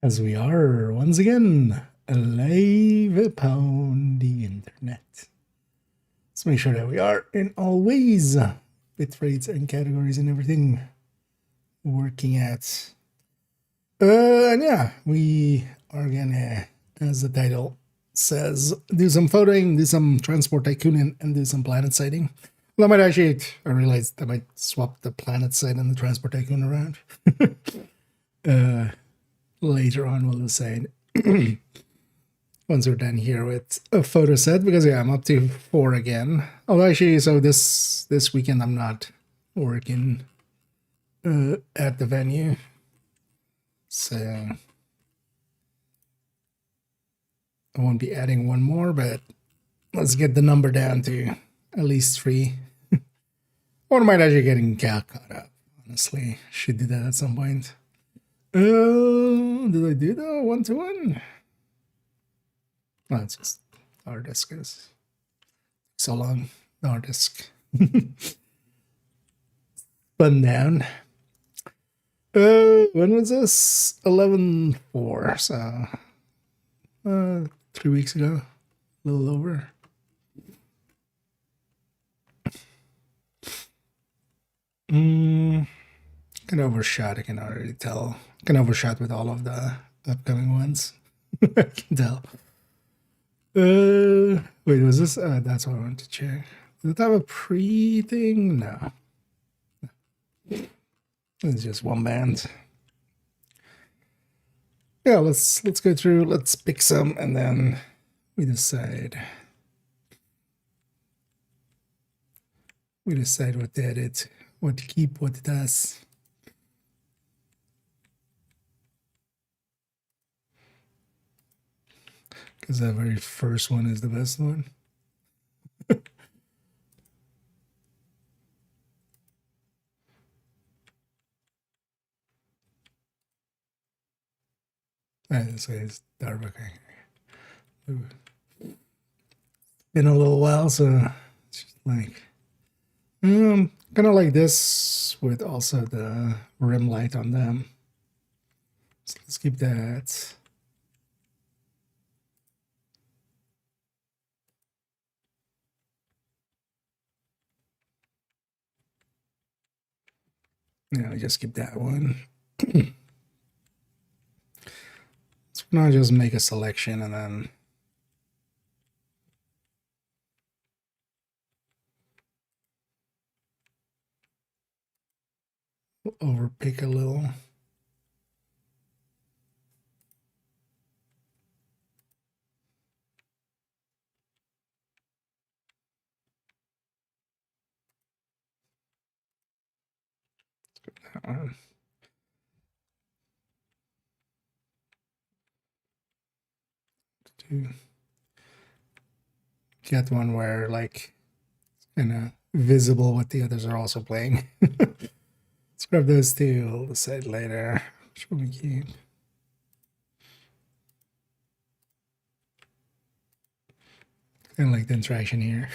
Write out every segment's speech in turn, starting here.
As we are once again live upon the internet. Let's make sure that we are in all ways, bit rates and categories and everything working at. And yeah, we are gonna, as the title says, do some photoing, do some transport tycooning, and do some planetsiding. Well, I might actually, I realized I might swap the PlanetSide and the transport tycoon around. Later on we'll decide once we're done here with a photo set, because yeah, I'm up to 4 again. Although actually, so this weekend I'm not working at the venue, so I won't be adding one more, but let's get the number down to at least 3. Or I might actually getting caught up. Honestly, should do that at some point. Did I do the 1-to-1? No, it's just hard disk is so long. The hard disk spun down. When was this? 11/4. So 3 weeks ago, a little over. Kind of overshot. I can already tell. Kind of overshot with all of the upcoming ones. I can tell. Wait, was this? That's what I wanted to check. Does it have a pre thing? No. It's just one band. Yeah, let's go through. Let's pick some, and then we decide. We decide what to edit, what to keep, what to does. Because that very first one is the best one. This is Darbuck. Been a little while, so it's just like kind of like this with also the rim light on them. So let's keep that. Yeah, just keep that one. So now just make a selection and then overpick a little. That one. To get one where like kind of visible what the others are also playing. Let's grab those two. We'll decide later. Which one we keep? Kind of like the interaction here.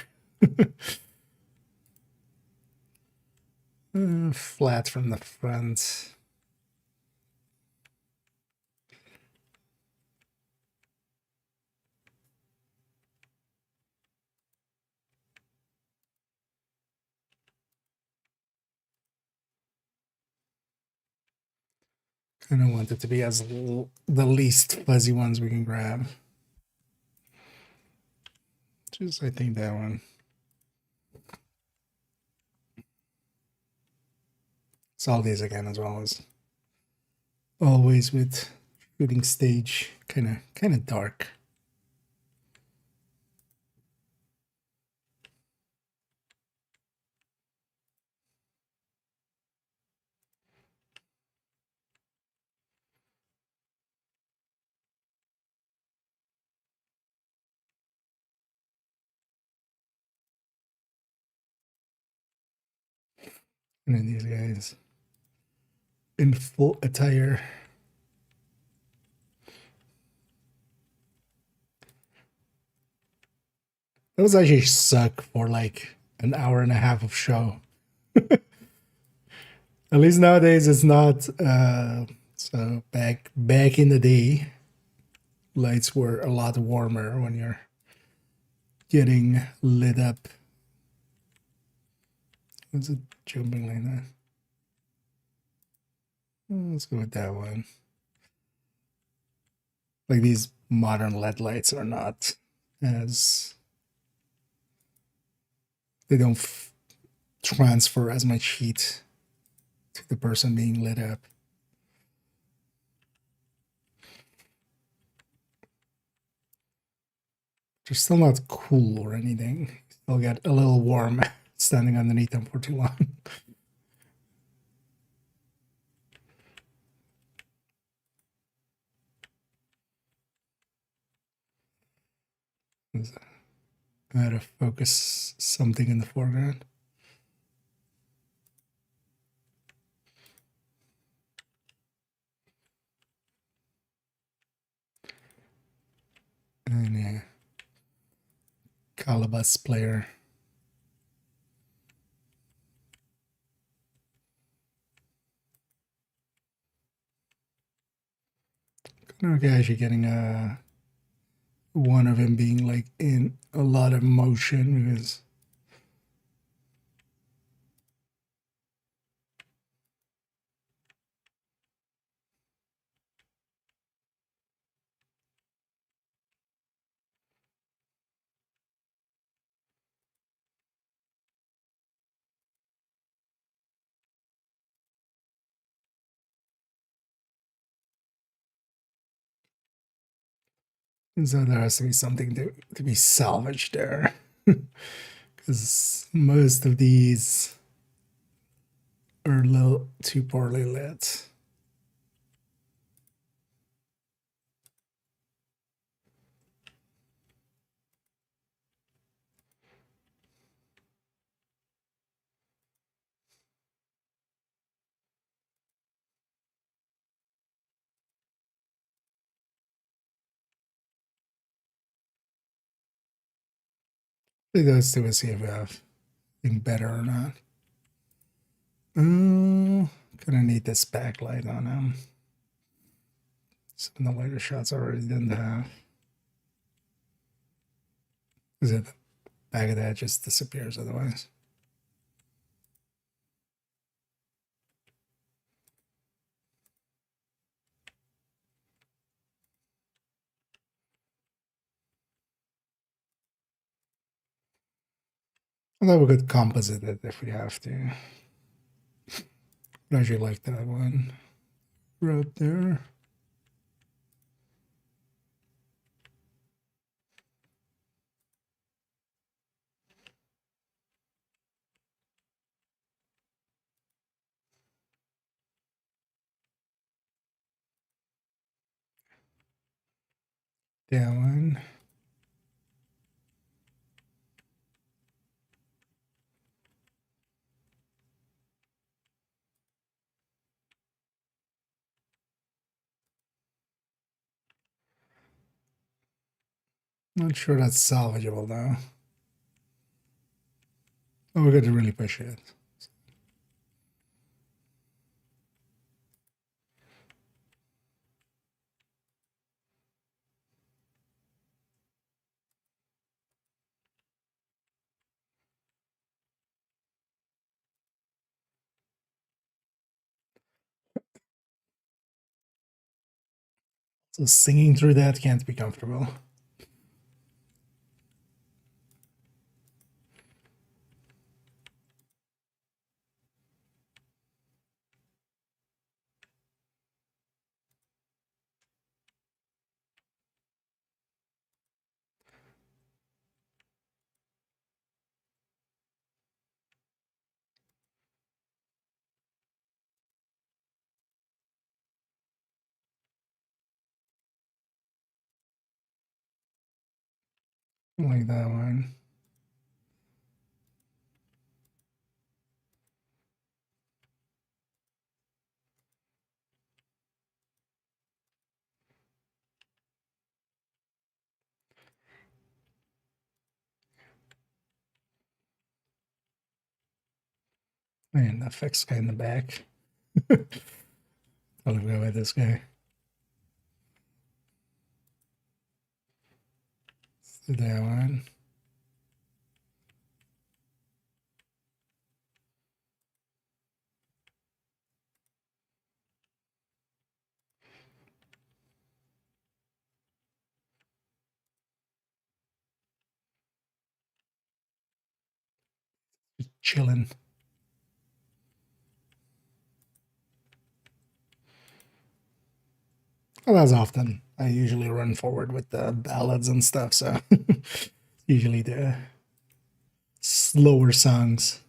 Flat from the front. Kind of want it to be as the least fuzzy ones we can grab. Just, I think that one. Saw these again as well as always with shooting stage, kind of dark. And then these guys in full attire. Those actually suck for like an hour and a half of show. At least nowadays it's not So back in the day, lights were a lot warmer when you're getting lit up. Is it jumping like that? Let's go with that one. Like these modern LED lights are not as, they don't transfer as much heat to the person being lit up. They're still not cool or anything. Still get a little warm standing underneath them for too long. I had to focus something in the foreground. And yeah, Calabas player. Okay, actually getting one of him being like in a lot of motion because so there has to be something to be salvaged there. Because most of these are a little too poorly lit. Those two will see if we have anything better or not. Gonna need this backlight on him. Some of the later shots already didn't have. Is it the back of that just disappears otherwise? Although we could composite it if we have to. I actually like that one. Right there. That one. Not sure that's salvageable though. Oh, we got to really push it. So singing through that can't be comfortable. Like that one. And the fixed guy in the back. I'll go with this guy. So that one. Chilling. Well, as often. I usually run forward with the ballads and stuff, so usually the slower songs.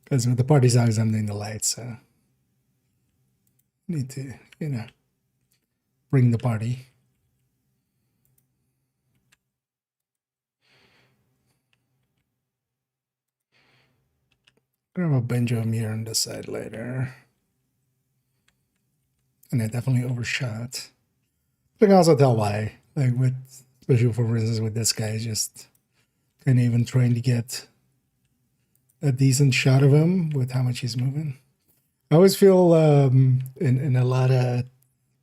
Because with the party songs, I'm doing the lights, so need to, bring the party. Grab a banjo here on this side later. And I definitely overshot. I can also tell why. Like with, especially for instance with this guy, just kind of even trying to get a decent shot of him with how much he's moving. I always feel in a lot of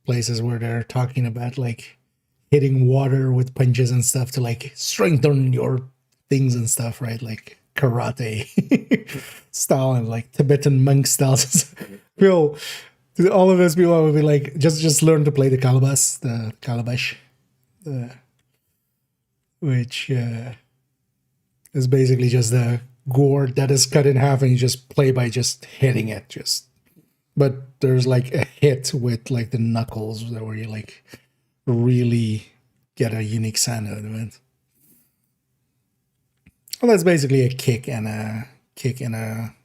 places where they're talking about like hitting water with punches and stuff to like strengthen your things and stuff, right? Like karate style and like Tibetan monk styles. Feel all of those people would be like, just learn to play the calabash, which is basically just a gourd that is cut in half, and you just play by just hitting it. But there's like a hit with like the knuckles where you like really get a unique sound out of it. Well, that's basically a kick and a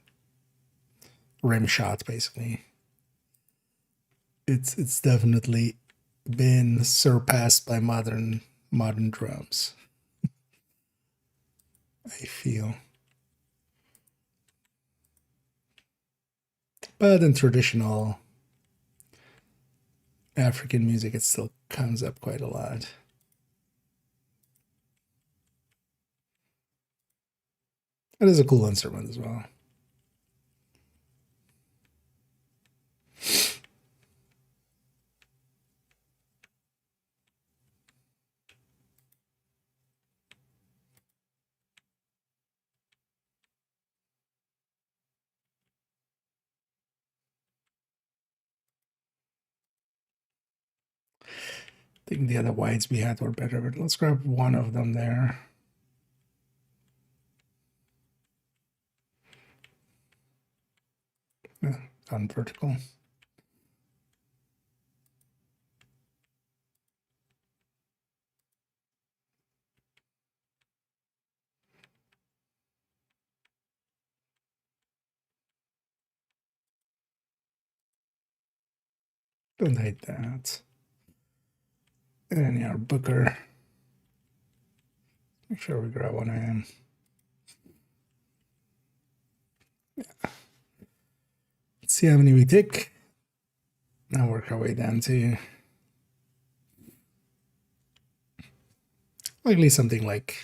rim shot, basically. It's definitely been surpassed by modern drums, I feel. But in traditional African music, it still comes up quite a lot. It is a cool instrument as well. I think the other whites we had were better, but let's grab one of them there. Yeah, on vertical. Don't hate that. And then our Booker. Make sure we grab one of him. Yeah. Let's see how many we take. Now work our way down to likely something like,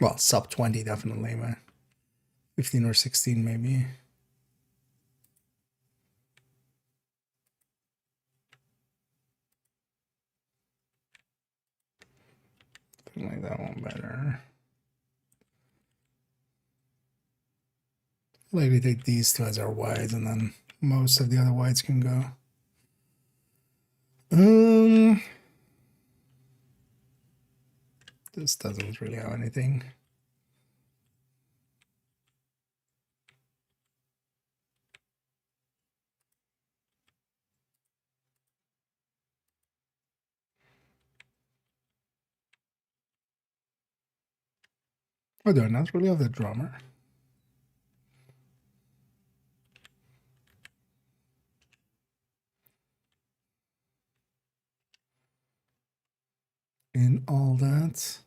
well, sub 20 definitely, but 15 or 16 maybe. Like that one better. Likely take these two as our wides, and then most of the other wides can go. This doesn't really have anything. Oh, do I not really have the drummer? In all that.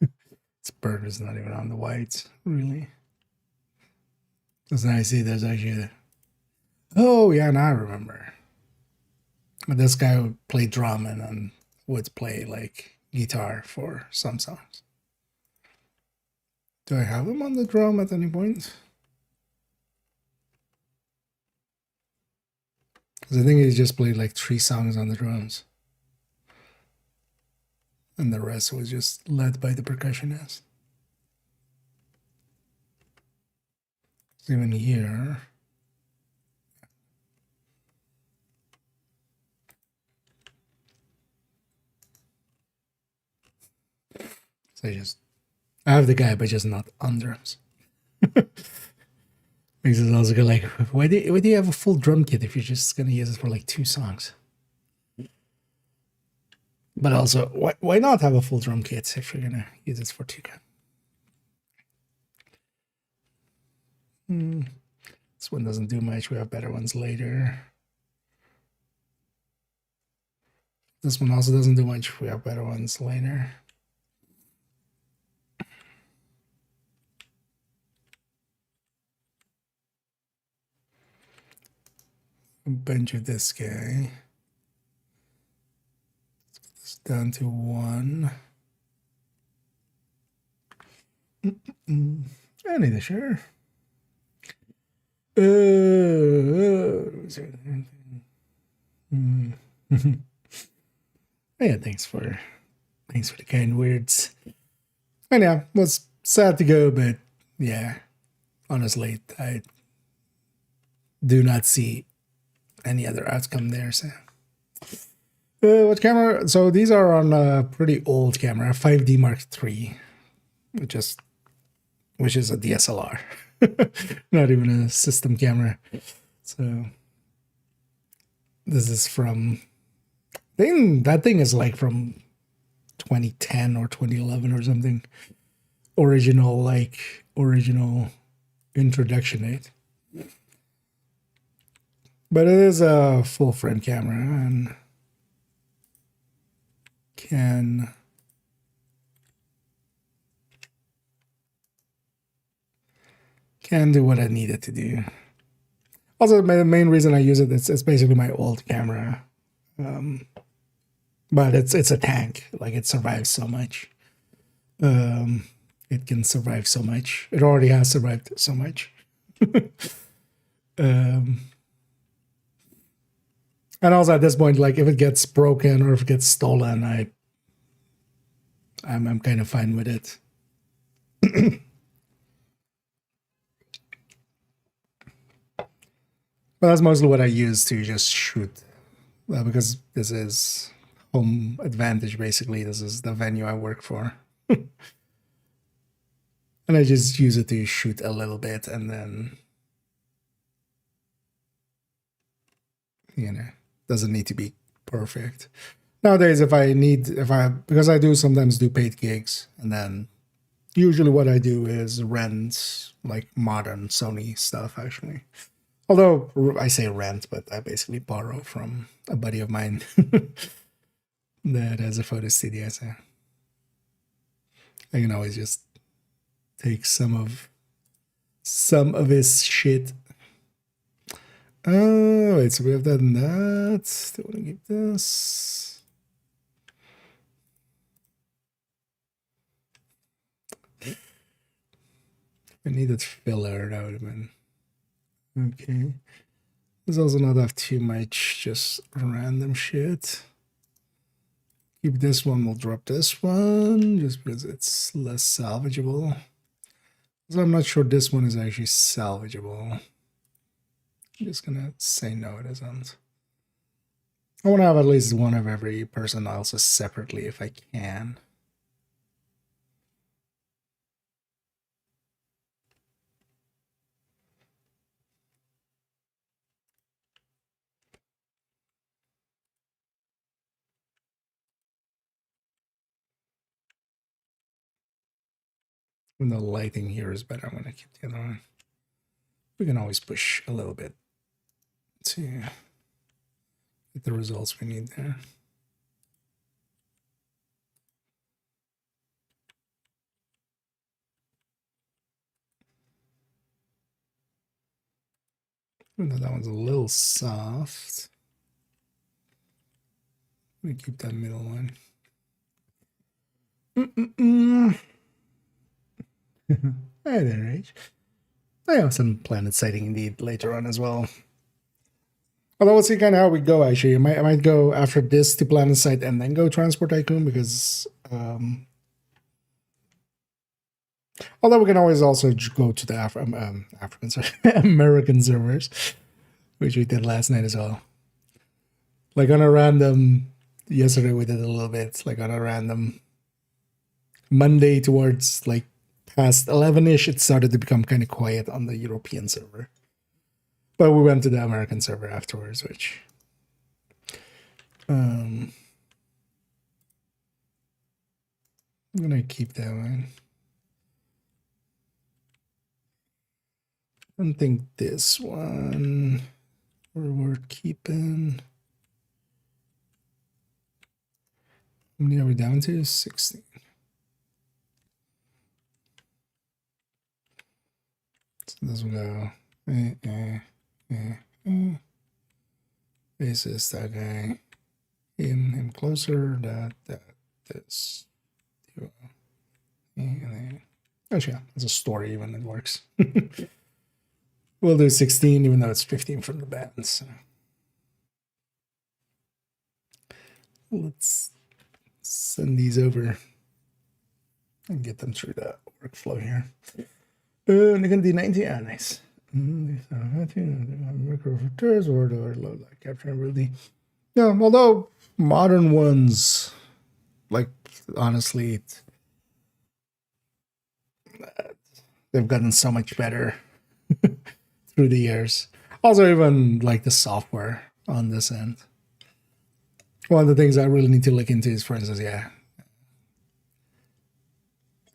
This bird is not even on the whites, really. Because now I see there's actually a... Oh, yeah, now I remember. This guy would play drum and then would play like guitar for some songs. Do I have him on the drum at any point? Because I think he just played like 3 songs on the drums. And the rest was just led by the percussionist. Even here. So I have the guy, but just not on drums. Makes it also good. Like, why do you have a full drum kit if you're just gonna use it for like 2 songs? But also, why not have a full drum kit if you're gonna use it for 2 This one doesn't do much. We have better ones later. This one also doesn't do much. We have better ones later. A bunch of this guy. Let's get this down to 1. I need a share. Yeah, thanks for the kind words. And yeah, was sad to go, but yeah, honestly, I do not see any other outcome there. So, what camera? So these are on a pretty old camera, 5D Mark III, which is a DSLR, not even a system camera. So this is from, that thing is like from 2010 or 2011 or something. Original introduction date. But it is a full frame camera and can do what I need it to do. Also, the main reason I use it is it's basically my old camera. But it's a tank. Like, it survives so much. It can survive so much. It already has survived so much. And also at this point, like, if it gets broken or if it gets stolen, I'm kind of fine with it. But that's mostly what I use to just shoot, because this is home advantage, basically. This is the venue I work for. And I just use it to shoot a little bit, and then, doesn't need to be perfect. Nowadays, because I do sometimes do paid gigs, and then usually what I do is rent like modern Sony stuff, actually. Although I say rent, but I basically borrow from a buddy of mine that has a photo studio, so I can always just take some of his shit. Oh, wait, so we have done that. Do I want to keep this? I needed filler, that would have been okay. Let's also not have too much just random shit. Keep this one, we'll drop this one, just because it's less salvageable. So I'm not sure this one is actually salvageable. I'm just gonna say no, it isn't. I want to have at least one of every person also separately if I can. When the lighting here is better, I'm going to keep the other one. We can always push a little bit to get the results we need there. Even though that one's a little soft, we keep that middle one. At any rate, I have some planetsiding indeed later on as well. Although we'll see kind of how we go. Actually, I might go after this to planetside and then go transport tycoon because. Although we can always also go to the African, sorry, American servers, which we did last night as well. Like on a random, yesterday we did a little bit, like on a random Monday towards like past 11-ish, it started to become kind of quiet on the European server. But we went to the American server afterwards, which I'm gonna keep that one. I think this one we're keeping. How many are we down to? 16. So this will go. This is that guy. Him closer. This. Actually, yeah, it's a story even. It works. We'll do 16, even though it's 15 from the band. So. Let's send these over and get them through the workflow here. They're gonna do 90. Ah, nice. Microfitters or load like capture ability. Yeah, although modern ones, like honestly, they've gotten so much better through the years. Also, even like the software on this end. One of the things I really need to look into is, for instance,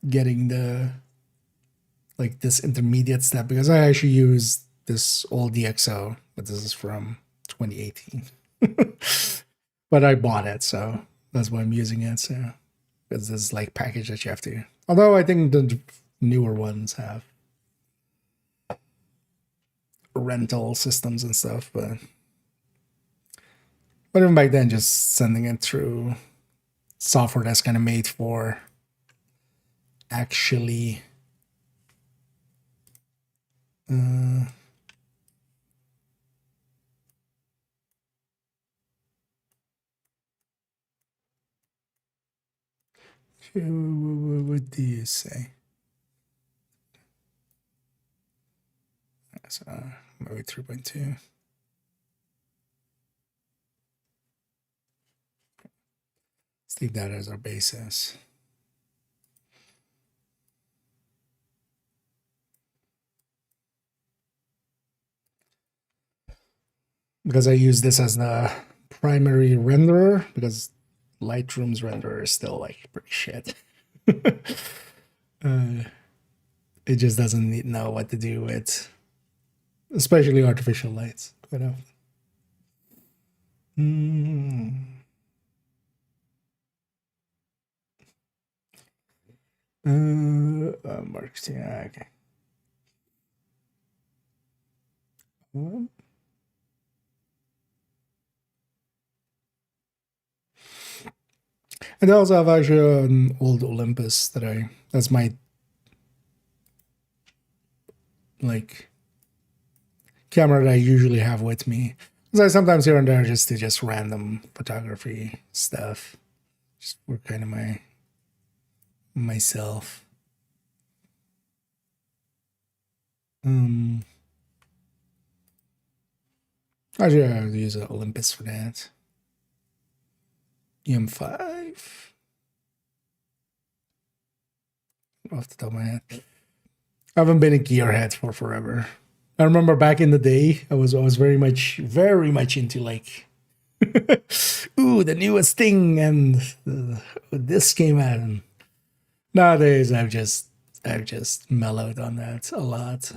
getting the like this intermediate step, because I actually use this old DxO, but this is from 2018. But I bought it, so that's why I'm using it. So because this is like package that you have to. Although I think the newer ones have rental systems and stuff, but even back then, just sending it through software that's kind of made for actually what do you say? So maybe 3.2. Let's leave that as our basis. Because I use this as the primary renderer, because Lightroom's renderer is still like pretty shit. It just doesn't know what to do with, especially artificial lights. Quite often. Marks, yeah, okay. And I also have actually an old Olympus that's my like camera that I usually have with me. Because I sometimes here and there just do just random photography stuff. Just for kind of myself. Actually, I use an Olympus for that. EM5. Off the top of my head. I haven't been a gearhead for forever. I remember back in the day, I was very much into like, ooh, the newest thing, and this came out. And nowadays, I've just mellowed on that a lot.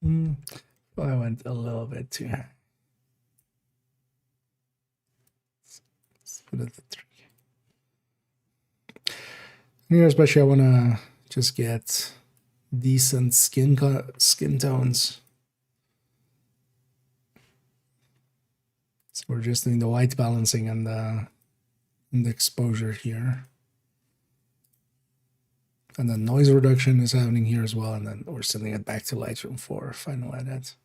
I went a little bit too high. Let's put it at 3. Here, especially, I want to just get decent skin tones. So we're just doing the white balancing and the exposure here. And then noise reduction is happening here as well. And then we're sending it back to Lightroom for final edit.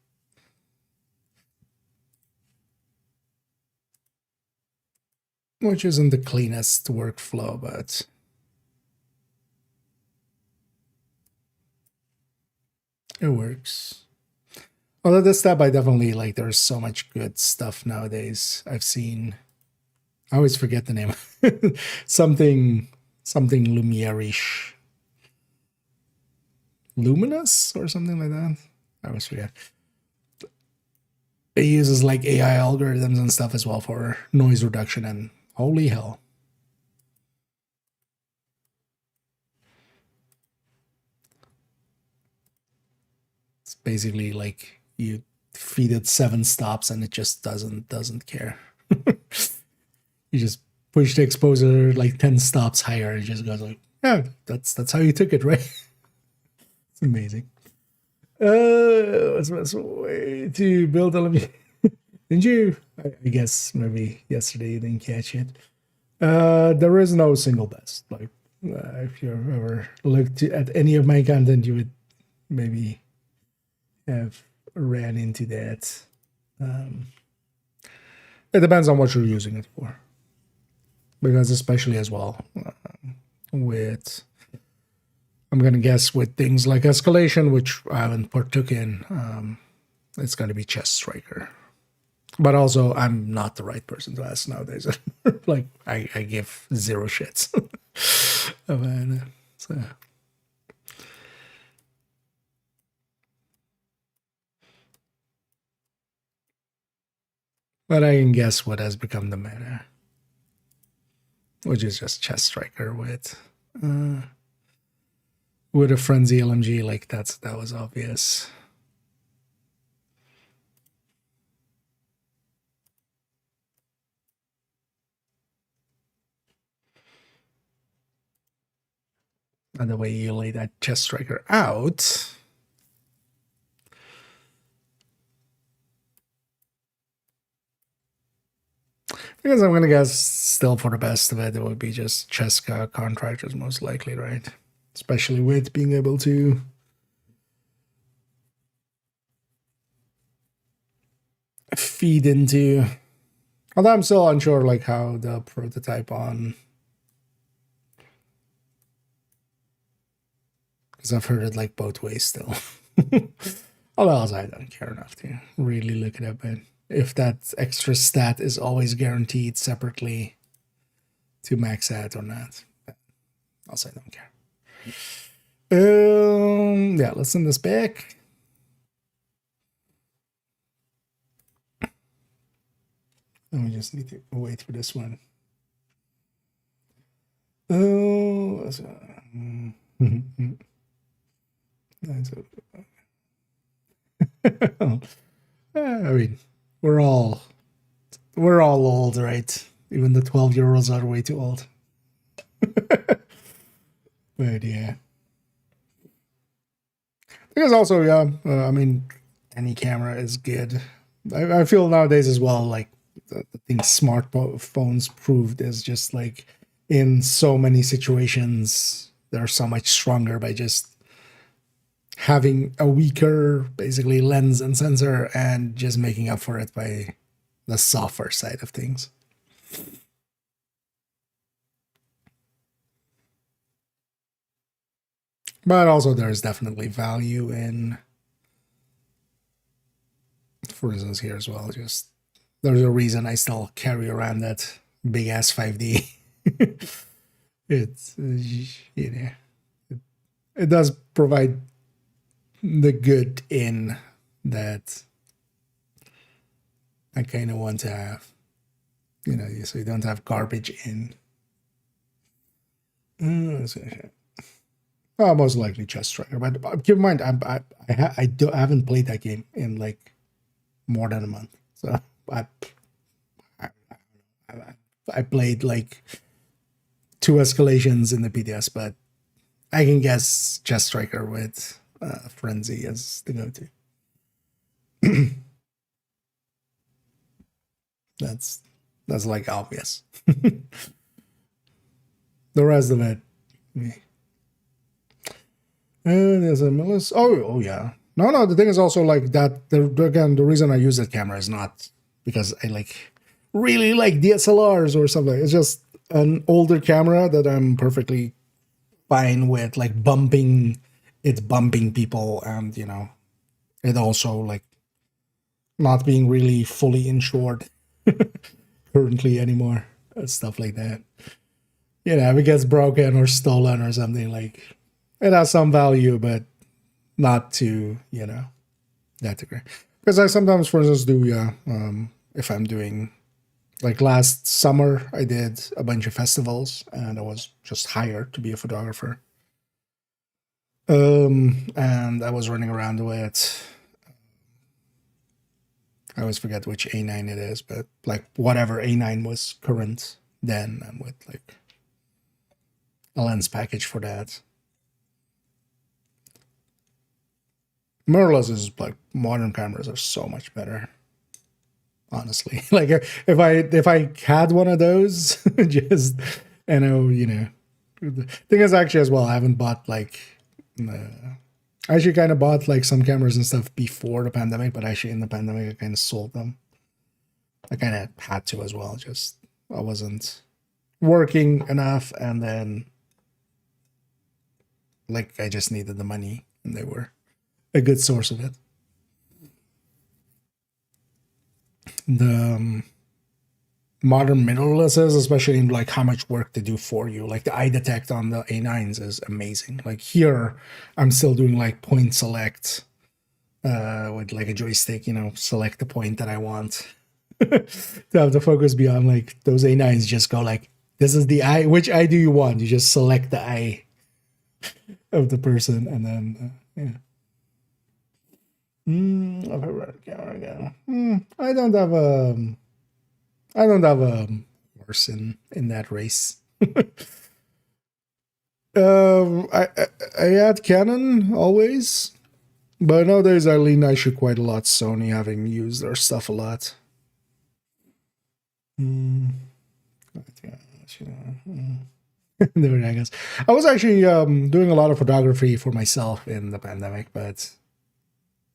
Which isn't the cleanest workflow, but it works. Although this tab, I definitely like, there's so much good stuff nowadays. I've seen, I always forget the name. something Lumiere-ish. Luminous or something like that. I always forget. It uses like AI algorithms and stuff as well for noise reduction, and holy hell. It's basically like you feed it 7 stops and it just doesn't care. You just push the exposure like 10 stops higher, it just goes like, yeah, that's how you took it, right? It's amazing. What's the best way to build a Didn't you? I guess maybe yesterday you didn't catch it. There is no single best. Like, if you ever looked at any of my content, you would maybe have ran into that. It depends on what you're using it for. Because especially as well, with, I'm going to guess with things like escalation, which I haven't partook in, it's going to be Chest Striker. But also, I'm not the right person to ask nowadays. Like, I give 0 shits. So. But I can guess what has become the meta, which is just Chest Striker with a Frenzy LMG. Like, that was obvious. And the way you lay that Chest Striker out, because I'm going to guess still for the best of it, it would be just Cheska contractors most likely, right? Especially with being able to feed into, although I'm still unsure like how the prototype on, because I've heard it like both ways still. Although I don't care enough to really look it up, but if that extra stat is always guaranteed separately to max out or not, I'll say I don't care. Yeah, let's send this back. And we just need to wait for this one. Oh, I mean, we're all old, right? Even the 12-year-olds are way too old. But yeah, because also, yeah, I mean, any camera is good. I feel nowadays as well, like the thing smartphones proved is just like in so many situations they're so much stronger by just having a weaker basically lens and sensor and just making up for it by the software side of things. But also there's definitely value in, for instance, here as well, just there's a reason I still carry around that big ass 5D. It's, you know, it does provide the good in that I kind of want to have, you know, so you don't have garbage in. Oh, most likely Chest Striker, but keep in mind, I haven't played that game in like more than a month, so I played like 2 escalations in the PDS, but I can guess Chest Striker with Frenzy as the go-to. That's like obvious. The rest of it, There's a Millis. Oh yeah. No. The thing is also like that. Again, the reason I use that camera is not because I like really like DSLRs or something. It's just an older camera that I'm perfectly fine with, like bumping people, and it also like not being really fully insured currently anymore, stuff like that. If it gets broken or stolen or something, like it has some value, but not to that degree. Because I sometimes, for instance, do if I'm doing, like last summer, I did a bunch of festivals and I was just hired to be a photographer. And I was running around with, I always forget which A9 it is, but like whatever A9 was current then, and with like a lens package for that. Mirrorless is like, modern cameras are so much better. Honestly, like if I had one of those, just I know the thing is actually as well, I haven't bought like I actually kind of bought like some cameras and stuff before the pandemic, but actually in the pandemic I kind of sold them. I kind of had to as well. Just I wasn't working enough, and then like I just needed the money, and they were a good source of it. The modern mirrorlesses, especially in like how much work they do for you, like the eye detect on the A9s is amazing. Like here, I'm still doing like point select with like a joystick, select the point that I want to have the focus be on. Like those A9s just go like, this is the eye. Which eye do you want? You just select the eye of the person, and then yeah. I don't have a horse in that race. I had Canon always, but nowadays I lean actually quite a lot Sony, having used their stuff a lot. There I guess. I was actually doing a lot of photography for myself in the pandemic, but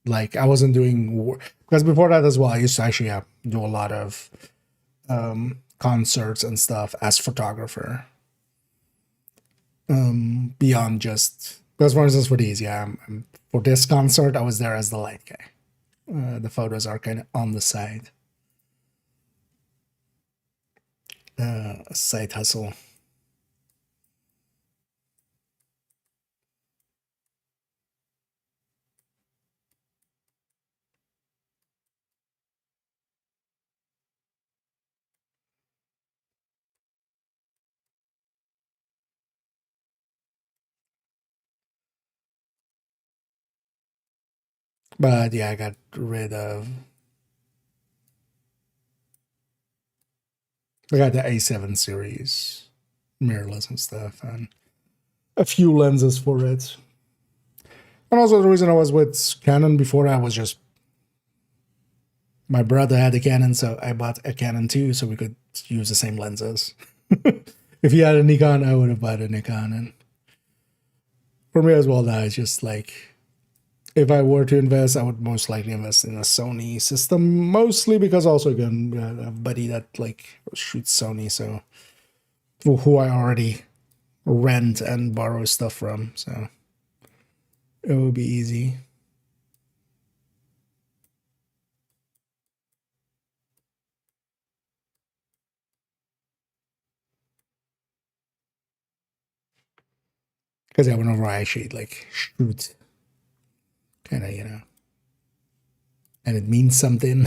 like I wasn't doing, because before that as well, I used to actually do a lot of concerts and stuff as photographer. Beyond just, because for instance for these, for this concert I was there as the light guy. The photos are kind of on the side. Side hustle. But yeah, I got rid of. I got the A7 series mirrorless and stuff, and a few lenses for it. And also the reason I was with Canon before that was just my brother had a Canon, so I bought a Canon too, so we could use the same lenses. If he had a Nikon, I would have bought a Nikon. And for me as well, now it's just like, if I were to invest, I would most likely invest in a Sony system, mostly because also again, I have a buddy that like shoots Sony, so who I already rent and borrow stuff from, so it would be easy. Because whenever I actually like shoot, kind of and it means something.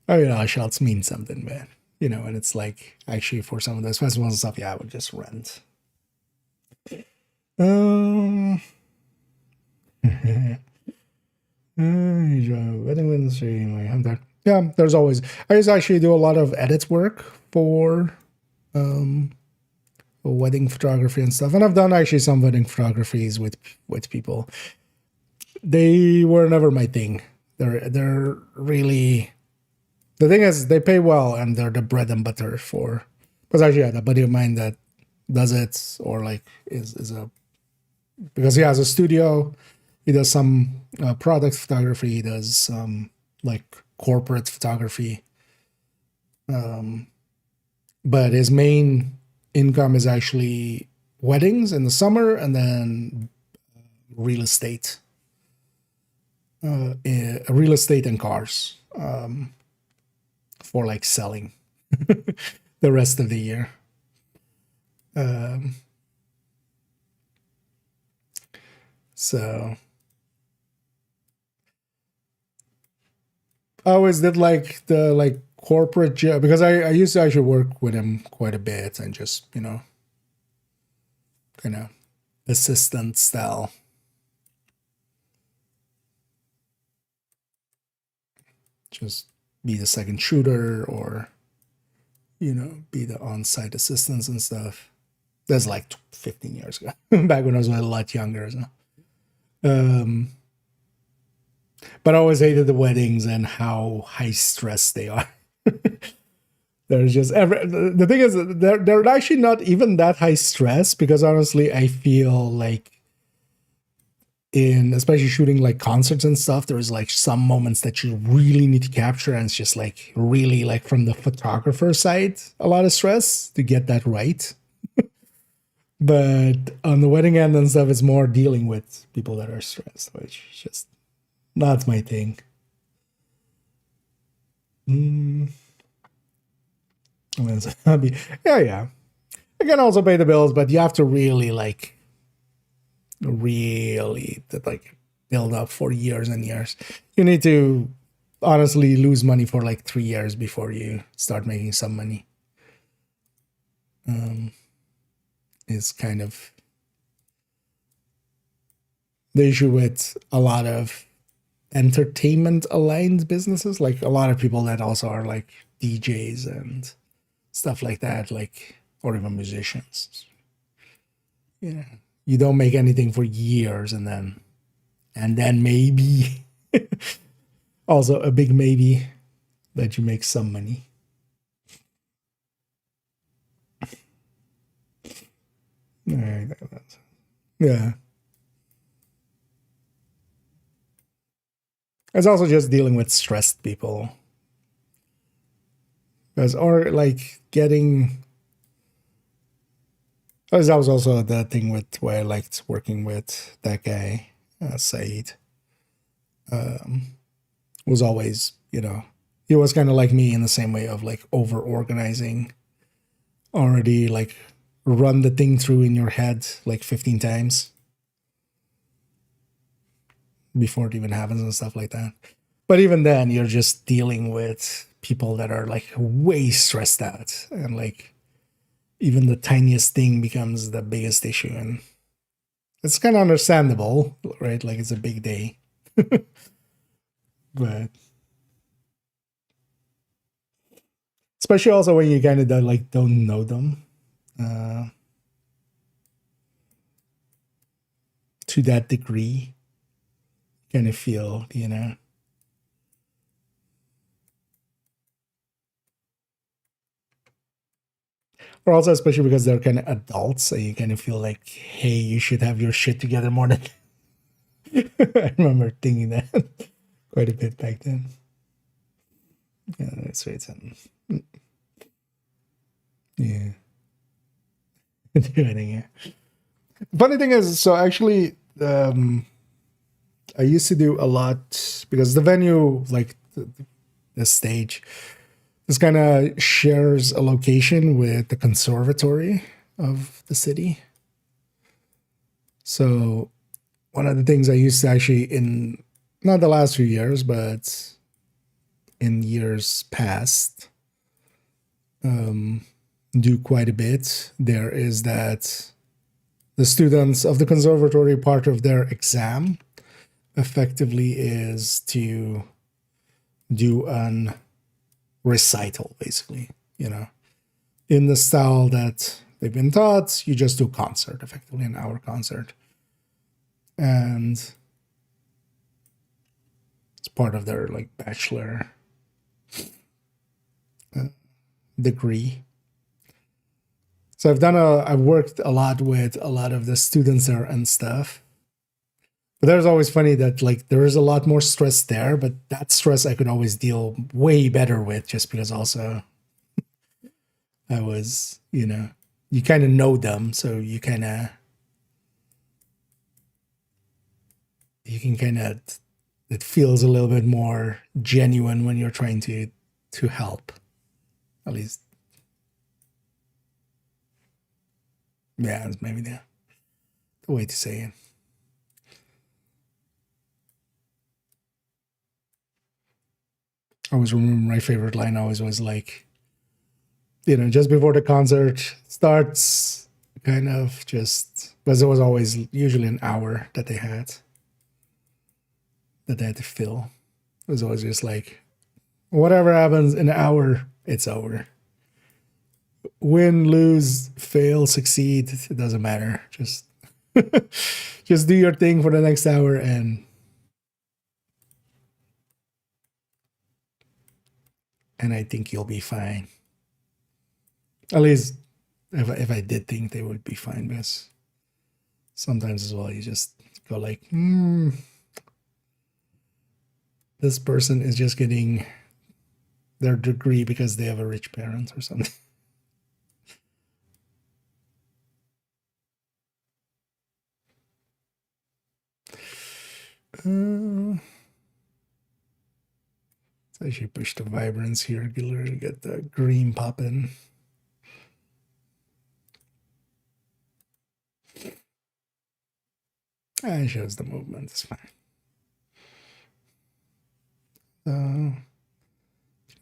Our shots mean something, but and it's like actually for some of those festivals and stuff, I would just rent. Yeah, there's always. I just actually do a lot of edit work for wedding photography and stuff, and I've done actually some wedding photographies with people. They were never my thing. They're really, the thing is they pay well and they're the bread and butter for. Because actually I had a buddy of mine that does it, or like is a, because he has a studio. He does some product photography. He does some like corporate photography. But his main income is actually weddings in the summer, and then real estate, real estate and cars, for like selling the rest of the year. So I always did like the like corporate job, because I used to actually work with him quite a bit, and just, you know, kind of assistant style. Just be the second shooter, or, you know, be the on-site assistants and stuff. That's like 15 years ago, back when I was a lot younger. So. But I always hated the weddings and how high stress they are. There's just the thing is, they're actually not even that high stress, because honestly, I feel like, in especially shooting like concerts and stuff, there's like some moments that you really need to capture, and it's just like really, like, from the photographer side, a lot of stress to get that right. But on the wedding end and stuff, it's more dealing with people that are stressed, which is just not my thing. Yeah. I can also pay the bills, but you have to really like build up for years and years. You need to honestly lose money for like 3 years before you start making some money. Is kind of the issue with a lot of entertainment aligned businesses. Like a lot of people that also are like DJs and stuff like that, like, or even musicians. Yeah, you don't make anything for years, and then maybe also a big maybe that you make some money. Yeah. It's also just dealing with stressed people. Because, or like getting, that was also the thing with why I liked working with that guy, Said. Was always, you know, he was kind of like me in the same way of like over organizing, already like run the thing through in your head like 15 times before it even happens and stuff like that. But even then, you're just dealing with people that are like way stressed out, and like even the tiniest thing becomes the biggest issue. And it's kind of understandable, right? Like it's a big day. But especially also when you kind of don't know them to that degree, kind of feel, you know. Or also, especially because they're kind of adults, so you kind of feel like, hey, you should have your shit together more than. I remember thinking that quite a bit back then. Yeah, that's right. Yeah. Yeah. Funny thing is, so actually, I used to do a lot, because the venue, like the stage, this kind of shares a location with the conservatory of the city. So one of the things I used to actually, in not the last few years, but in years past, do quite a bit there, is that the students of the conservatory, part of their exam effectively is to do an recital, basically, you know, in the style that they've been taught. You just do a concert, effectively an hour concert, and it's part of their like bachelor degree. So I've worked a lot with a lot of the students there and stuff. But there's always funny that like there is a lot more stress there, but that stress I could always deal way better with just because also I was, you kind of know them, so you can kind of, it feels a little bit more genuine when you're trying to help, at least. Yeah, that's maybe the way to say it. I always remember my favorite line always was like, just before the concert starts, kind of just, because it was always usually an hour that they had to fill. It was always just like, whatever happens in an hour, it's over. Win, lose, fail, succeed, it doesn't matter. Just just do your thing for the next hour and I think you'll be fine. At least if I did think they would be fine, because sometimes as well you just go like, this person is just getting their degree because they have a rich parent or something. So I should push the vibrance here to get the green popping. It shows the movement, it's fine.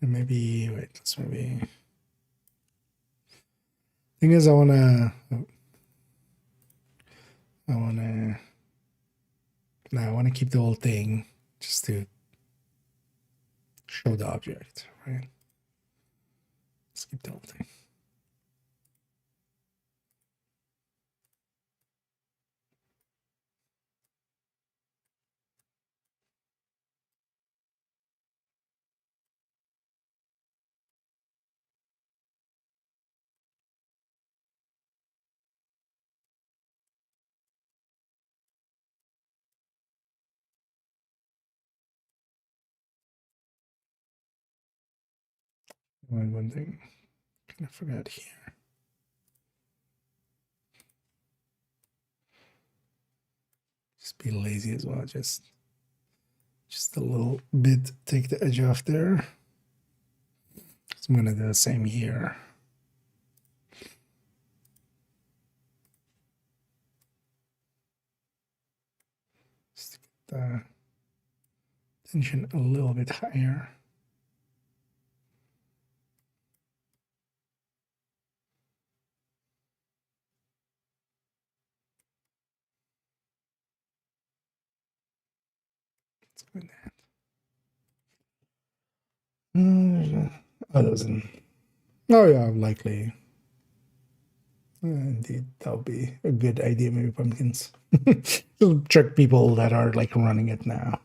Maybe, wait, let's maybe. Thing is, I wanna keep the whole thing just to show the object, right? Let's keep the whole thing. One thing I forgot here. Just be lazy as well. Just a little bit. Take the edge off there. So I'm gonna do the same here. Just get the tension a little bit higher. Let's go with that. Oh yeah, likely. Indeed, that would be a good idea. Maybe pumpkins. Trick people that are like running it now.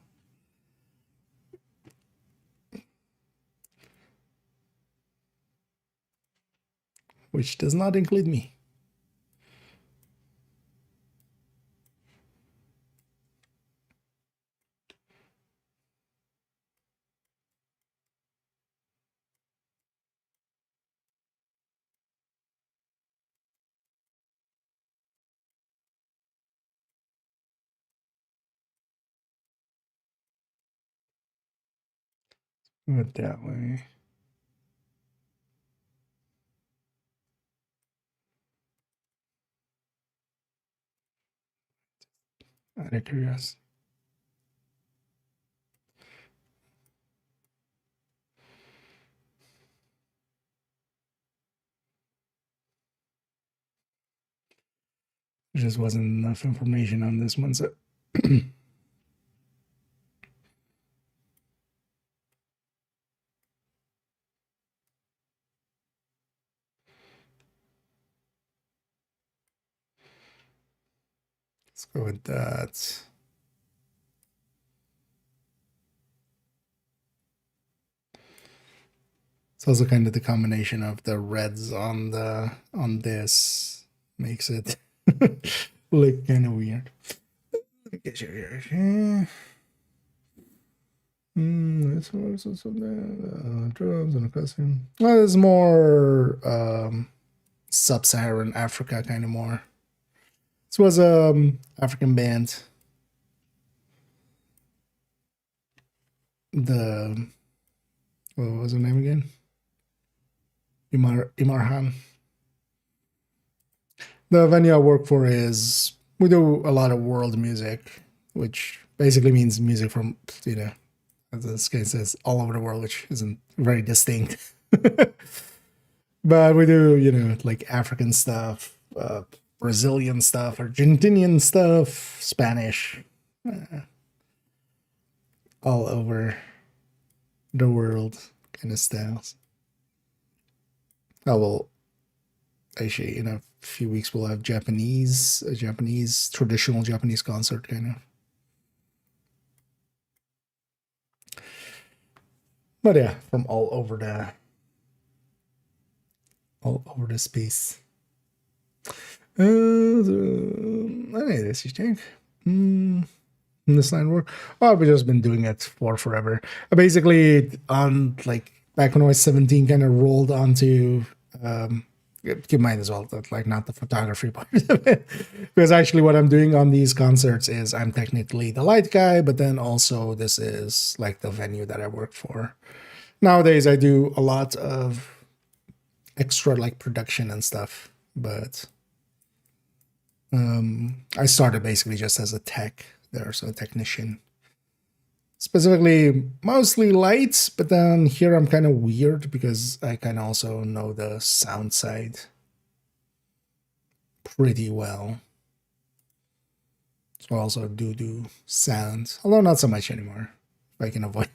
Which does not include me. Went that way. Out of curiosity. There just wasn't enough information on this one, so let's go with that. It's also kind of the combination of the reds on this makes it look kind of weird. Let me get you here. This was something. Drums and a costume. Well, it's more sub-Saharan Africa, kind of more. This was African band. What was her name again? Imarhan. The venue I work for is, we do a lot of world music, which basically means music from, as this case says, all over the world, which isn't very distinct. But we do, like African stuff, Brazilian stuff, Argentinian stuff, Spanish, all over the world kind of styles. Actually, in a few weeks, we'll have a Japanese traditional Japanese concert kind of. But yeah, from all over the space. Nee, this is denk. This line work. Oh, I've just been doing it for forever. I basically, back when I was 17, kind of rolled onto. Keep in mind as well that not the photography part of it, because actually what I'm doing on these concerts is I'm technically the light guy, but then also this is like the venue that I work for. Nowadays I do a lot of extra production and stuff, but I started basically just as a tech there, so a technician. Specifically, mostly lights, but then here I'm kind of weird because I kind of also know the sound side pretty well. So I also do sound, although not so much anymore, if I can avoid.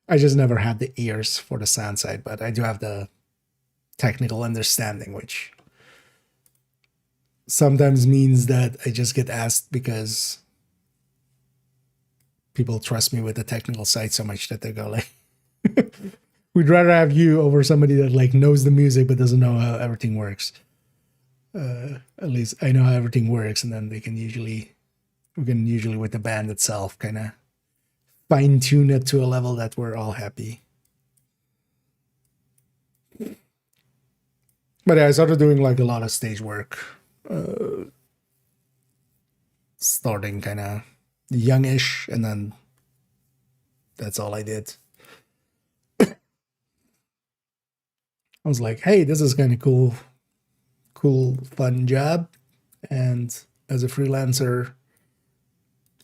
I just never had the ears for the sound side, but I do have the technical understanding, which sometimes means that I just get asked because people trust me with the technical side so much that they go we'd rather have you over somebody that knows the music but doesn't know how everything works. At least I know how everything works, and then we can usually with the band itself kind of fine tune it to a level that we're all happy. But yeah, I started doing a lot of stage work, starting kind of youngish, and then that's all I did. I was like, hey, this is kind of cool, fun job. And as a freelancer,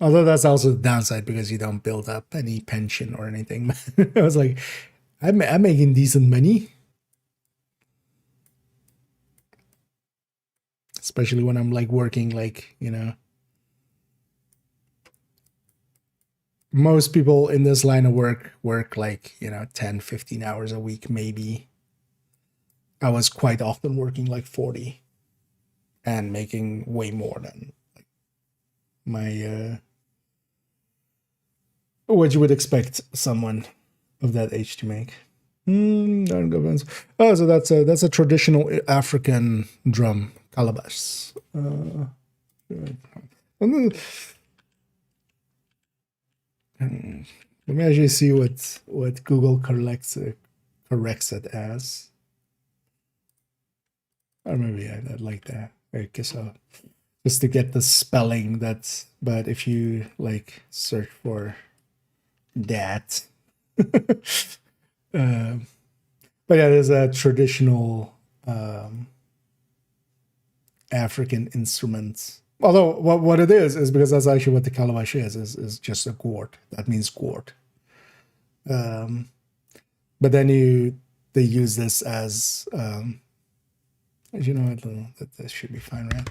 although that's also the downside because you don't build up any pension or anything. I was like, I'm making decent money, especially when I'm working most people in this line of work 10, 15 hours a week, maybe. I was quite often working 40 and making way more than my what you would expect someone of that age to make. Oh, so that's a traditional African drum, calabash. Let me actually see what Google corrects it as. Or maybe I'd like that. I guess just to get the spelling. But if you search for that, but yeah, there's a traditional African instrument. Although what it is because that's actually what the calabash is just a gourd. That means gourd. But then they use this as you know what, that should be fine, right?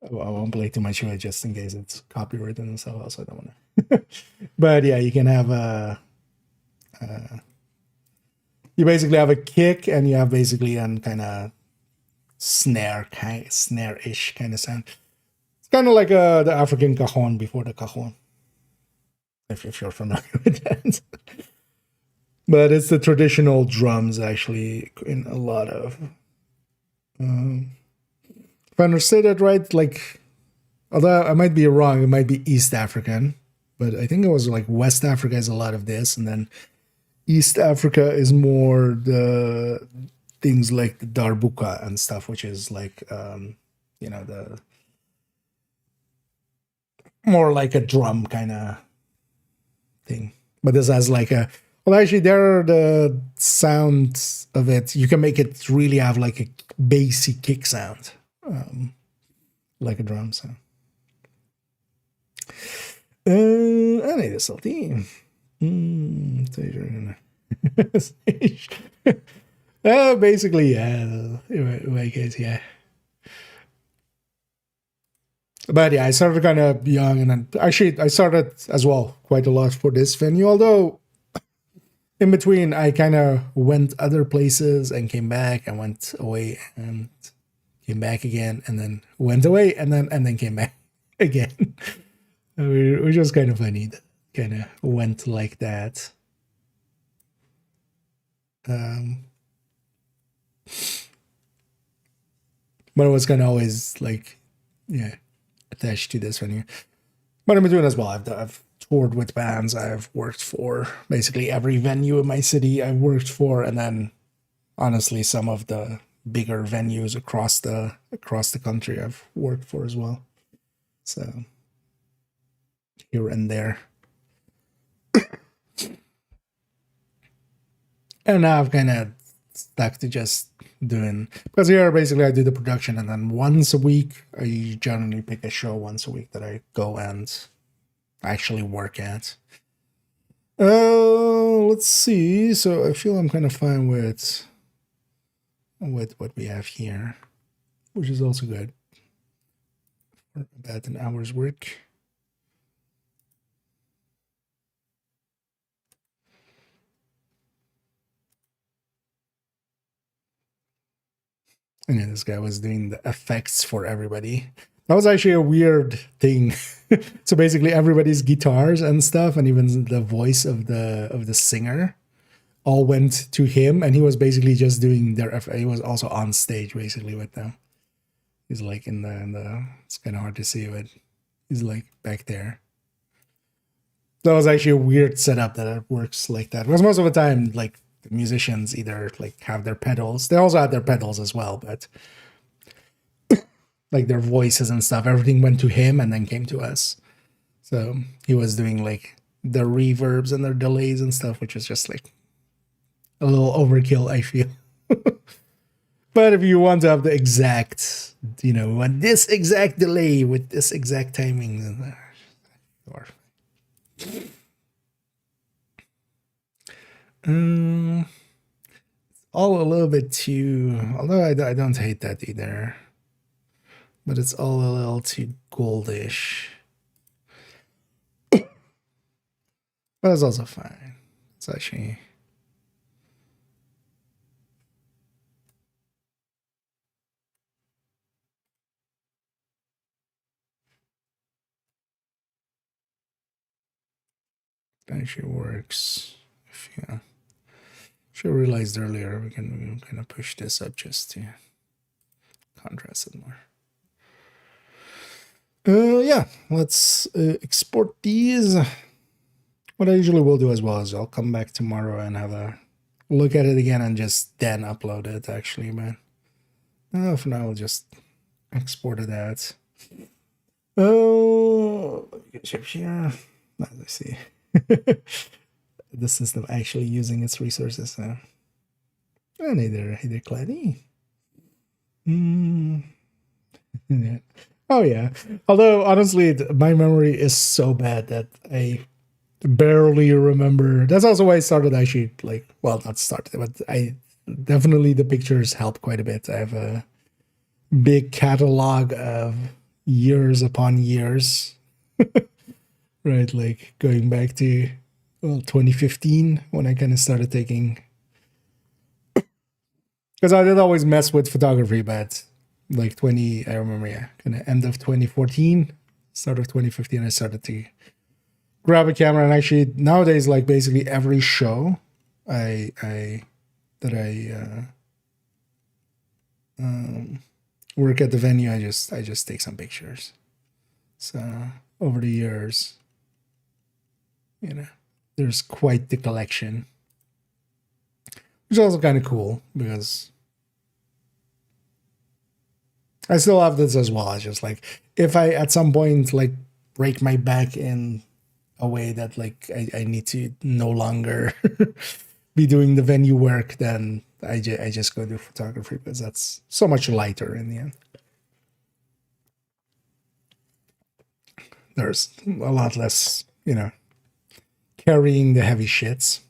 I won't play too much of it just in case it's copyrighted and stuff else. I don't want to. But yeah, you can have you basically have a kick and you have basically an kind of snare-ish kind of sound. It's kind of like the African cajon before the cajon, if you're familiar with that. But it's the traditional drums actually in a lot of. If I understood it right, like, although I might be wrong, it might be East African, but I think it was like West Africa is a lot of this, and then East Africa is more the things like the darbuka and stuff, which is like, the more like a drum kind of thing. But this has like a, well, actually, there are the sounds of it. You can make it really have like a bassy kick sound, like a drum sound. I need a salty. Basically, yeah. In my case, yeah. But yeah, I started kind of young, and then actually I started as well quite a lot for this venue. Although in between, I kind of went other places and came back and went away and came back again, and then went away and then came back again. Which was kind of funny. That kind of went like that. But it was kind of always like, yeah, attached to this venue. But in between as well, I've toured with bands. I've worked for basically every venue in my city I've worked for, and then honestly, some of the bigger venues across the country I've worked for as well. So here and there. And now I've kind of stuck to just doing, because here basically I do the production, and then once a week I generally pick a show once a week that I go and actually work at. Let's see. So I feel I'm kind of fine with what we have here, which is also good for about an hour's work. And then this guy was doing the effects for everybody. That was actually a weird thing. So basically everybody's guitars and stuff, and even the voice of the singer, all went to him, and he was basically just doing their effect. He was also on stage basically with them. He's like in the it's kind of hard to see, but he's like back there. That was actually a weird setup that it works like that. Because most of the time, like, the musicians either like have their pedals. They also had their pedals as well, but like their voices and stuff, everything went to him and then came to us. So he was doing like the reverbs and their delays and stuff, which is just like a little overkill, I feel. But if you want to have the exact, want this exact delay with this exact timing, sure. All a little bit too, although I don't hate that either, but it's all a little too goldish. But it's also fine. It's actually works. If you should have realized earlier, we can kind of push this up just to contrast it more. Yeah, let's export these. What I usually will do as well is I'll come back tomorrow and have a look at it again and just then upload it, actually, but for now I'll just export it as. Oh, here. Let's see. The system actually using its resources. And either claddy. Yeah. Oh yeah. Although honestly, my memory is so bad that I barely remember. That's also why I started actually, like, well, not started, but I definitely, the pictures help quite a bit. I have a big catalog of years upon years. Right, like going back to 2015 when I kind of started taking because I did always mess with photography, but like I remember, yeah, kind of end of 2014, start of 2015, I started to grab a camera. And actually nowadays, like basically every show I work at the venue, I just take some pictures. So over the years, you know, there's quite the collection, which is also kind of cool because I still have this as well. It's just like if I at some point like break my back in a way that like I need to no longer be doing the venue work, then I just go do photography because that's so much lighter in the end. There's a lot less, you know, carrying the heavy shits.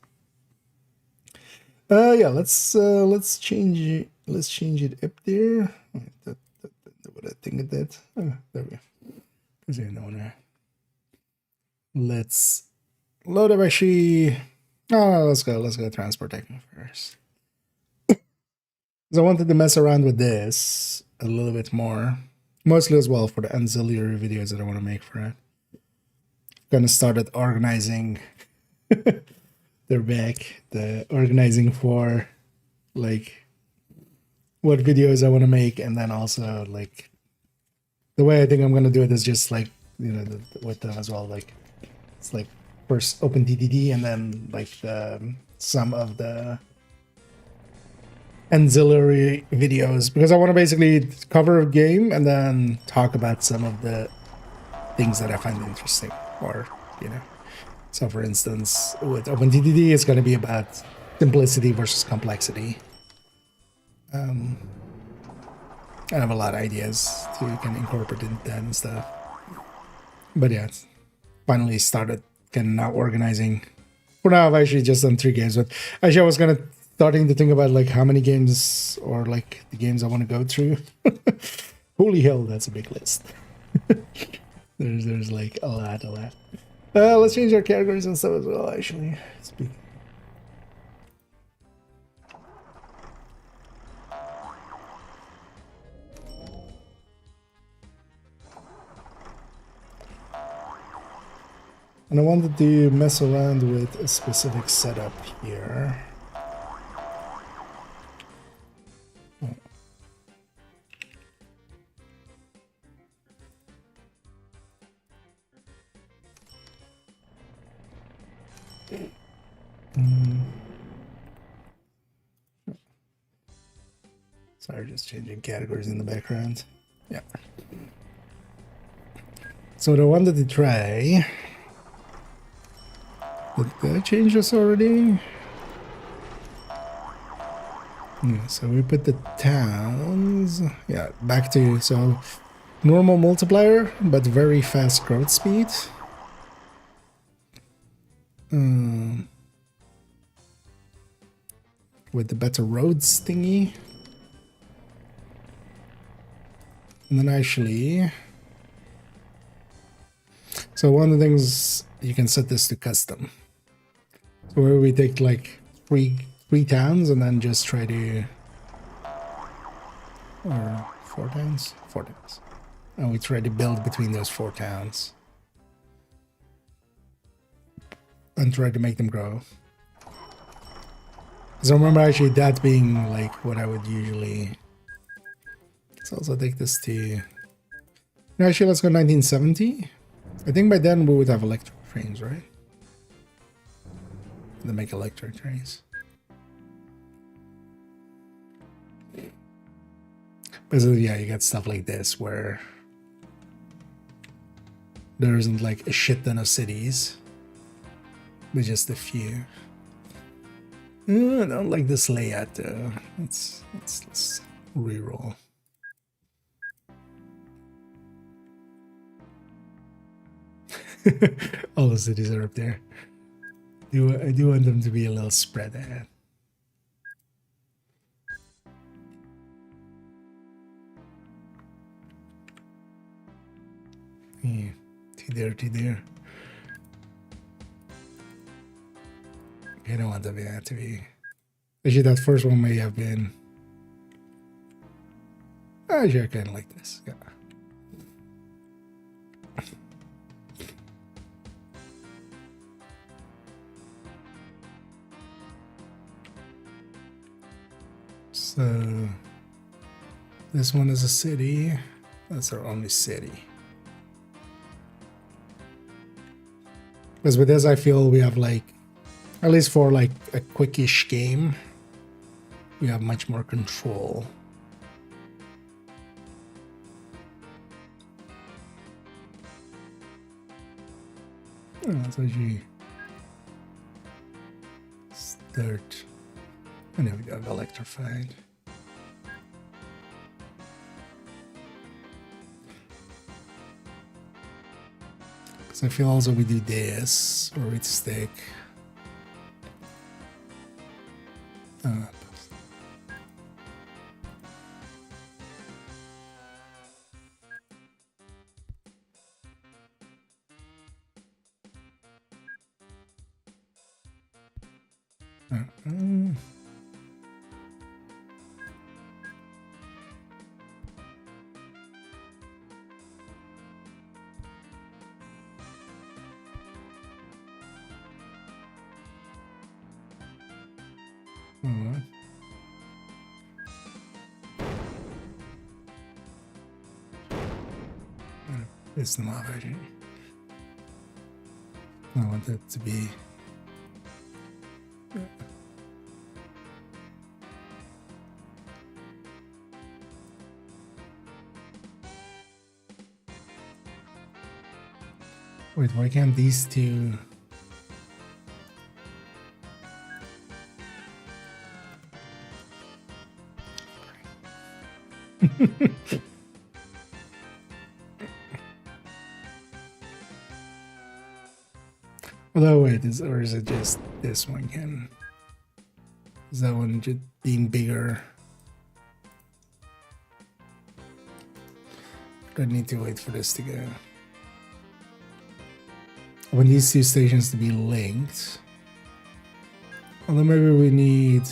Yeah, let's change it. Let's change it up there. What I think of that. Oh, there we go. Because you know now. Let's load up actually. Oh, let's go transport techno first. So I wanted to mess around with this a little bit more, mostly as well for the ancillary videos that I want to make for it. Gonna started organizing. They're back. The organizing for like what videos I want to make, and then also like the way I think I'm gonna do it is just like, you know, with them as well. Like it's like first open DDD and then like some of the ancillary videos, because I want to basically cover a game and then talk about some of the things that I find interesting, or you know. So for instance, with OpenTDD, it's going to be about simplicity versus complexity. I have a lot of ideas to kind of incorporate in that and stuff. But yeah, it's finally started kind of now organizing. For now, I've actually just done 3 games, but actually I was kind of starting to think about like how many games or like the games I want to go through. Holy hell, that's a big list. There's like a lot. Let's change our categories and stuff as well, actually. And I wanted to mess around with a specific setup here. Sorry, just changing categories in the background. Yeah. So what I wanted to try... Did I change this already? Yeah, so we put the towns... Yeah, back to... So, normal multiplier, but very fast growth speed. With the better roads thingy. And then actually... So one of the things, you can set this to custom. So where we take like three towns and then just try to... Or 4 towns? 4 towns. And we try to build between those 4 towns. And try to make them grow. Because I remember actually that being like what I would usually... Let's also take this to... No, actually, let's go 1970. I think by then we would have electric trains, right? They make electric trains. Basically, yeah, you get stuff like this where there isn't like a shit ton of cities, but just a few. I don't like this layout though. Let's reroll. All the cities are up there. I do want them to be a little spread out. Yeah, to there. I don't want that to be. Actually, that first one may have been Actually, I kind of like this. Yeah. So this one is a city. That's our only city. Because with this, I feel we have like, at least for like a quickish game, we have much more control. Oh, that's actually dirt. And then we got electrified. Because I feel also we do this, or we'd stick up. Piss them off, actually. I want that to be. Wait, why can't these two? Although, wait, or is it just this one can? Is that one just being bigger? I need to wait for this to go. I want these two stations to be linked. Although maybe we need.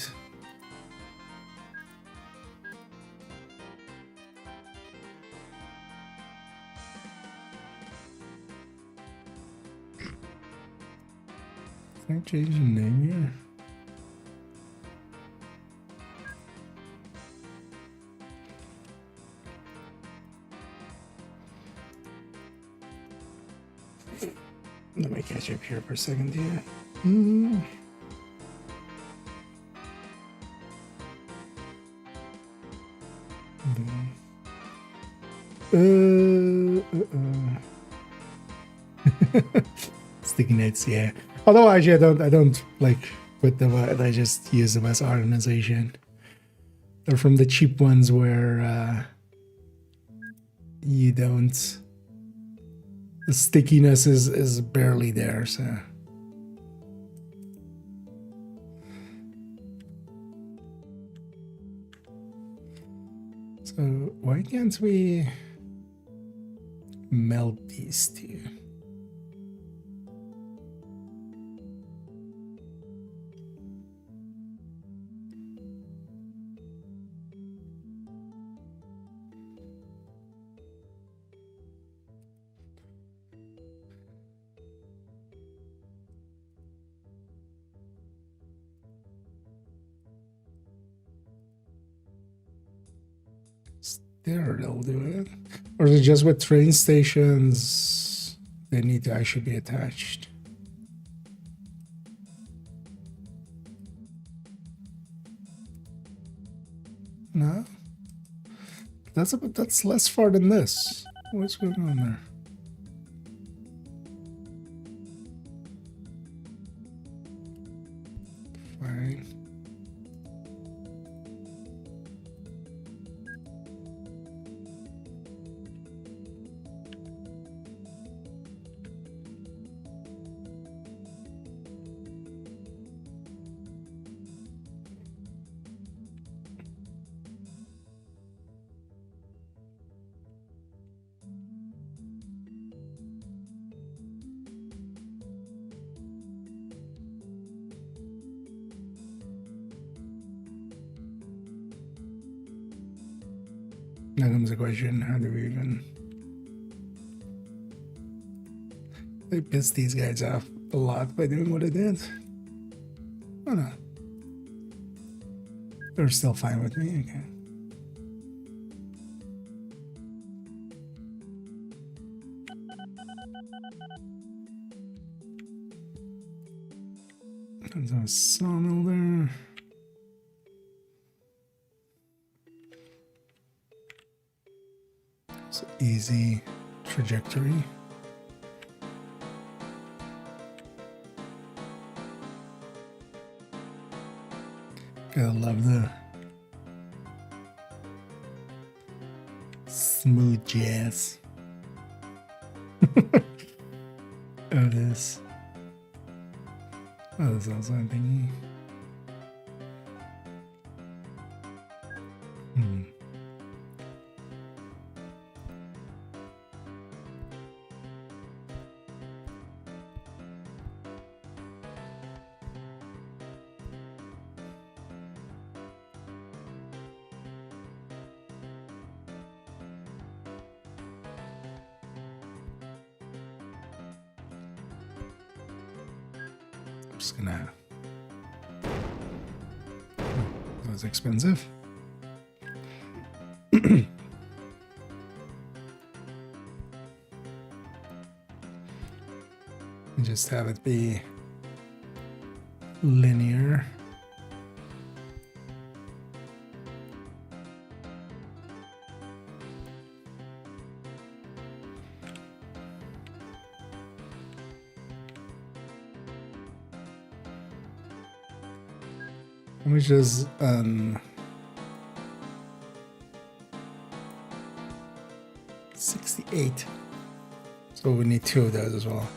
Can I change the name here? Let me catch up here for a second here. Sticky notes, yeah. Although actually I don't like put them out, I just use them as organization. They're from the cheap ones where you don't, the stickiness is barely there, so. So why can't we melt these two? There, they'll do it. Or is it just with train stations? They need to actually be attached. No, that's less far than this. What's going on there? Fine. Now comes the question, how do we even... I pissed these guys off a lot by doing what I did. Oh no. They're still fine with me, okay. There's a sawmill there. It's an easy trajectory. Gotta love the smooth jazz of this. Oh, this is also a thingy. Just gonna... that was expensive. Just have it be linear. Which is 68. So we need 2 of those as well.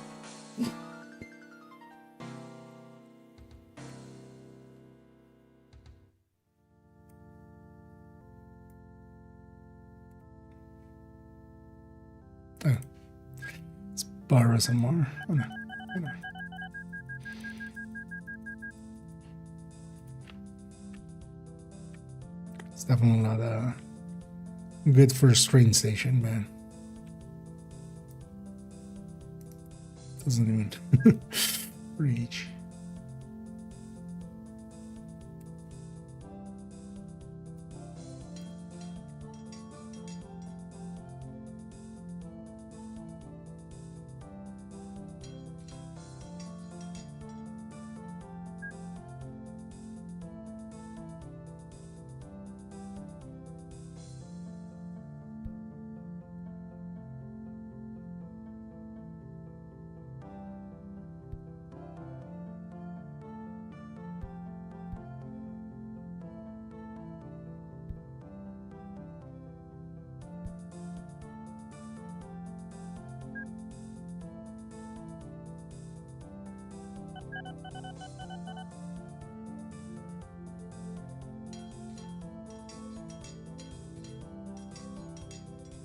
Oh. Let's borrow some more. Oh no. Oh no. It's definitely not good for a train station, man. Doesn't even reach.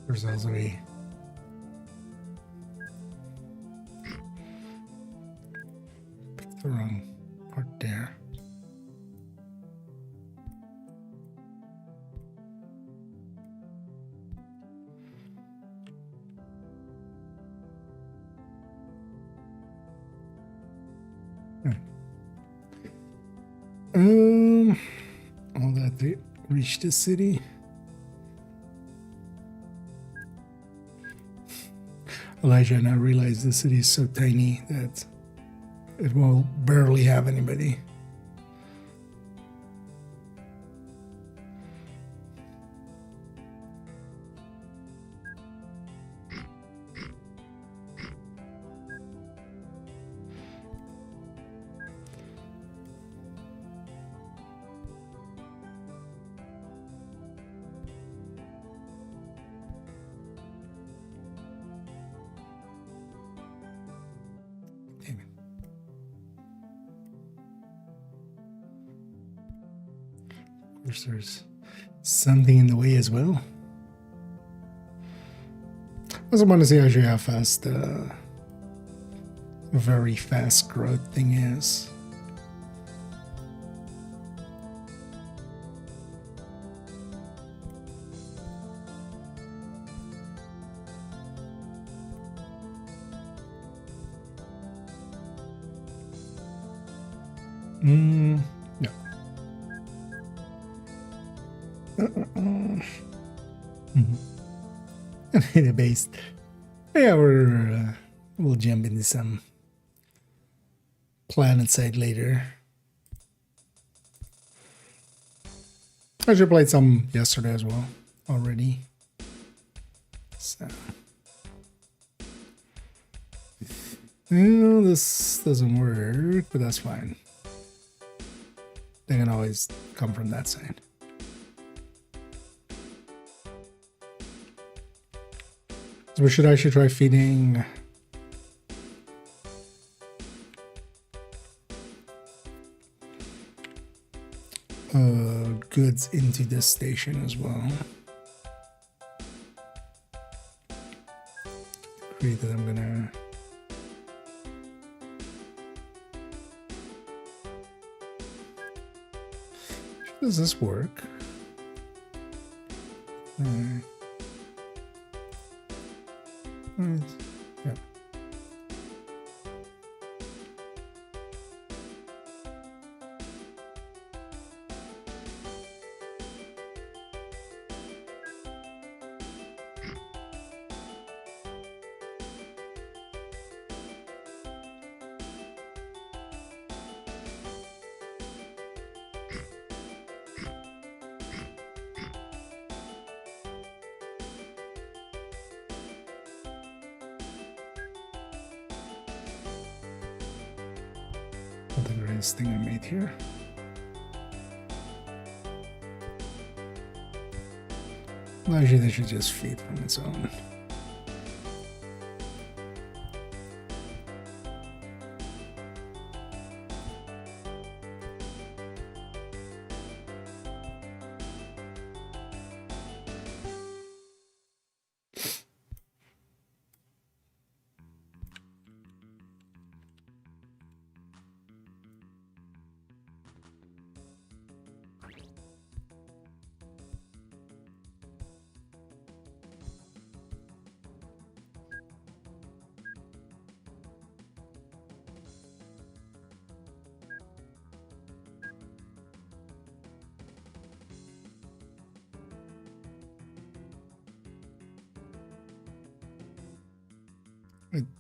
There's also a picked the wrong part there. All that they reached the city. Elijah and I realized the city is so tiny that it will barely have anybody. Of course, there's something in the way as well. I also want to see actually how fast the very fast growth thing is. No. Database. Yeah, we'll jump into some PlanetSide later. I should played some yesterday as well already. So well, this doesn't work, but that's fine. They can always come from that side. So we should actually try feeding goods into this station as well. Agree that I'm gonna does this work? Yeah. The greatest thing I made here. Actually, they should just feed from its own.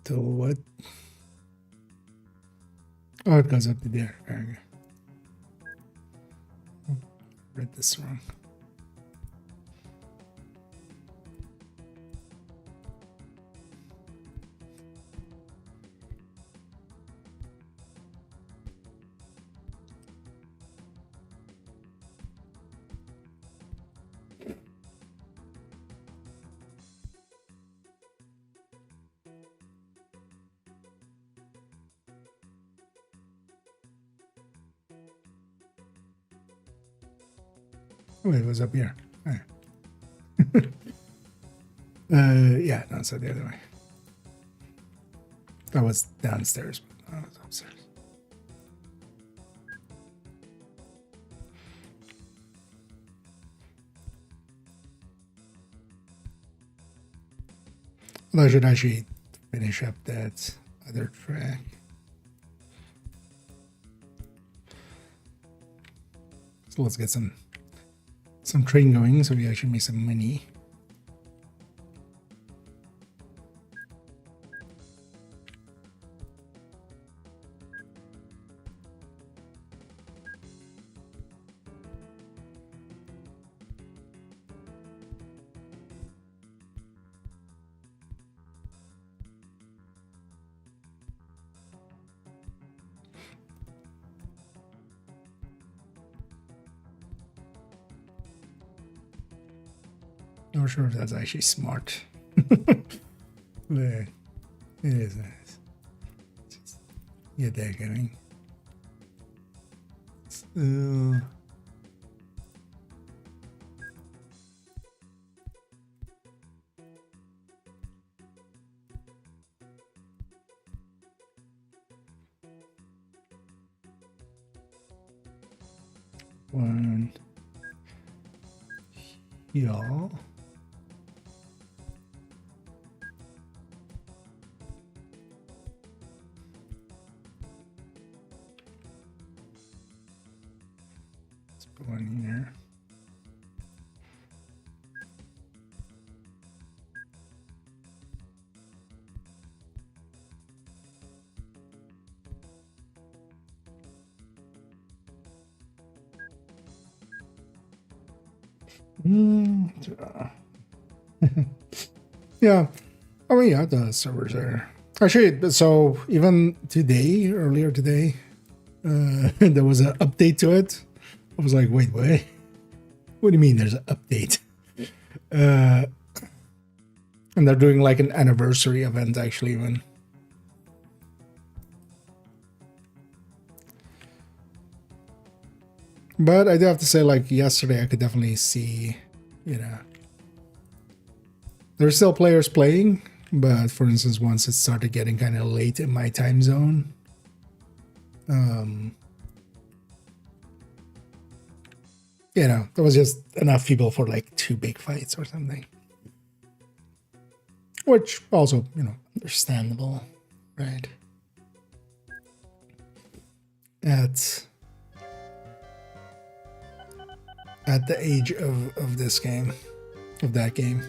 So what? Oh, it goes up to there. Okay. Read this wrong. Oh, it was up here. Right. Yeah, no, so the other way. That was downstairs, but I was upstairs. Well, I should actually finish up that other track. So let's get some train going so we actually make some money. Not sure if that's actually smart. But it is nice. Get that going. So one y'all. one here. Yeah. Oh yeah, the servers are actually, so even today, earlier today, there was an update to it. I was like, wait, what? What do you mean there's an update? And they're doing like an anniversary event actually even. But I do have to say, like, yesterday I could definitely see, you know, there's still players playing, but for instance, once it started getting kind of late in my time zone, you know, there was just enough people for like 2 big fights or something. Which also, you know, understandable, right? At the age of this game, of that game.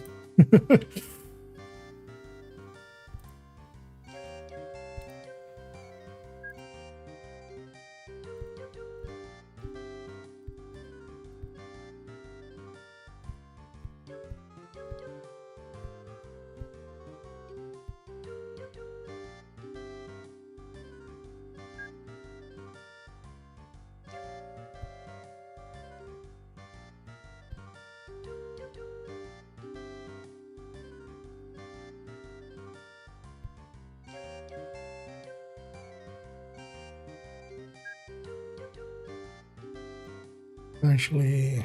Actually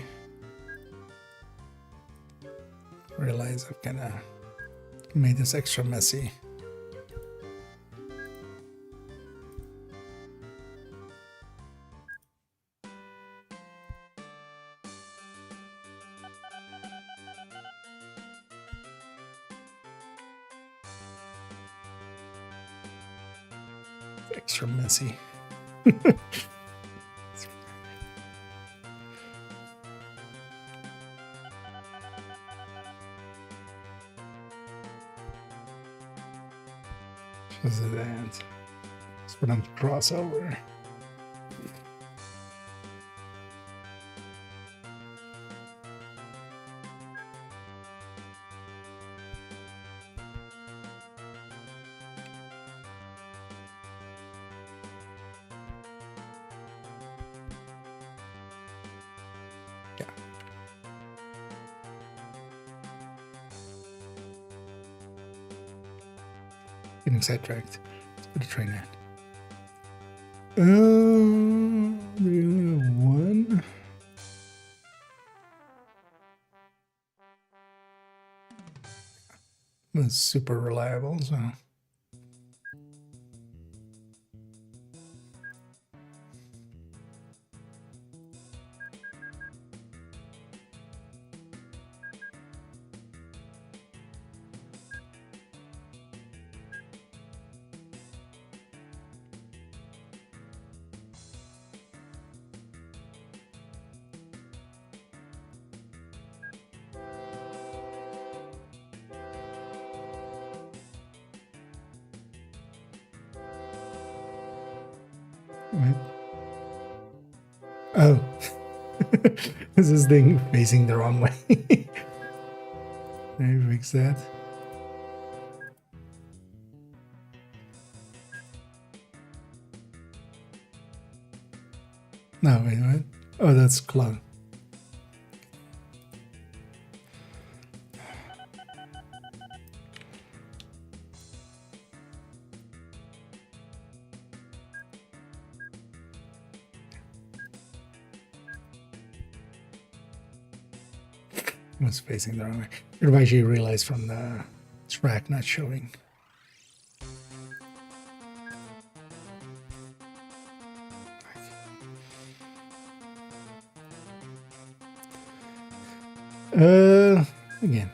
realize I've kind of made this extra messy. Extra messy. Just that. Let's put on crossover. Yeah. Getting sidetracked. Let's put a train at. We only have one. That's super reliable, so. Right. Oh. Is this thing facing the wrong way? Maybe fix that. No, wait, what? Oh, that's clone. I was facing the wrong way. Should have actually realized from the track not showing. Again.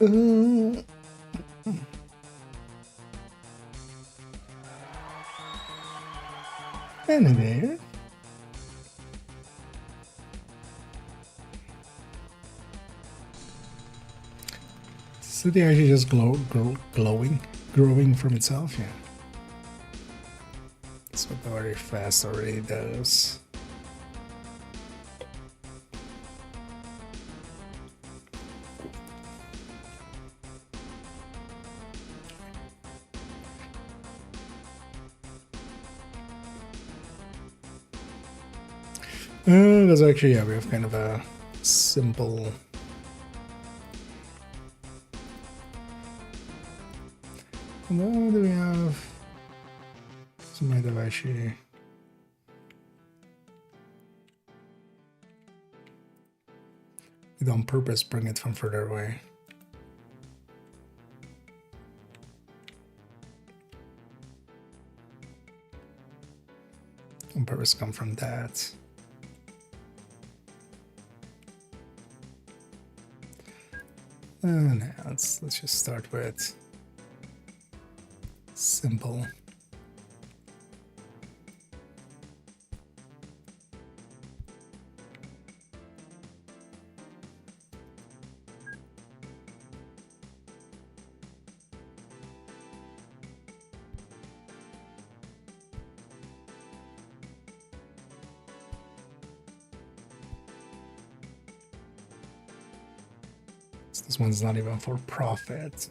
And in there. So they actually just growing from itself, yeah. That's what the very fast already does. Because actually, yeah, we have kind of a simple. What do we have? So might have actually. We on purpose bring it from further away. On purpose come from that. Now let's just start with simple. This one's not even for profit.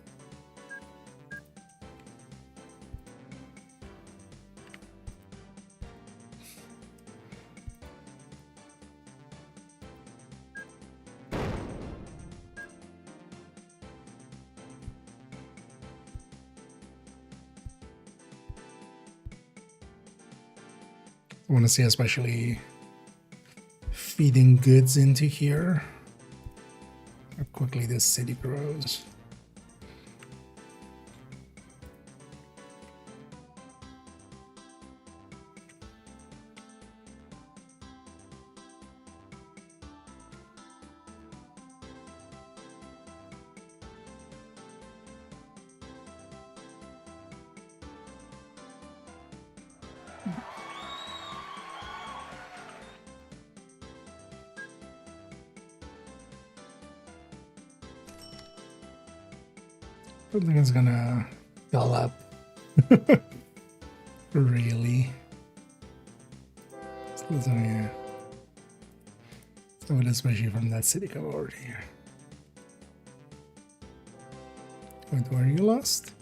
I want to see especially feeding goods into here. How quickly this city grows. I don't think it's gonna fill up. Really. So yeah. So especially from that city come over here. Wait, where are you lost?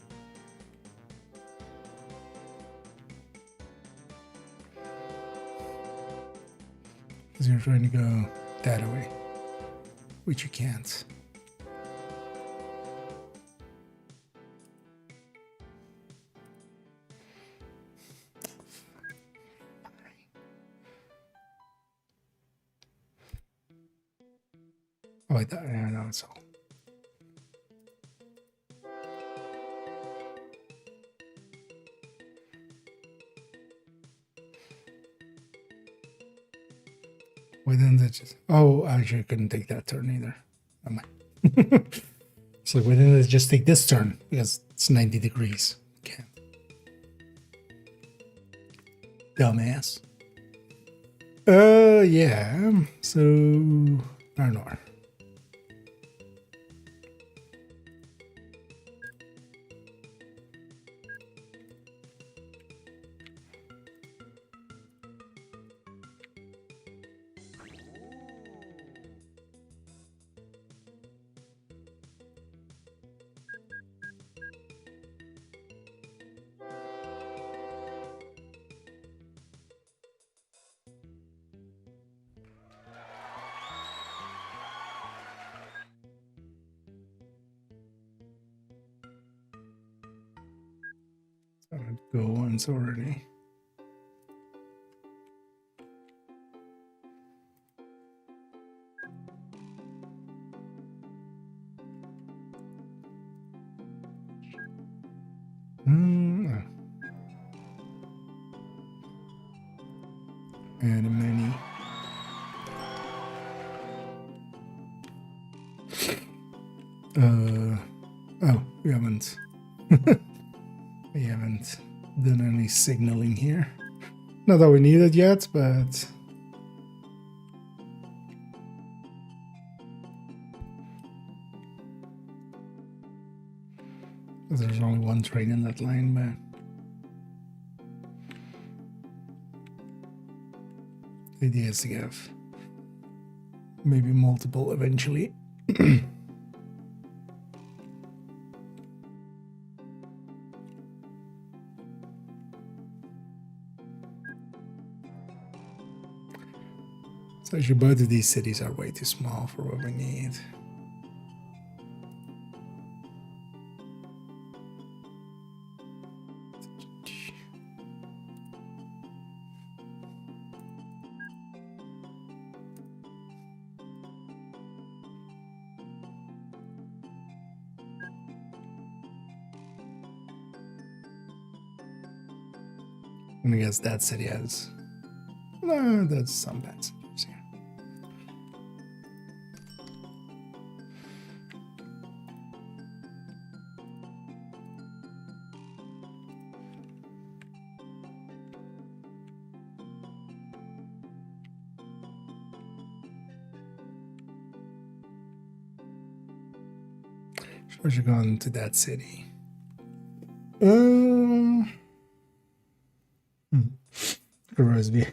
Because you're trying to go that way, which you can't. Oh, I thought, yeah, no, it's all. Why didn't it just... Oh, actually, I couldn't take that turn either. It's like, why didn't it just take this turn? Because it's 90 degrees. Can't. Dumbass. Yeah. So, I don't know. Go once already. And many. We haven't we haven't done any signaling here. Not that we need it yet, but there's only one train in that line, but the idea is to have maybe multiple eventually. So actually both of these cities are way too small for what we need. I guess that city has... that's some bad cities here. I should go into that city. Roseby.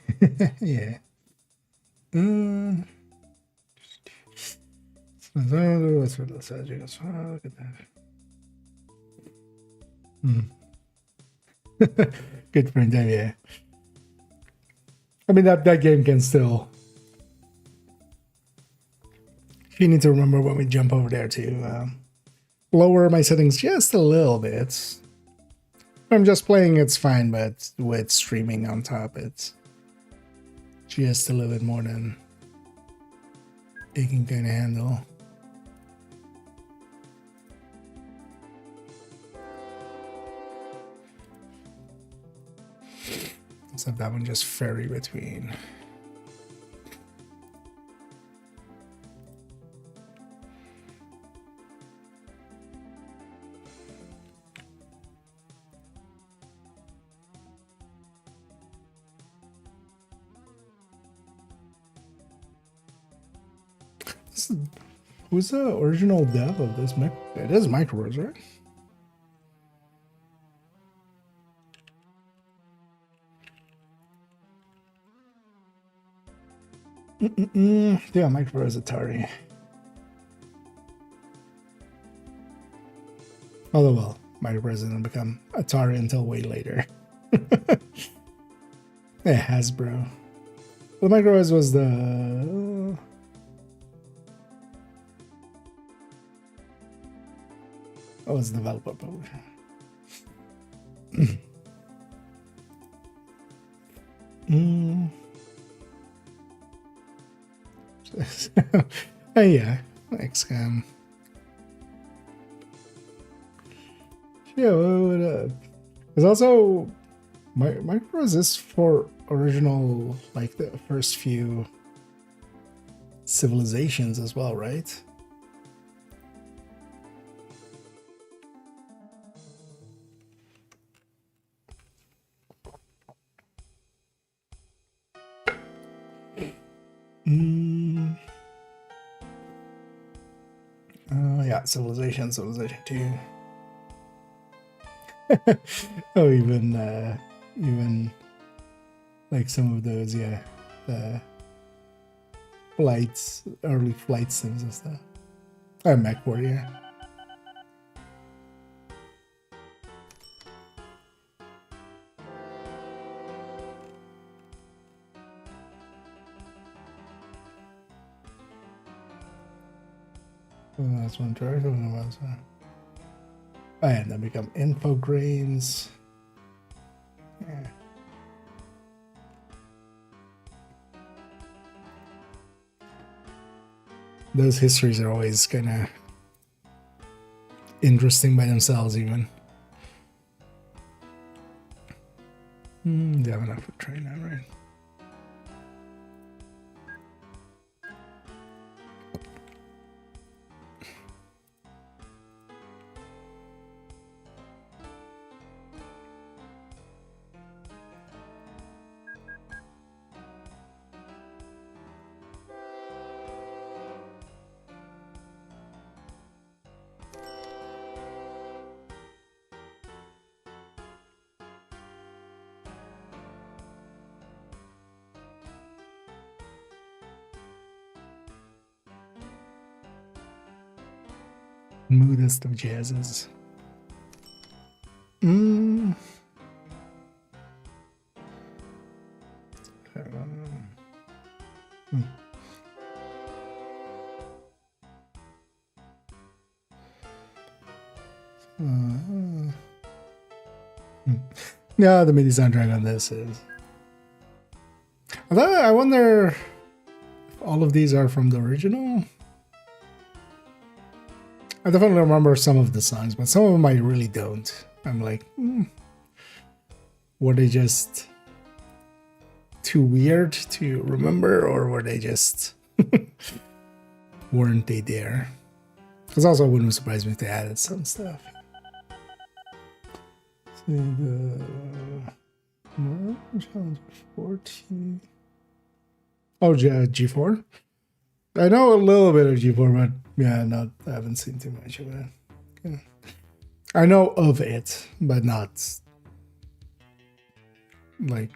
Yeah. What's for the subject? Look at that. Good for them, yeah. I mean, that game can still... You need to remember when we jump over there to lower my settings just a little bit. I'm just playing, it's fine, but with streaming on top, it's just a little bit more than it can kind of handle. Let's have that one just ferry between. Who's the original dev of this? It is Microrose, right? Yeah, Microrose Atari. Although, well, Microrose didn't become Atari until way later. Yeah, Hasbro. Well, Microrose was the... What was the developer publisher? Yeah, XCOM. Yeah, there's also Microrose is for original, like the first few civilizations as well, right? Yeah, Civilization 2. Oh, even like some of those, yeah, the flights, early flight sims and stuff. Oh, Mech Warrior. Oh, that's one charge. Oh, and then become Infograins. Yeah. Those histories are always kind of interesting by themselves, even. They have enough for train now, right? Moodest of jazzes. Mm. Yeah, the MIDI soundtrack on this is. I wonder if all of these are from the original. I definitely remember some of the songs, but some of them I really don't. I'm like, were they just too weird to remember, or were they just weren't they there? Because also it wouldn't surprise me if they added some stuff. So the challenge 40. Oh, yeah, G4. I know a little bit of G4, but yeah, I haven't seen too much of it. Yeah. I know of it, but not like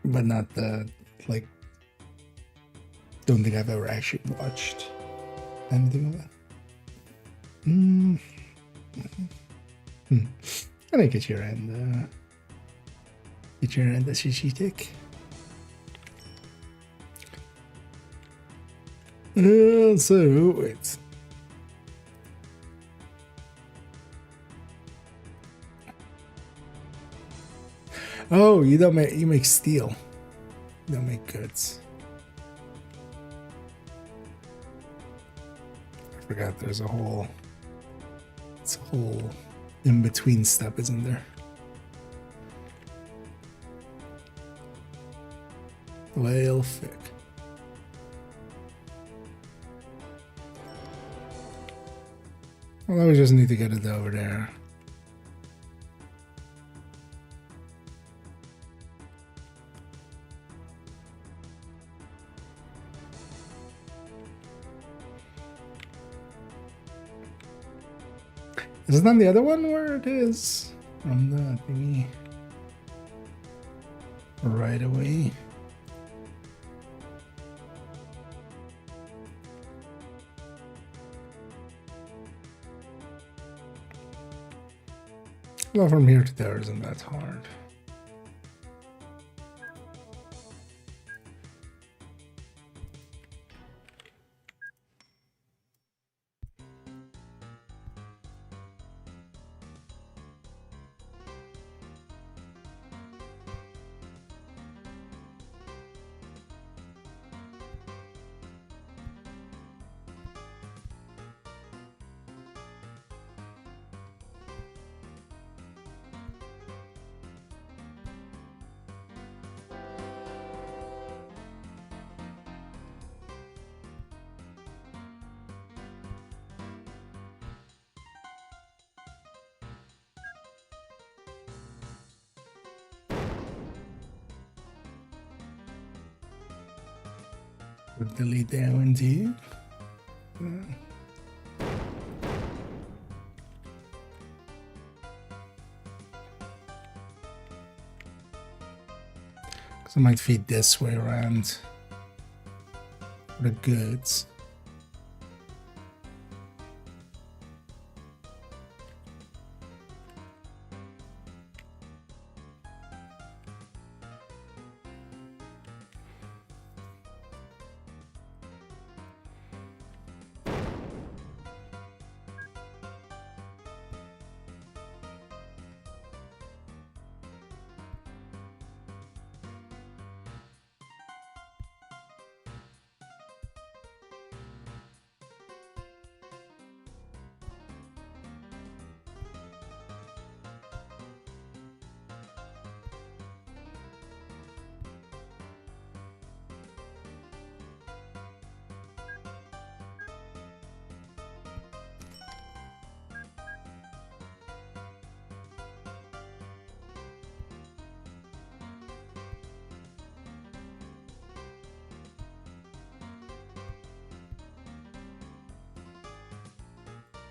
not the like. Don't think I've ever actually watched anything of that. I think it's your end. Get your end. That's your tick. So wait. Oh, you don't make steel. You don't make goods. I forgot there's a whole in between step, isn't there? Whale thick. Well, we just need to get it over there. Is it on the other one where it is? From the thingy. Right away. Well, from here to there isn't that hard. We'll delete that one too. Because I might feed this way around for the goods.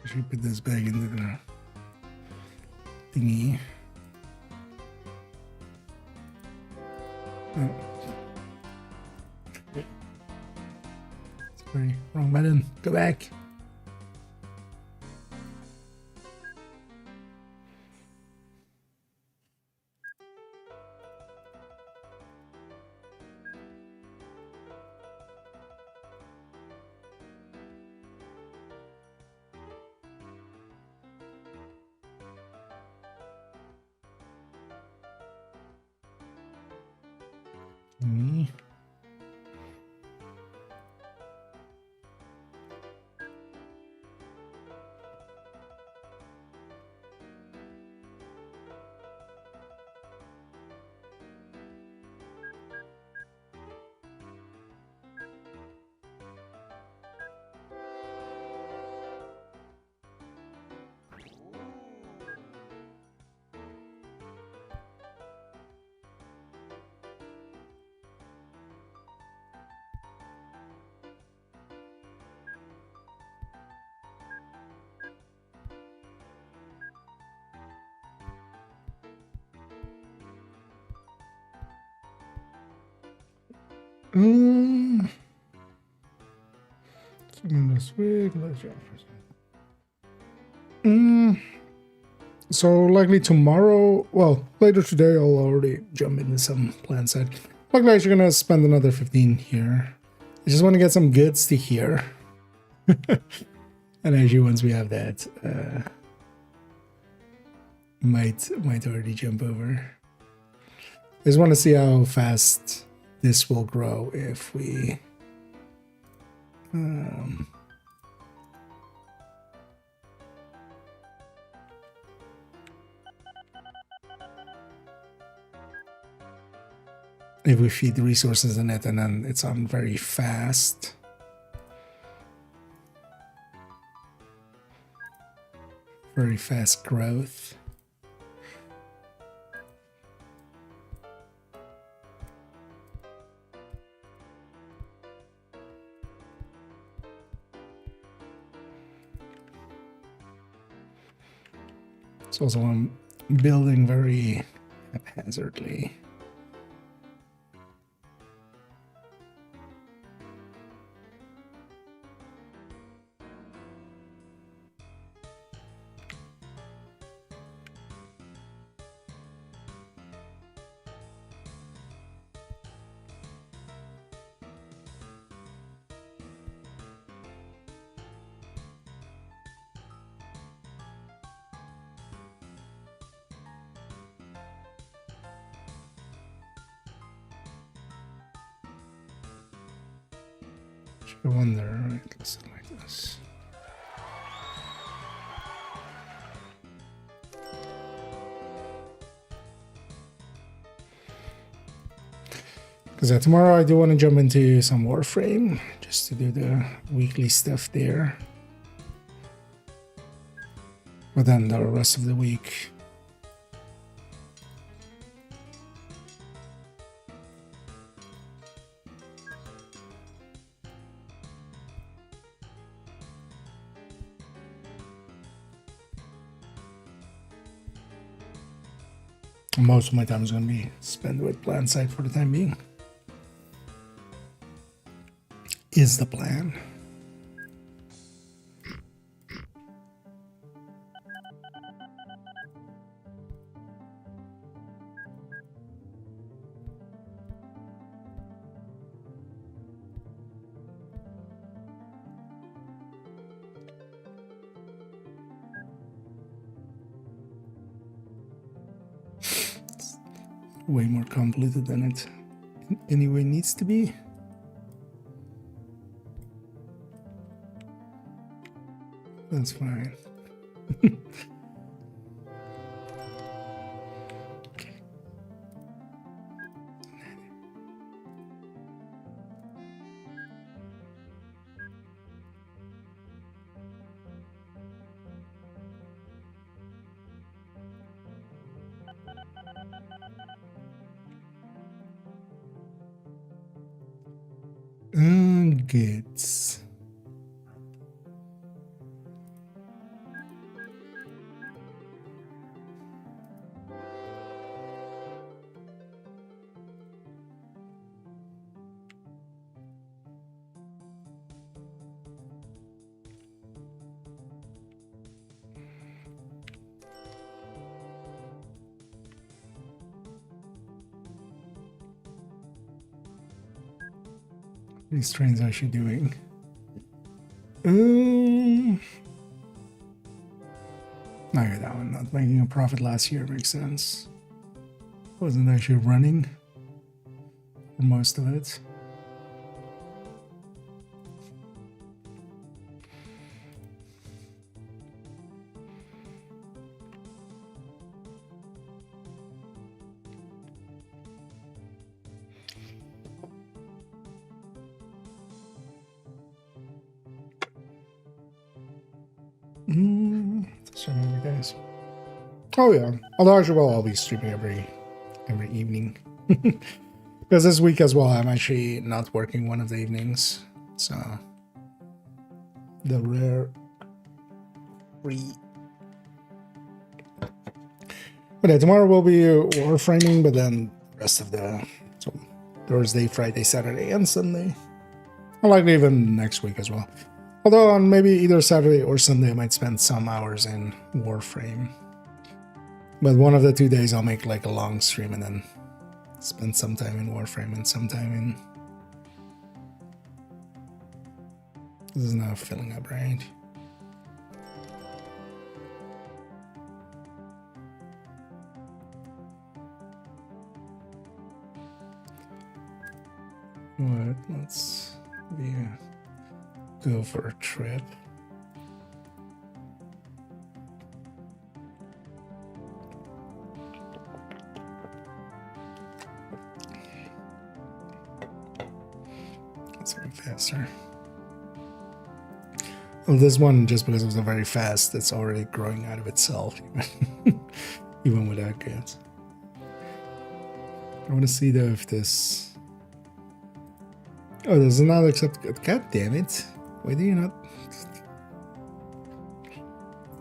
Should we put this back into the thingy? Oh. Sorry, wrong button. Go back. Me. This week, so likely tomorrow, well, later today, I'll already jump into some plan side. Likely I'm actually gonna spend another 15 here. I just want to get some goods to here. And actually once we have that, might already jump over. I just want to see how fast this will grow if we if we feed the resources in it and then it's on very fast. Very fast growth. It's also I'm building very haphazardly. I wonder, right, let's do like this. Because tomorrow I do want to jump into some Warframe, just to do the weekly stuff there. But then the rest of the week, most of my time is going to be spent with plan side for the time being. Is the plan. Way more convoluted than it anyway needs to be. That's fine. Goods. these trains actually doing? Okay, that one not making a profit last year makes sense. Wasn't actually running for most of it. Streaming every day. Oh yeah. Although I should well, I'll be streaming every evening. Because this week as well, I'm actually not working one of the evenings. So the rare free. But yeah, tomorrow will be warframing, but then the rest of the Thursday, Friday, Saturday, and Sunday. Or likely even next week as well. Although on maybe either Saturday or Sunday, I might spend some hours in Warframe. But one of the 2 days, I'll make like a long stream and then spend some time in Warframe and some time in... This is now filling up, right? What? Let's go for a trip. Let's go faster. Well, this one, just because it was very fast, it's already growing out of itself, even without goods. I want to see though if this... Oh, does it not accept... God damn it. Why do you not...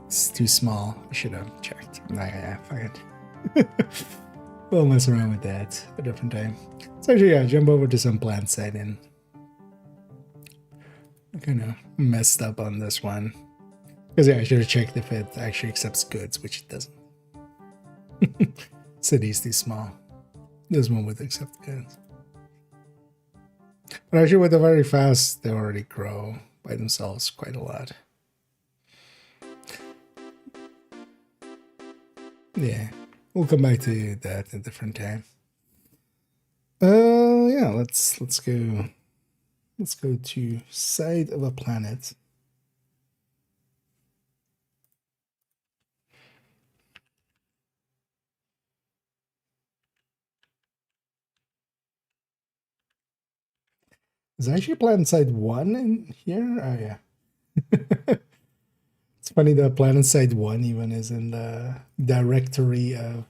It's too small. I should have checked. Nah, yeah, fuck it. We'll mess around with that a different time. So actually, yeah, jump over to some planetsiding. I kind of messed up on this one. Because yeah, I should have checked if it actually accepts goods, which it doesn't. City's too small. This one would accept goods. But actually with the very fast, they already grow by themselves quite a lot. Yeah, we'll come back to that at a different time. Yeah, let's go. Let's go to side of a planet. Is actually PlanetSide 1 in here? Oh yeah. It's funny that PlanetSide 1 even is in the directory of...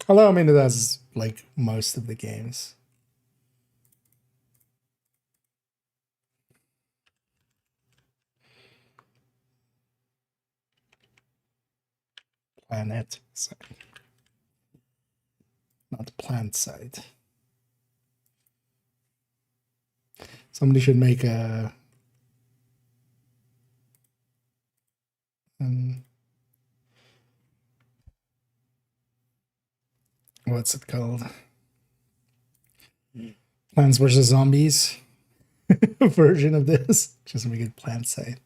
Although, I mean, it has, like, most of the games. Planet side. Not PlanetSide. Somebody should make a... what's it called? Plants vs. Zombies version of this. Just make it PlanetSide.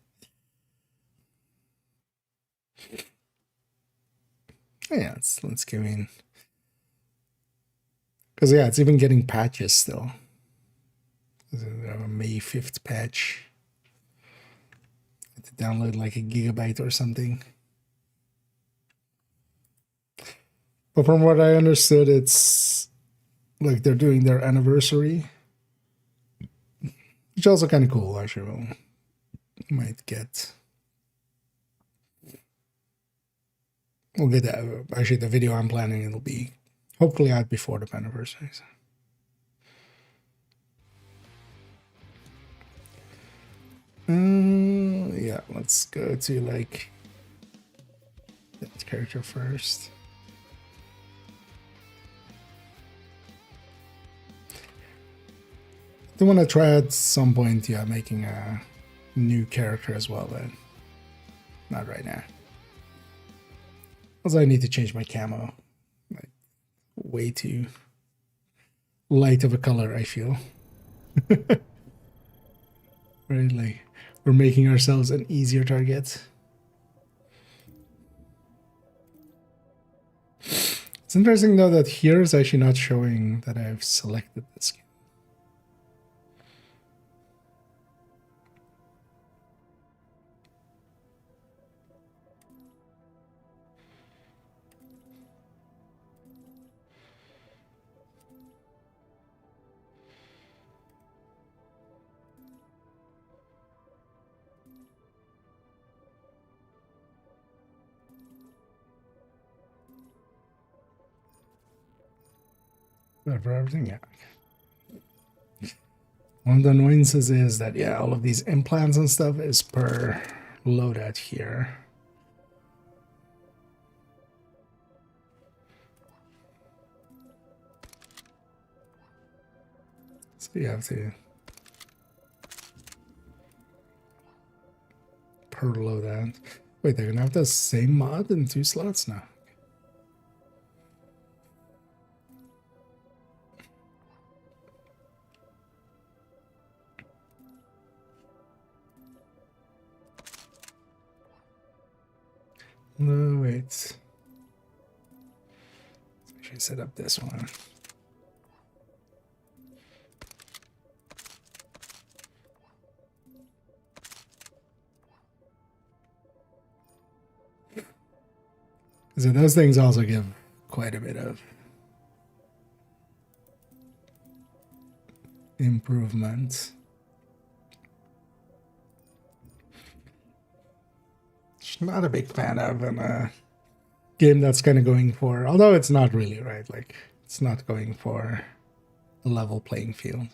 Yeah, let's go in. Because yeah, it's even getting patches still. A May 5th patch. I had to download like a gigabyte or something. But from what I understood, it's like they're doing their anniversary. Which is also kind of cool, actually. We'll get that. Actually, the video I'm planning, it'll be hopefully out before the anniversary. So. Yeah, let's go to like that character first. I want to try at some point, yeah, making a new character as well, but not right now. Also, I need to change my camo. Like, way too light of a color, I feel. Right, like we're making ourselves an easier target. It's interesting though that here is actually not showing that I've selected this game. But for everything, yeah. One of the annoyances is that, yeah, all of these implants and stuff is per loadout here. So you have to per loadout. Wait, they're gonna have the same mod in 2 slots now. No, wait. I should set up this one. So those things also give quite a bit of improvement. Not a big fan of a game that's kind of going for, although it's not really, right? Like, it's not going for a level playing field.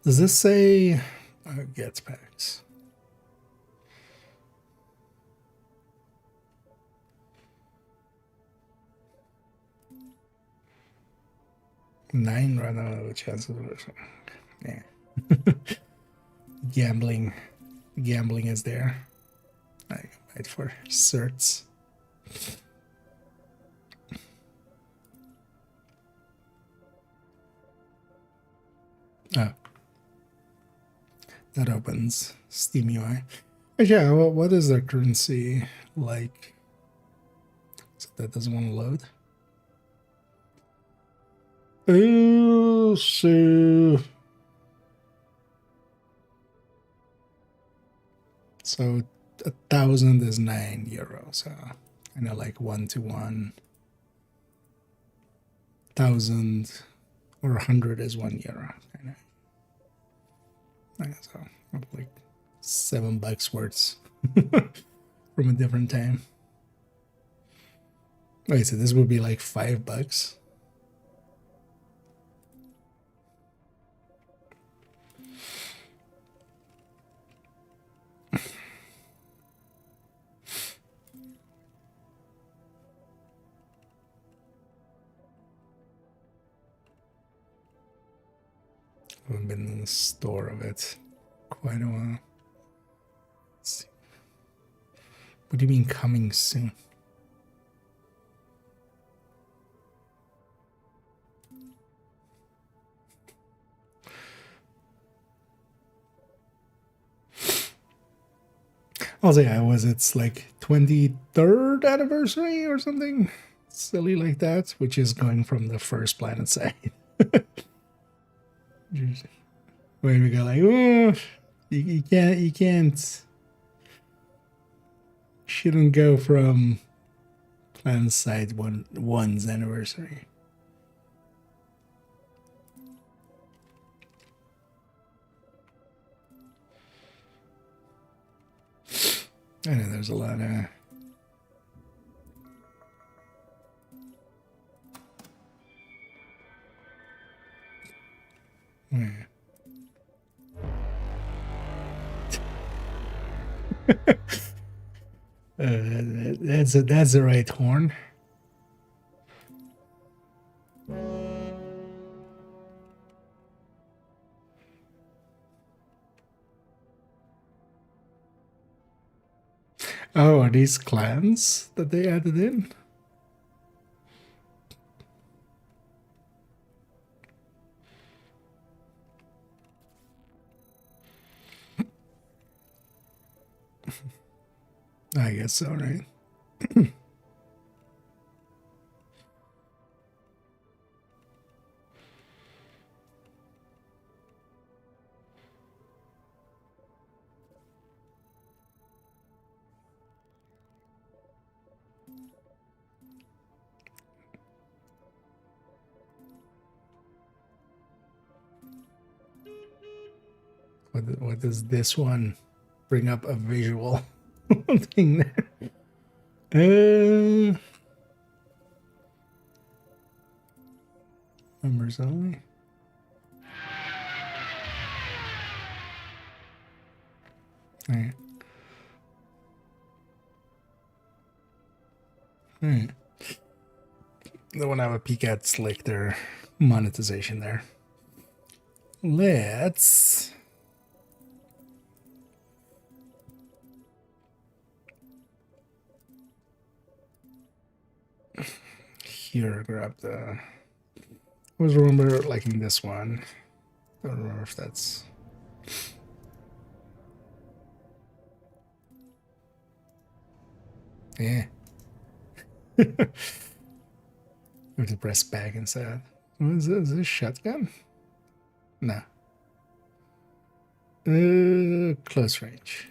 Does this say gets packs? Nine run chances of, yeah. Gambling is there. I can fight for certs. Oh, that opens Steam UI. Yeah, well, what is their currency like? So that doesn't want to load. Oh, so 1,000 is €9. So I know, like 1 to 1. 1,000 or 100 is €1. Kind of. So like $7 worth from a different time. Wait, so this would be like $5. I haven't been in the store of it quite a while. Let's see. What do you mean coming soon? Also, yeah, it's like 23rd anniversary or something silly like that, which is going from the first PlanetSide. Where we go like, oh, you can't, shouldn't go from PlanetSide 1's anniversary. I know there's a lot of that's the right horn. Oh, are these clans that they added in? I guess so, right? What does this one bring up a visual thing there? Members only. All right. All right. They want to have a peek at like their monetization there. Let's here grab the. I always remember liking this one. Don't remember if that's. Yeah. Have to press back instead. What is this? Is this shotgun? No. Close range.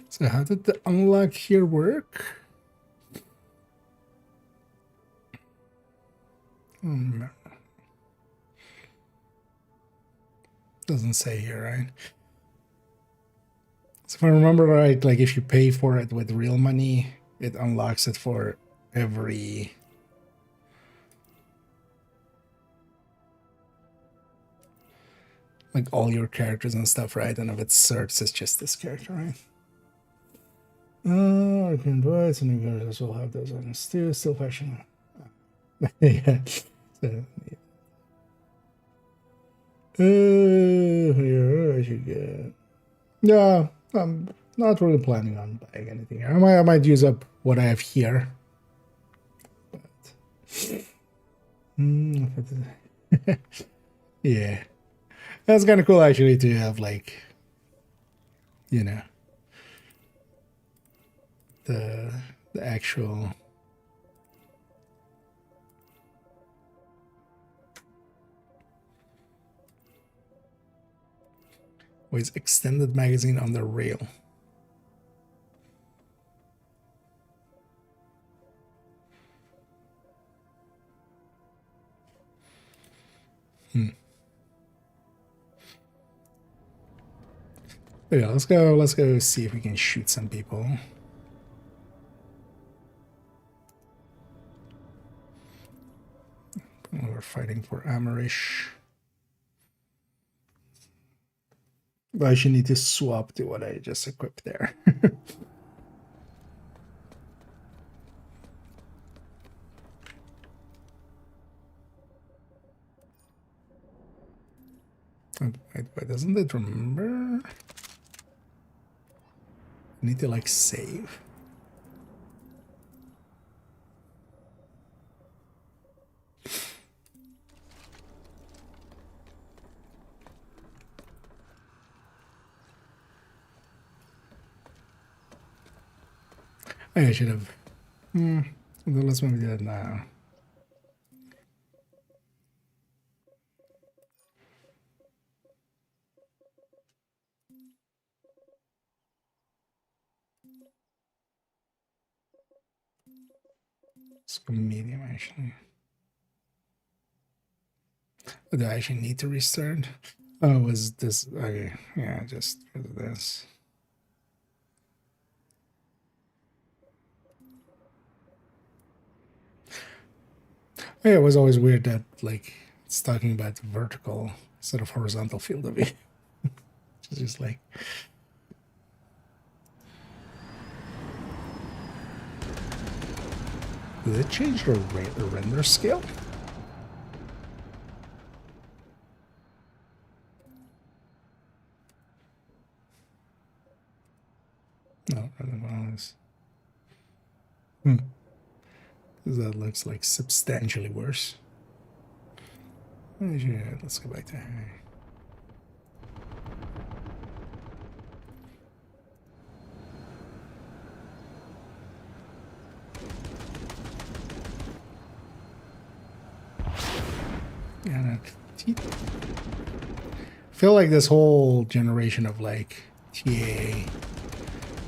So how did the unlock here work? Doesn't say here, right? So if I remember right, like if you pay for it with real money, it unlocks it for every like all your characters and stuff, right? And if it starts, it's just this character, right? I can buy it, and you guys will have those on still fashion. Yeah. So, here I should get. Yeah, I'm not really planning on buying anything here. I might use up what I have here. But yeah, that's kind of cool actually to have like, you know, the actual. With extended magazine on the rail. But yeah, let's go see if we can shoot some people. We're fighting for Amarish. But I should need to swap to what I just equipped there. Wait, doesn't it remember? I need to like save. I should have. Let's maybe do that now. Let's go medium actually. Do I actually need to restart? Oh, was this okay? Yeah, just this. Yeah, it was always weird that like it's talking about vertical instead of horizontal field of view. It's just like Did it change the render scale? No, otherwise. Because that looks like substantially worse. Yeah, let's go back to her. Yeah, I feel like this whole generation of like TA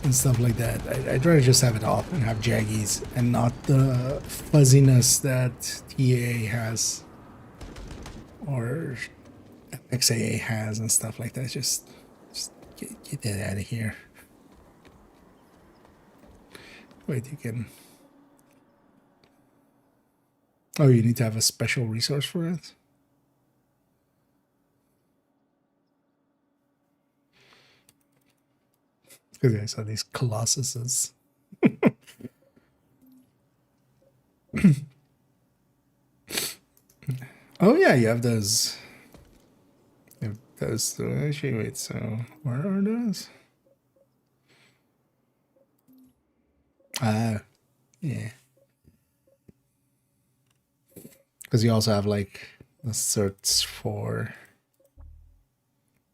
and stuff like that, I'd rather just have it off and have jaggies and not the fuzziness that TA has or XAA has and stuff like that. Just get that out of here. Wait, you can... Oh, you need to have a special resource for it? Because I saw these colossuses. Oh yeah, you have those. You have those. Actually, wait. So where are those? Yeah. Because you also have like the certs for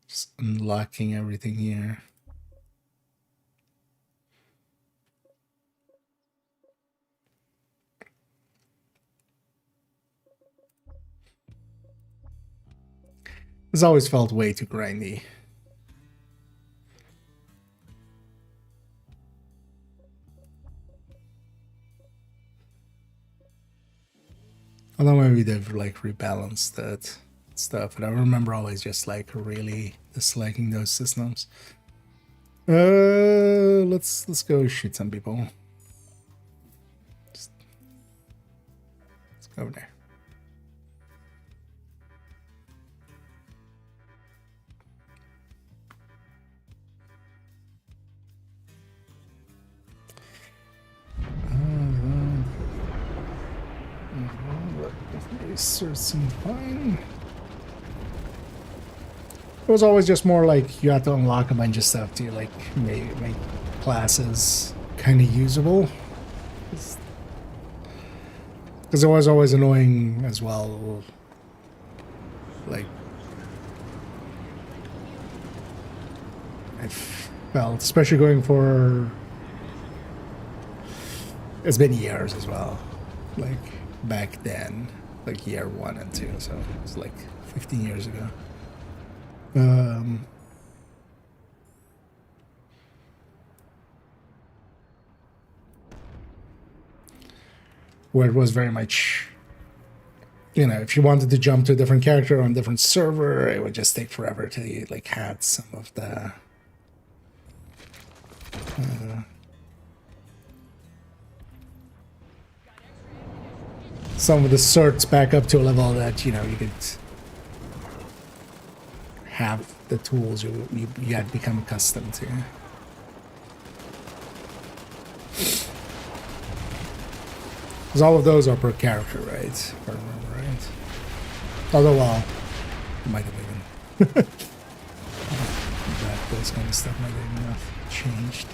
just unlocking everything here. It's always felt way too grindy. Although maybe they've like rebalanced that stuff, but I remember always just like really disliking those systems. Let's go shoot some people. Let's go over there. Research seemed fine. It was always just more like you have to unlock a bunch of stuff to like make classes kind of usable. Because it was always annoying as well. Like I felt, especially going for. It's been years as well. Like back then, like year 1 and 2, so it's like 15 years ago. Where it was very much, you know, if you wanted to jump to a different character on a different server, it would just take forever till you like had some of the certs back up to a level that, you know, you could have the tools you had become accustomed to. Because all of those are per character, right? If I remember right. Although, well, it might have even those kind of stuff might even have changed.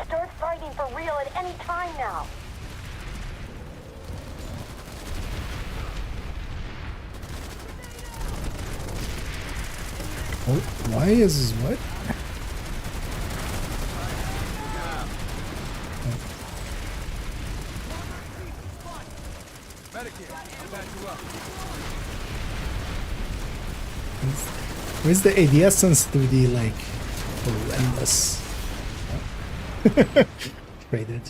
Start fighting for real at any time now. Oh, why is what? Where's the ADS sensitivity like horrendous? Rated.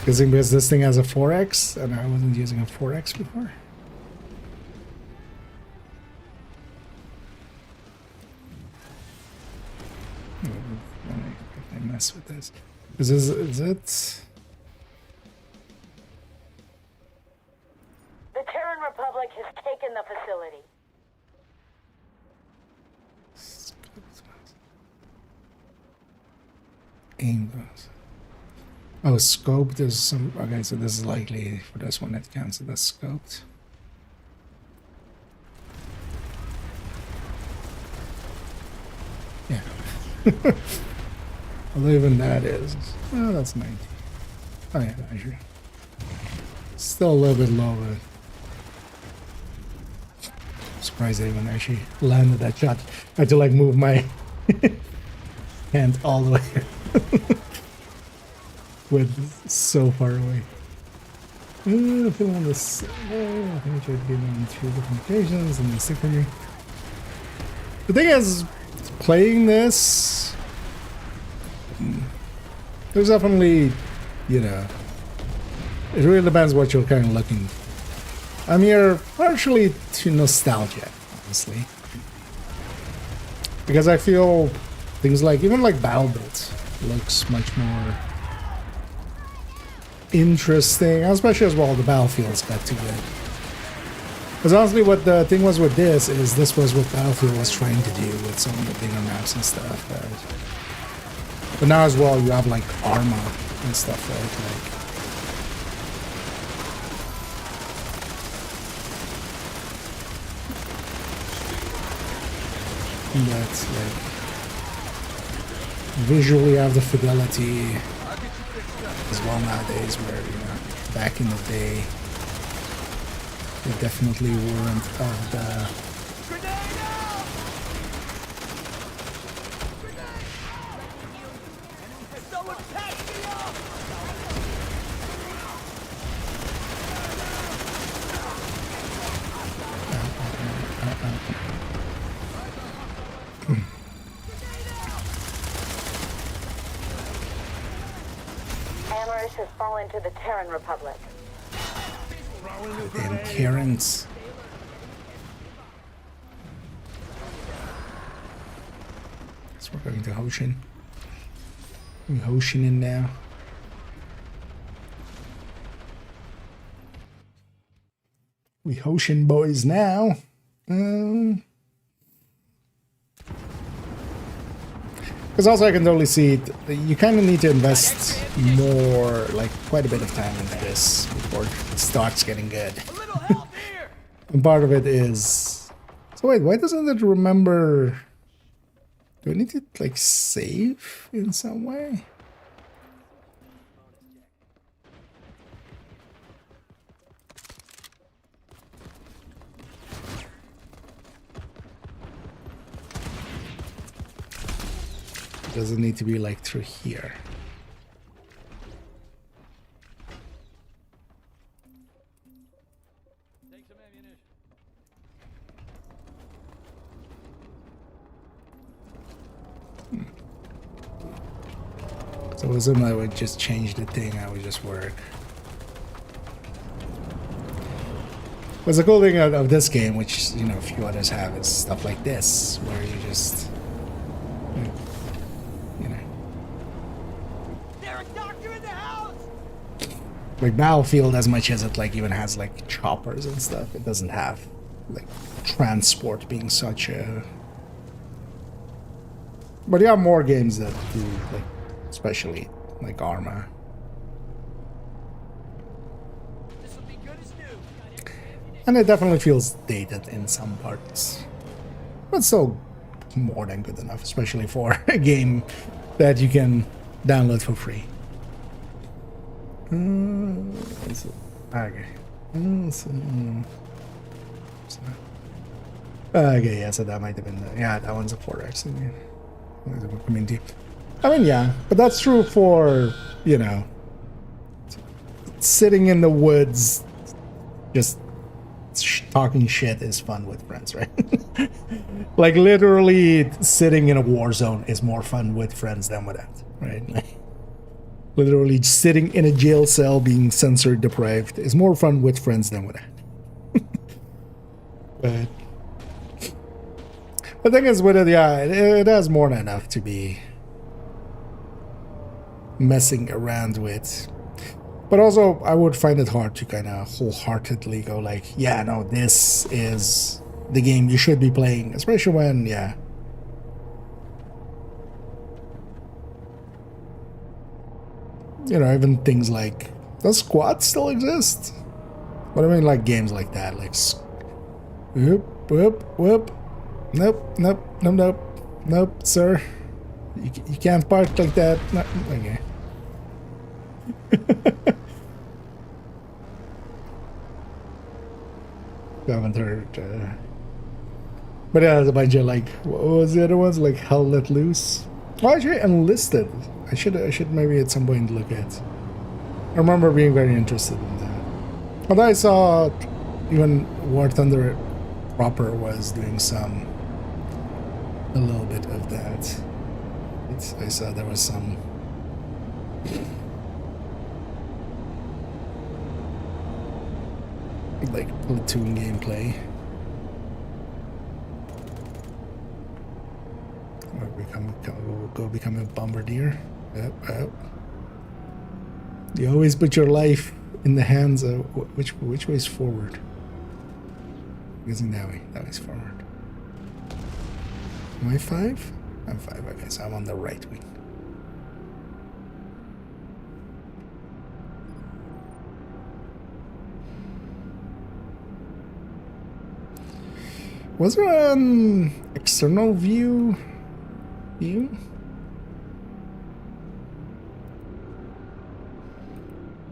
Because this thing has a 4x and I wasn't using a 4x before. I mess with this. Is it? The Terran Republic has taken the facility. Aim those. Oh, scoped is some. Okay, so this is likely for this one. It counts as scoped. Yeah. Although even that is. Oh, that's 90. Oh yeah, sure. Still a little bit low, but surprised I even actually landed that shot. I had to like move my hand all the way. With so far away. I feel on this. I think I tried to get on 2 different occasions and they stick for me. The thing is, playing this, there's definitely, you know, it really depends what you're kind of looking for. I'm here partially to nostalgia, honestly. Because I feel things like, even like Battlefield looks much more interesting, especially as well the battlefields got too good. Because honestly what the thing was with this is this was what Battlefield was trying to do with some of the bigger maps and stuff. But now as well you have like Arma and stuff, right? Like, that's like visually have the fidelity as well nowadays, where, you know, back in the day they definitely weren't of the has fallen to the Terran Republic. damn Karens. So we're going to Hoshin. We're Hoshin in now. We Hoshin boys now. Because also I can totally see it, you kind of need to invest more, like quite a bit of time into this before it starts getting good. And part of it is... So wait, why doesn't it remember... Do I need to like save in some way? Does it need to be like through here? Take some ammunition. So it wasn't I would just change the thing, I would just work. What's the cool thing of this game, which, you know, a few others have, is stuff like this, where you just... Like Battlefield, as much as it like even has like choppers and stuff, it doesn't have like transport being such a... But you have more games that do, like, especially like Arma. This'll be good as new. And it definitely feels dated in some parts. But still more than good enough, especially for a game that you can download for free. Okay. Okay, yeah, so that might have been the... Yeah, that one's a 4X. Community. I mean, yeah, but that's true for, you know, sitting in the woods, just talking shit is fun with friends, right? Like, literally sitting in a war zone is more fun with friends than without, right? Like, literally sitting in a jail cell being censored deprived is more fun with friends than without. But the thing is with it, yeah, it has more than enough to be messing around with. But also, I would find it hard to kind of wholeheartedly go like, yeah, no, this is the game you should be playing, especially when, yeah. You know, even things like, does squad still exist? But I mean, like games like that, like, whoop, whoop, whoop. Nope, nope, nope, nope, nope, sir. You can't park like that. No, okay. I haven't heard. But yeah, there's a bunch of like, what was the other ones? Like Hell Let Loose. Oh, actually, Enlisted. I should maybe at some point look at. I remember being very interested in that. Although I saw even War Thunder proper was doing a little bit of that. I saw there was some. Like platoon gameplay. Go become a bombardier. Yep, yep. You always put your life in the hands of which way is forward? I'm guessing that way. That way's forward. Am I 5? I'm 5. Okay, so I'm on the right wing. Was there an external view? I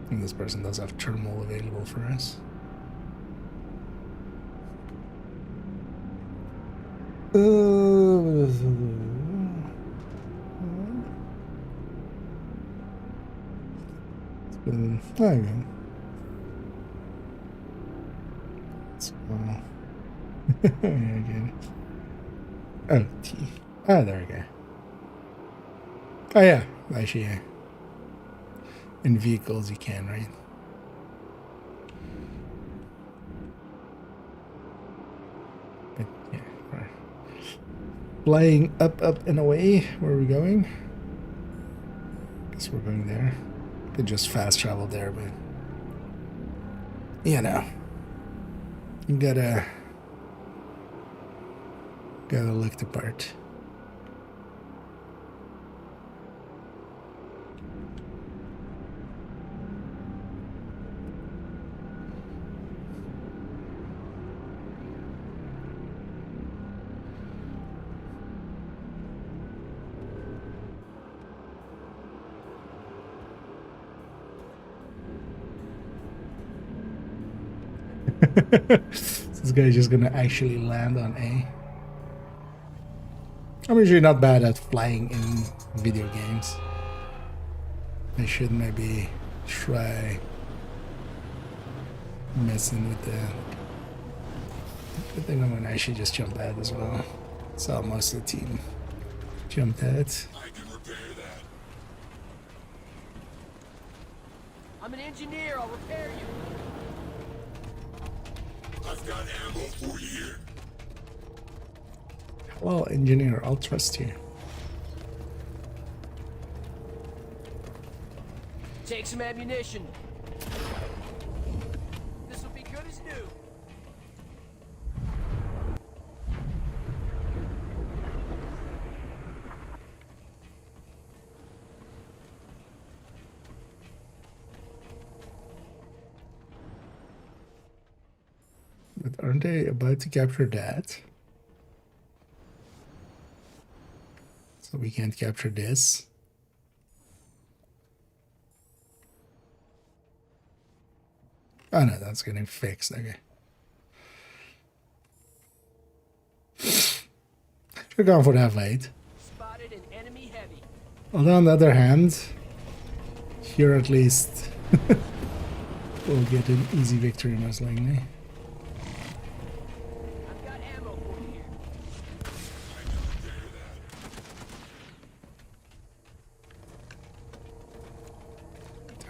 think this person does have terminal available for us. Okay. Let's go. Again. Oh, T. Oh, there we go. Oh, yeah. Actually, yeah. In vehicles, you can, right? But, yeah. We're flying up, and away. Where are we going? Guess we're going there. Could just fast travel there, but... You know. You gotta look the part. This guy's just gonna actually land on A. I'm usually not bad at flying in video games. I should maybe try messing with that. I think I'm gonna actually just jump that as well. Saw most of the team jump that. I can repair that. I'm an engineer. I'll repair you. I've got ammo for you here. Well, engineer, I'll trust you. Take some ammunition. This will be good as new. But aren't they about to capture that? So we can't capture this. Oh no, that's getting fixed. Okay. Should've gone for that late. Spotted an enemy heavy. Although on the other hand, here at least we'll get an easy victory most likely. I've got ammo for you here. I can repair that.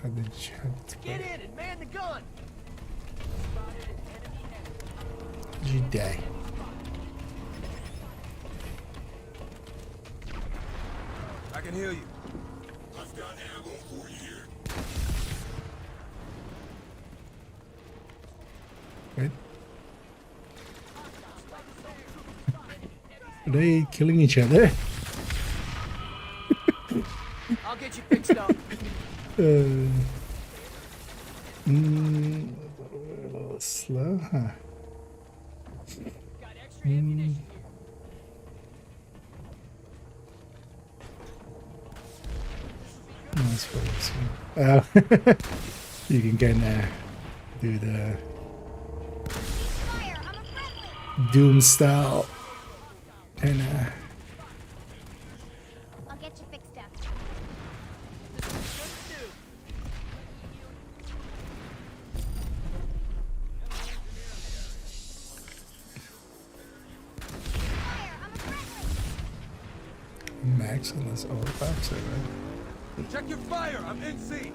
How did you have to Get in and man the gun. Spotted an enemy heavy. you die? I can heal you. I've got ammo Right? Are they killing each other? I'll get you fixed up. A little slow, huh? Got extra ammunition here. That's what it's you can kind of do the Doom style kind of. I'll get you fixed up. Max on this overbox, right? Check your fire. I'm NC.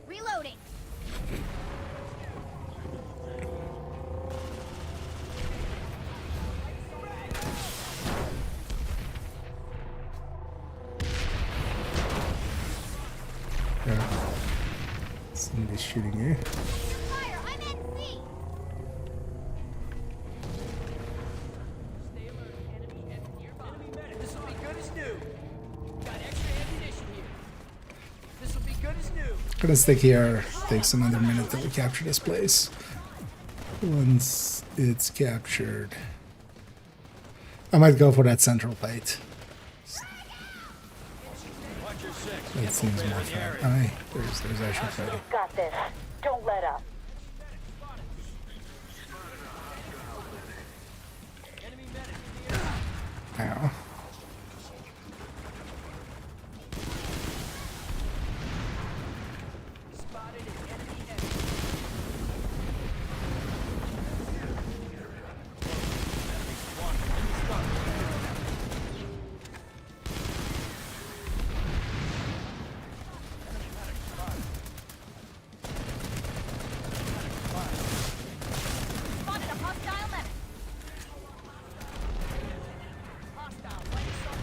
Reloading. Yeah. Somebody's shooting you. Fire! I'm NC. Stay alert. Enemy nearby. Enemy medic. This will be good as new. Got extra ammunition here. This will be good as new. Gonna stick here. Takes another minute till we capture this place. Once it's captured, I might go for that central plate. That seems more fun. Aye, there's actually fighting. You've got this. Don't let up. Enemy medic in the air. Ow. Spotted an enemy heavy. Spotted a hostile medic. Hostile. Light assault.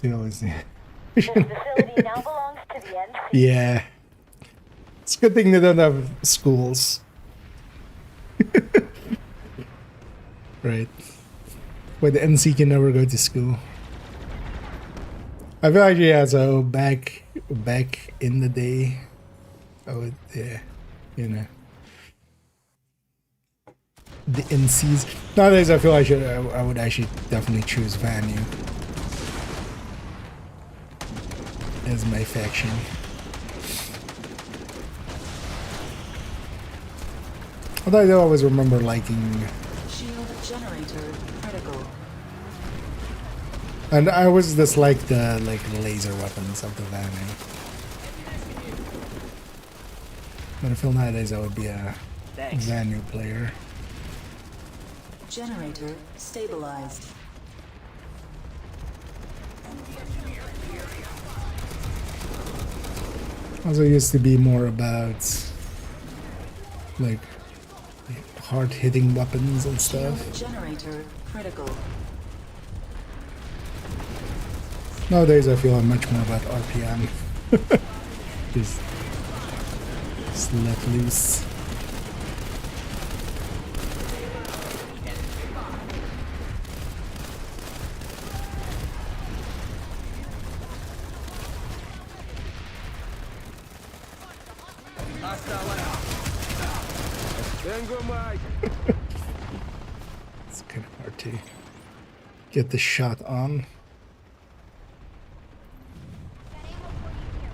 See, always the This facility now belongs to the NC. yeah. It's a good thing they don't have schools. Right. Where the NC can never go to school. I feel like, yeah, so back in the day, I would, yeah, you know. The NCs. Nowadays, I feel I would actually definitely choose Vanu as my faction. Although I do always remember liking, Shield generator critical. and I always disliked the laser weapons of the Vanu. But I feel nowadays I would be a Vanu player. Generator stabilized. Also used to be more about like hard-hitting weapons and stuff. Shield generator critical. Nowadays I feel I'm much more about RPM. just let loose. It's kind of hard to get the shot on. Got ammo for you here.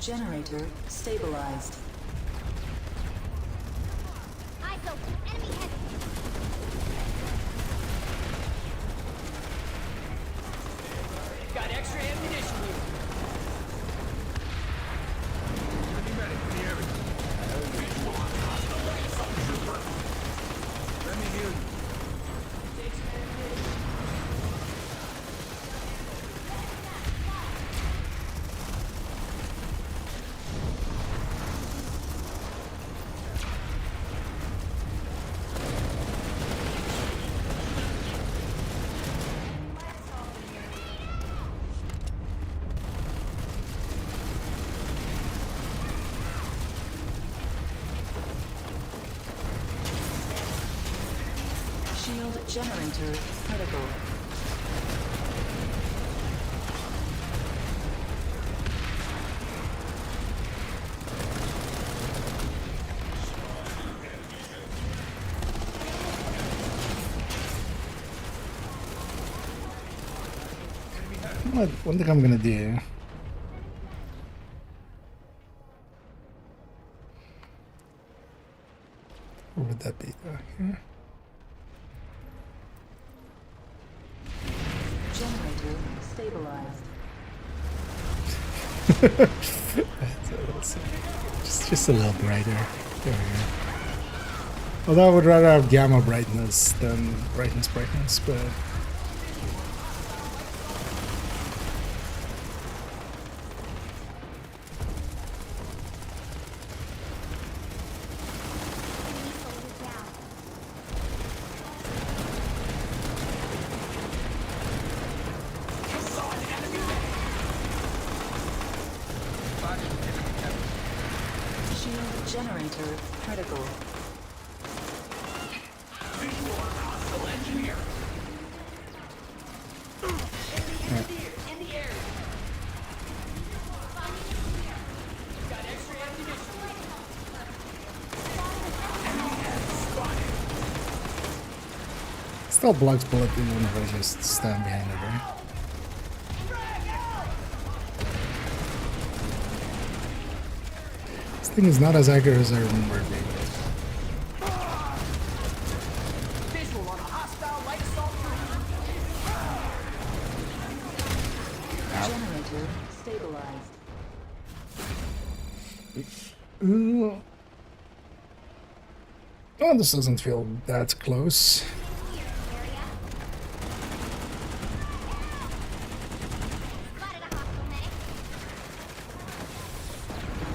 Generator stabilized. ISO, enemy heavy. Got extra ammunition here. generator critical. One thing I'm gonna do. Where would that be? Here. Generator stabilized. Just a little brighter. There we go. Although I would rather have gamma brightness than brightness, but Shield generator critical. still blocks bullet even if I just stand behind it, right? This thing is not as accurate as I remember it being. Visual on a hostile light assault Generator stabilized. Oh, this doesn't feel that close.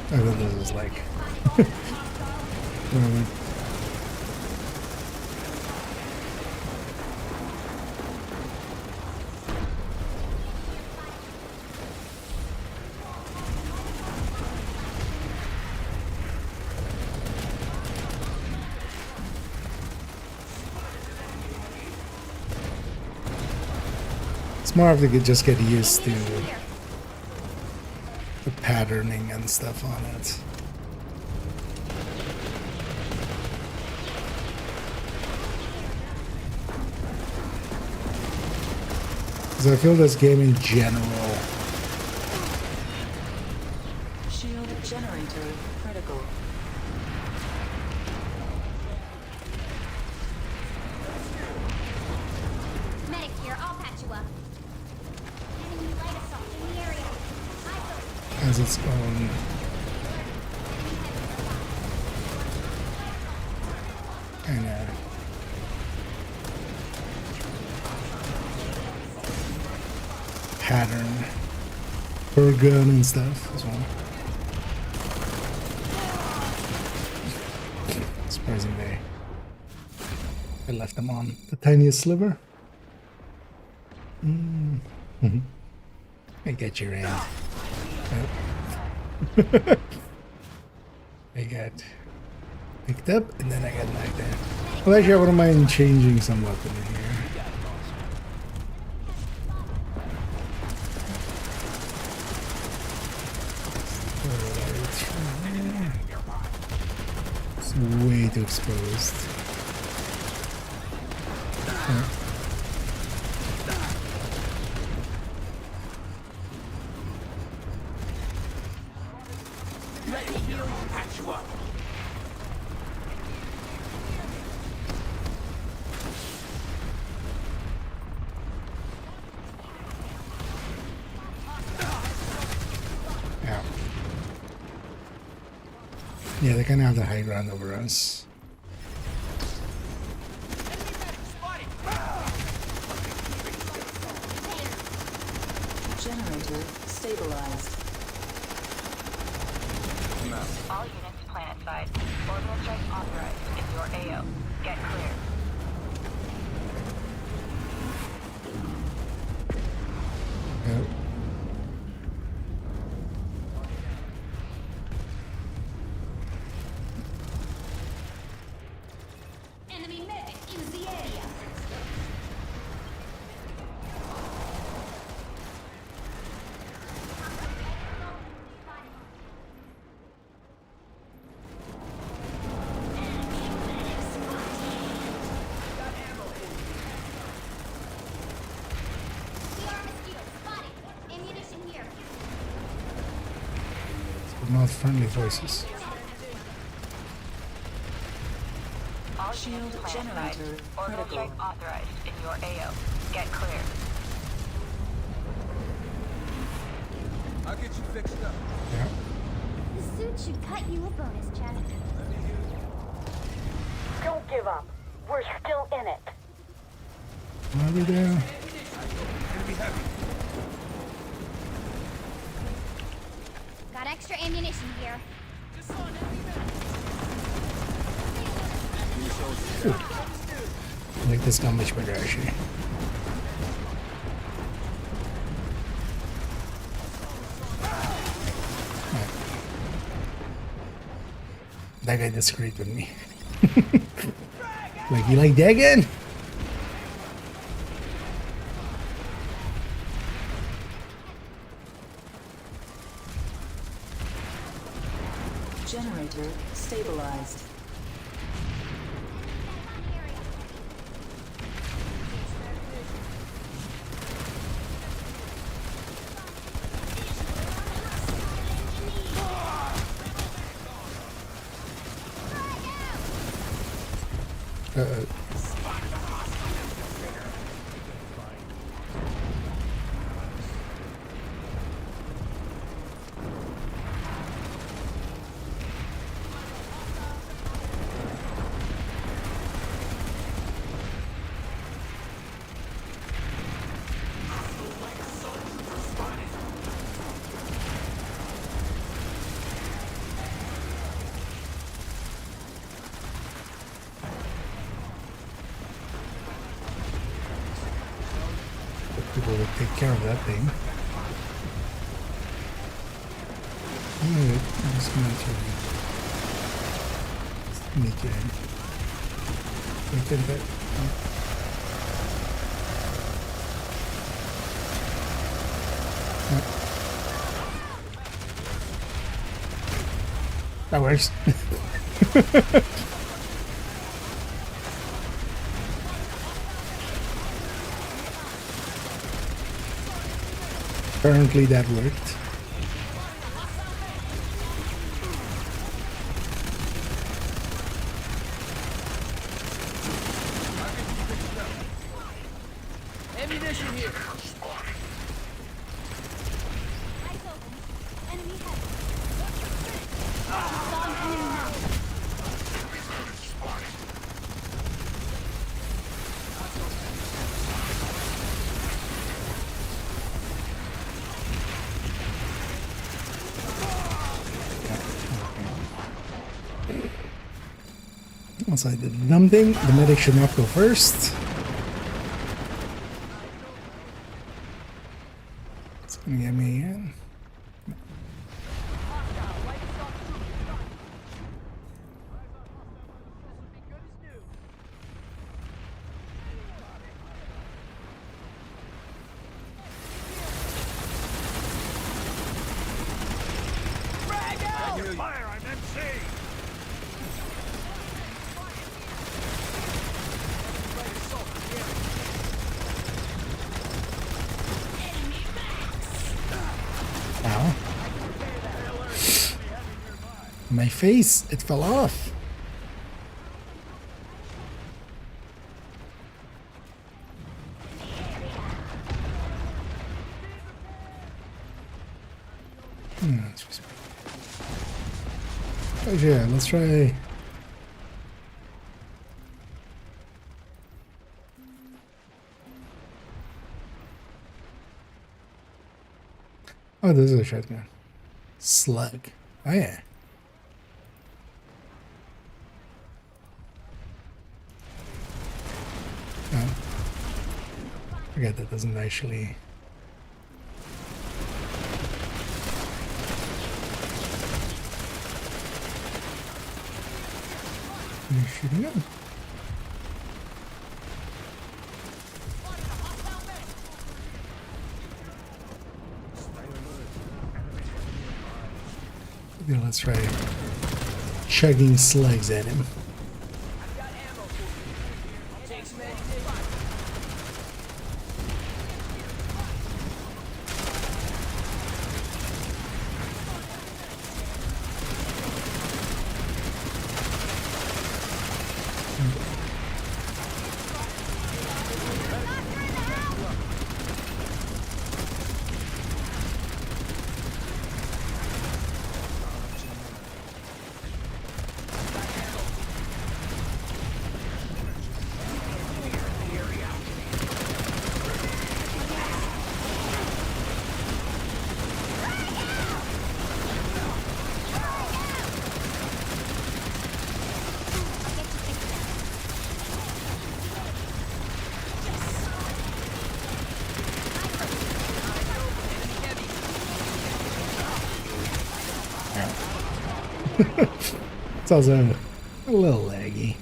I thought this was like. It's more if they could just get used to the patterning and stuff on it. Because I feel this game in general. Shield generator critical. Medic here, I'll patch you up. Enemy light assault in the area. Has its own kind of pattern per gun and stuff as well. Surprising they left them on the tiniest sliver. I get your end. Yep. I got picked up and then I got knocked down. Well, actually, I wouldn't mind changing some weapon in here. It's way too exposed. Yeah, they kind of have the high ground over us. Generator stabilized. All units planetside. Orbital strike authorized in your AO. Get clear. Yep. Enemy medic in the area. not friendly voices. All Shield units planet generator side. Orbital critical. strike authorized in your AO. Get clear. I'll get you fixed up. Yeah. The suit should cut you a bonus check. Don't give up. We're still in it. Are we there? Enemy heavy. Got extra ammunition here. I like this gun much better actually. Alright. That guy disagreed with me. Like, you like that gun? Generator stabilized. People will take care of that thing. Alright, I'm just gonna sneak it in. Sneak in there. That works. Apparently that worked. Ammunition here. Eyes open. Enemy head. Saw an enemy now. Once I did the dumb thing, the medic should not go first. It's gonna get me again. Fire, I'm MC. Ow. My face, it fell off. Oh yeah, let's try. Oh, this is a shotgun. Slug. Oh yeah. Oh. Forget that doesn't actually. You're shooting up. Yeah, let's try chugging slugs at him. It's also a little laggy.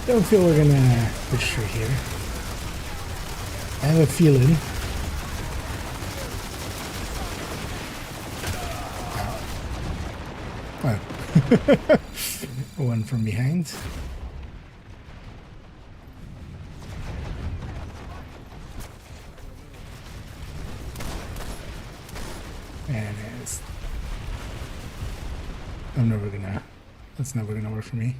Don't feel we're gonna push through here. I have a feeling. Oh. One from behind. And it's... That's never gonna work for me.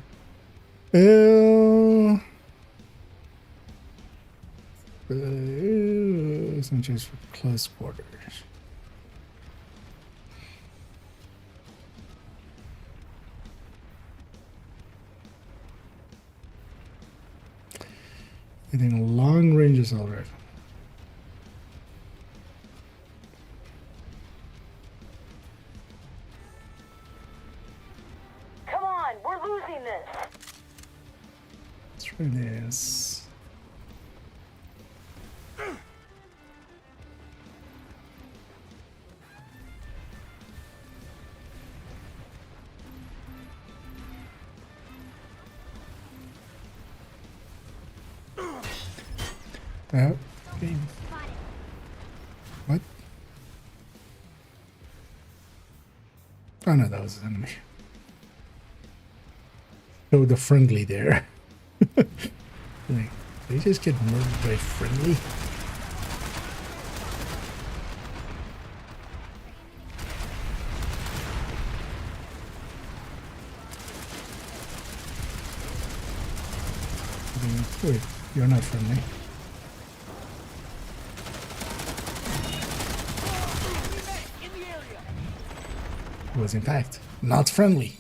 Some choice for close quarters. I think long range is all right. Come on, we're losing this. Let's try this. Oh, okay. What? Oh no, that was an enemy. Oh, the friendly there. Like, they just get murdered by friendly? Wait, you're not friendly. Was in fact not friendly.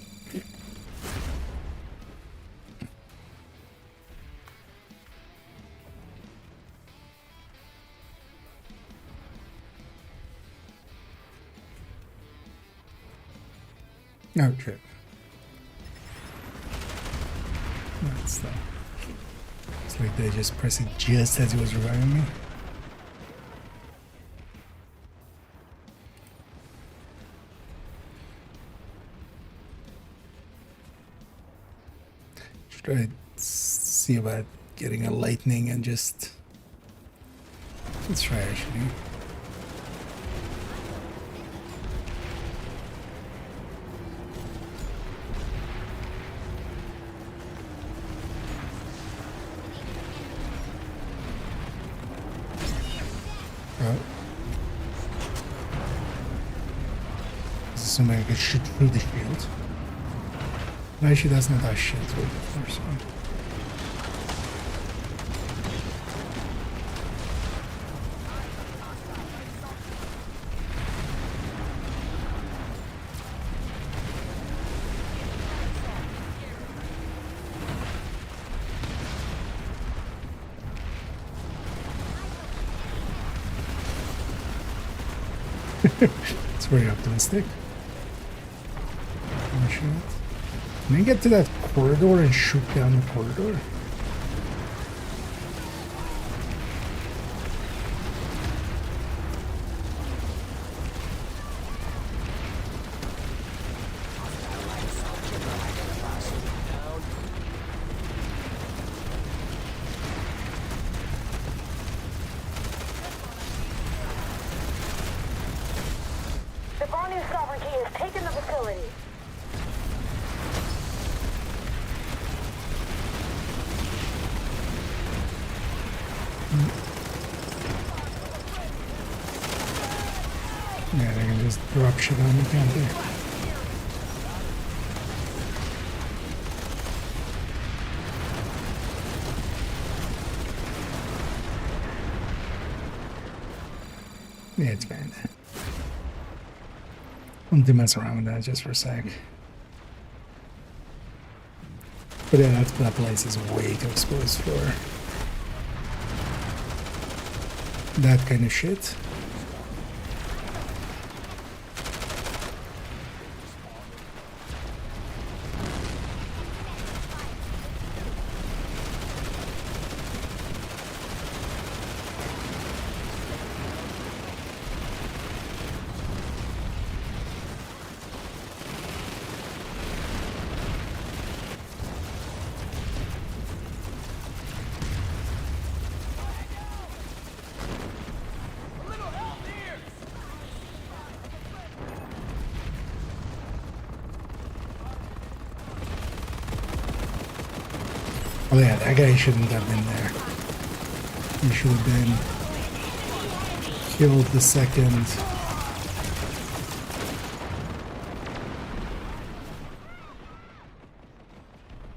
Oh shit. That's the... It's like they just press it just as it was reviving me. Try to see about getting a lightning and just... Let's try actually. Oh. Assuming I could shoot through the shield. No, she does not have shit through the first one. It's very optimistic. Oh, shit. Can I get to that corridor and shoot down the corridor? The Bonu sovereignty has taken the facility. Yeah, they can just drop shit on me, can't they? Yeah, it's bad. I want to mess around with that just for a sec. But yeah, that place is way too exposed for that kind of shit. Oh yeah, that guy shouldn't have been there. He should have been killed the second.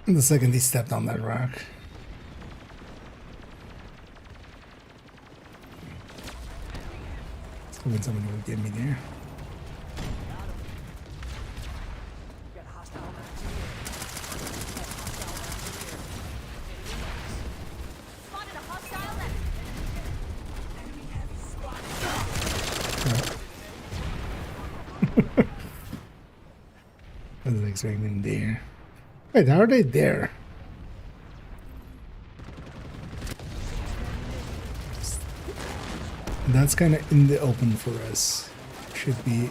The second he stepped on that rock. Let's go when somebody will get me there. Spotted a hostile left. I wasn't expecting there. Wait, how are they there? That's kind of in the open for us. Should be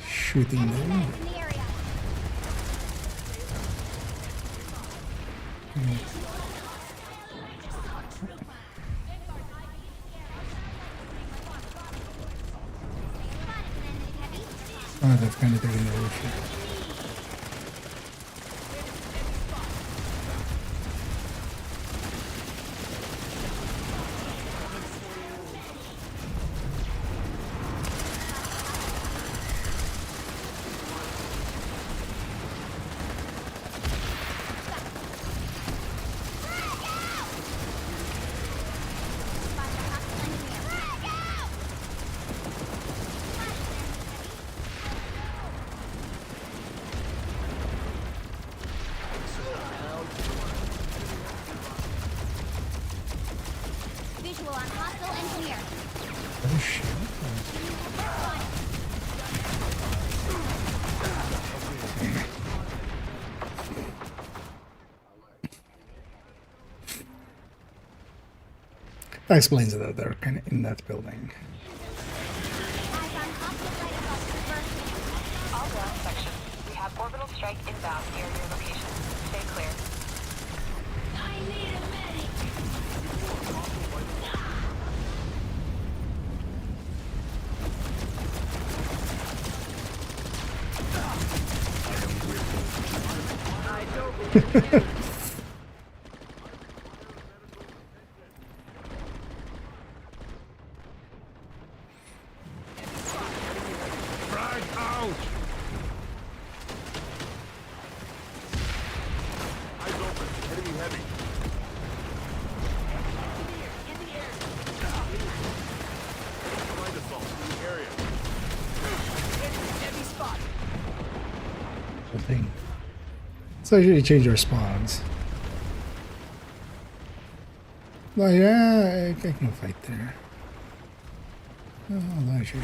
shooting them. In the area. Oh, that's kind of taking the roof. Visual on hostile engineer. Oh shit. That explains it that they're kind of in that building. Eyes on hostile right above the first. All ground section. We have orbital strike inbound near your location. Stay clear. I need a medic. Frag out! Eyes open. Enemy heavy. Find assault in the area. Enemy spot. Whole thing. So I should change our spawns. Well, yeah, I can fight there. Oh, I should.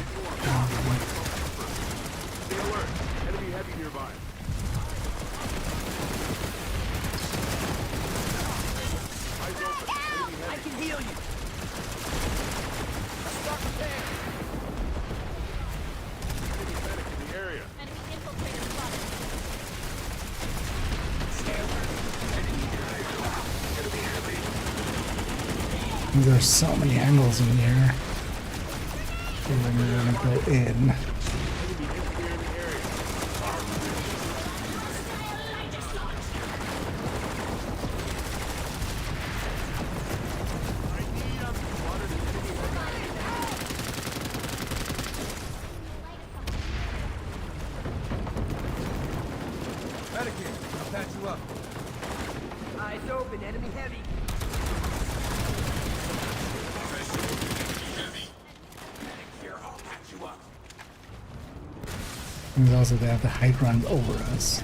Stay alert. Enemy heavy nearby. Eyes open. Enemy I heavy. can heal you. Start repair. Enemy medic in the area. Enemy infiltrator spotted. There's so many angles in here. And then we're gonna go in. Enemy engineer in the area. I need him. Spotted an enemy heavy. Medic here. I'll patch you up. Eyes open. Enemy heavy. And also they have the high ground over us.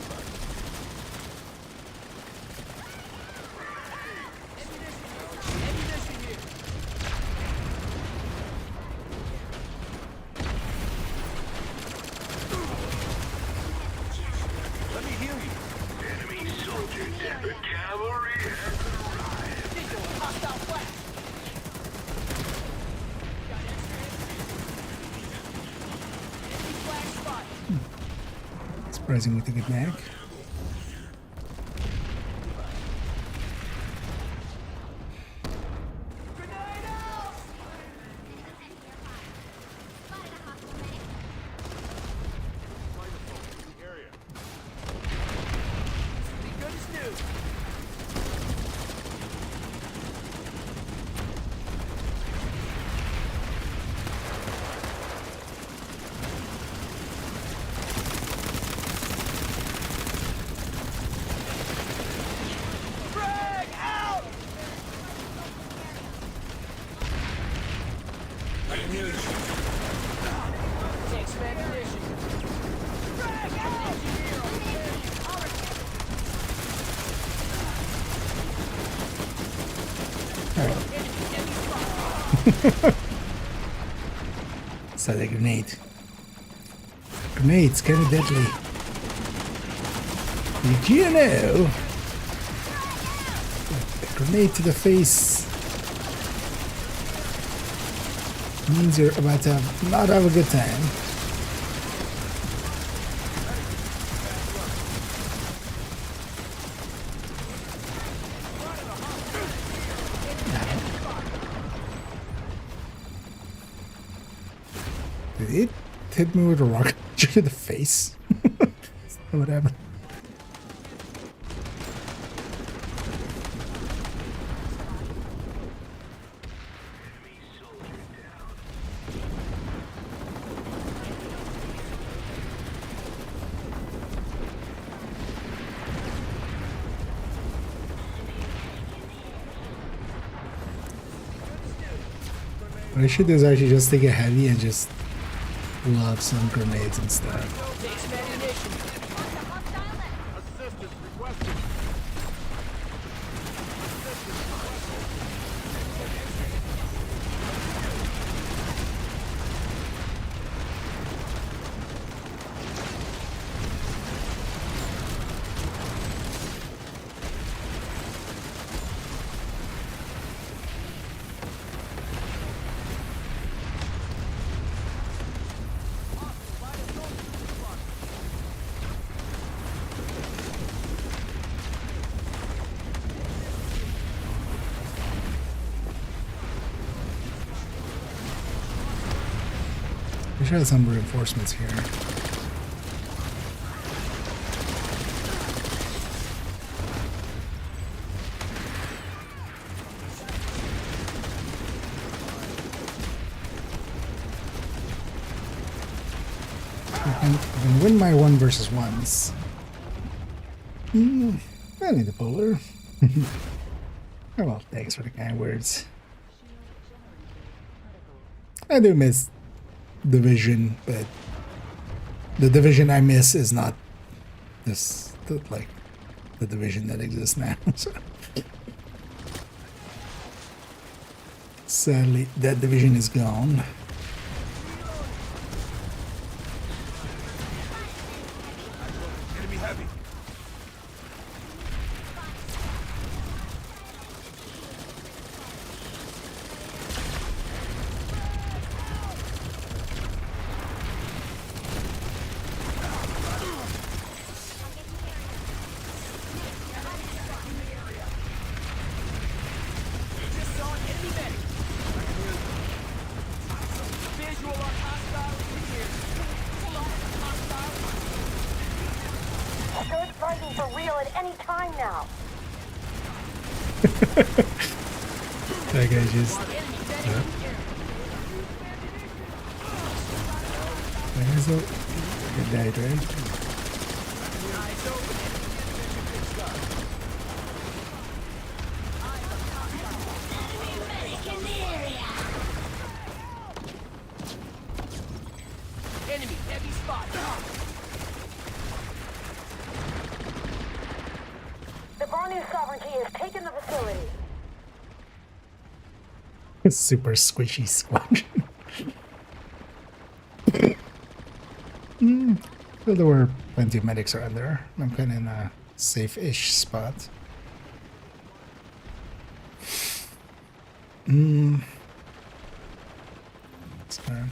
Visual, hostile flash. Got extra ammunition. Enemy flash spotted. Surprising with a good mag. Grenade out! Spotted a hostile medic. Area. This will be good as new. Frag out! Take some ammunition. Frag out! Engineer Is that a grenade? Grenade's kind of deadly. Did you know? A grenade to the face means you're about to not have a good time. Did it hit me with a rocket to the face? What happened? What I should do is actually just take a heavy and just lob some grenades instead. Take some ammunition. Assistance requested. We should have some reinforcements here. I can win my 1 versus 1s. I need a polar. Oh well, thanks for the kind words. I do miss Division, but the Division I miss is not this, like the Division that exists now. So. Sadly, that Division is gone. Enemy heavy. Just saw an enemy medic. Visual on hostile engineers. Hostile. Start fighting for real at any time now. That guy just. Enemy medic. Yeah. That guy's a good died, right? Eyes open. Enemy heavy spot. The Barney sovereignty has taken the facility. Super squishy squash. Well, there were plenty of medics around there. I'm kind of in a safe-ish spot. It's hard.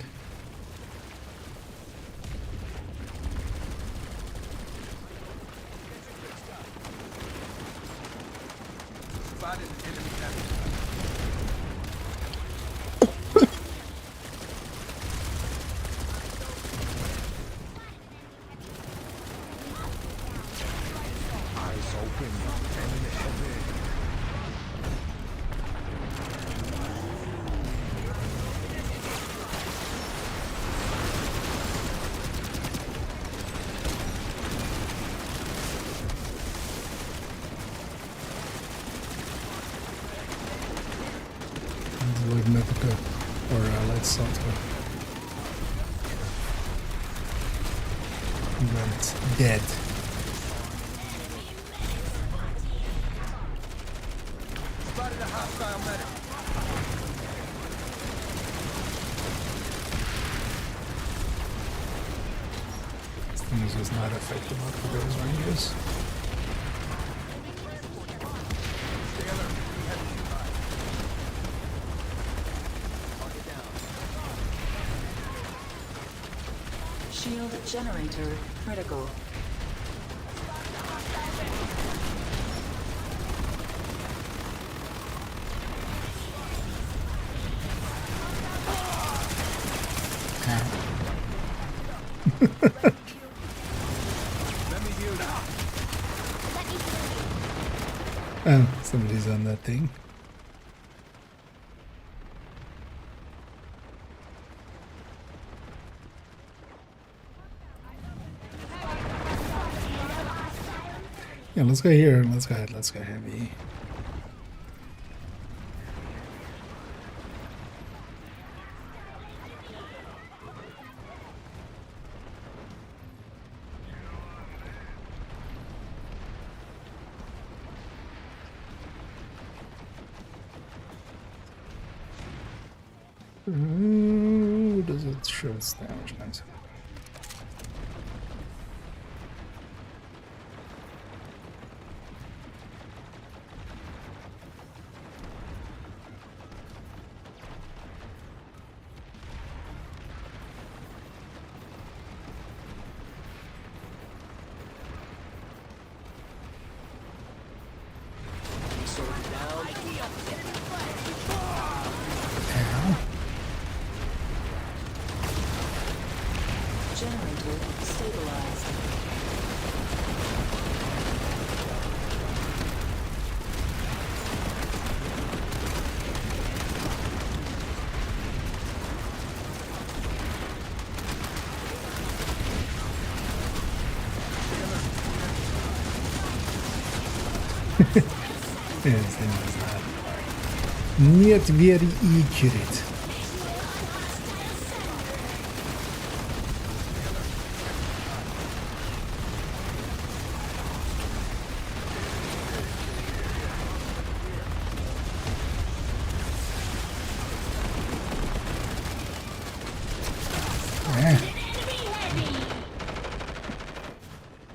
Spotted an enemy heavy. Eyes open. Enemy heavy. Live Mythica or Let's Salto. Went dead. Spotted a hostile medic. This thing is just not effective for those ranges. Taylor, heavy nearby. Target down. Shield generator critical. Let me heal you. Oh, somebody's on that thing. Yeah, let's go here. Let's go ahead. Let's go heavy. Does it show its damage? Nice. Generator stabilized. Yes, Нет, very accurate.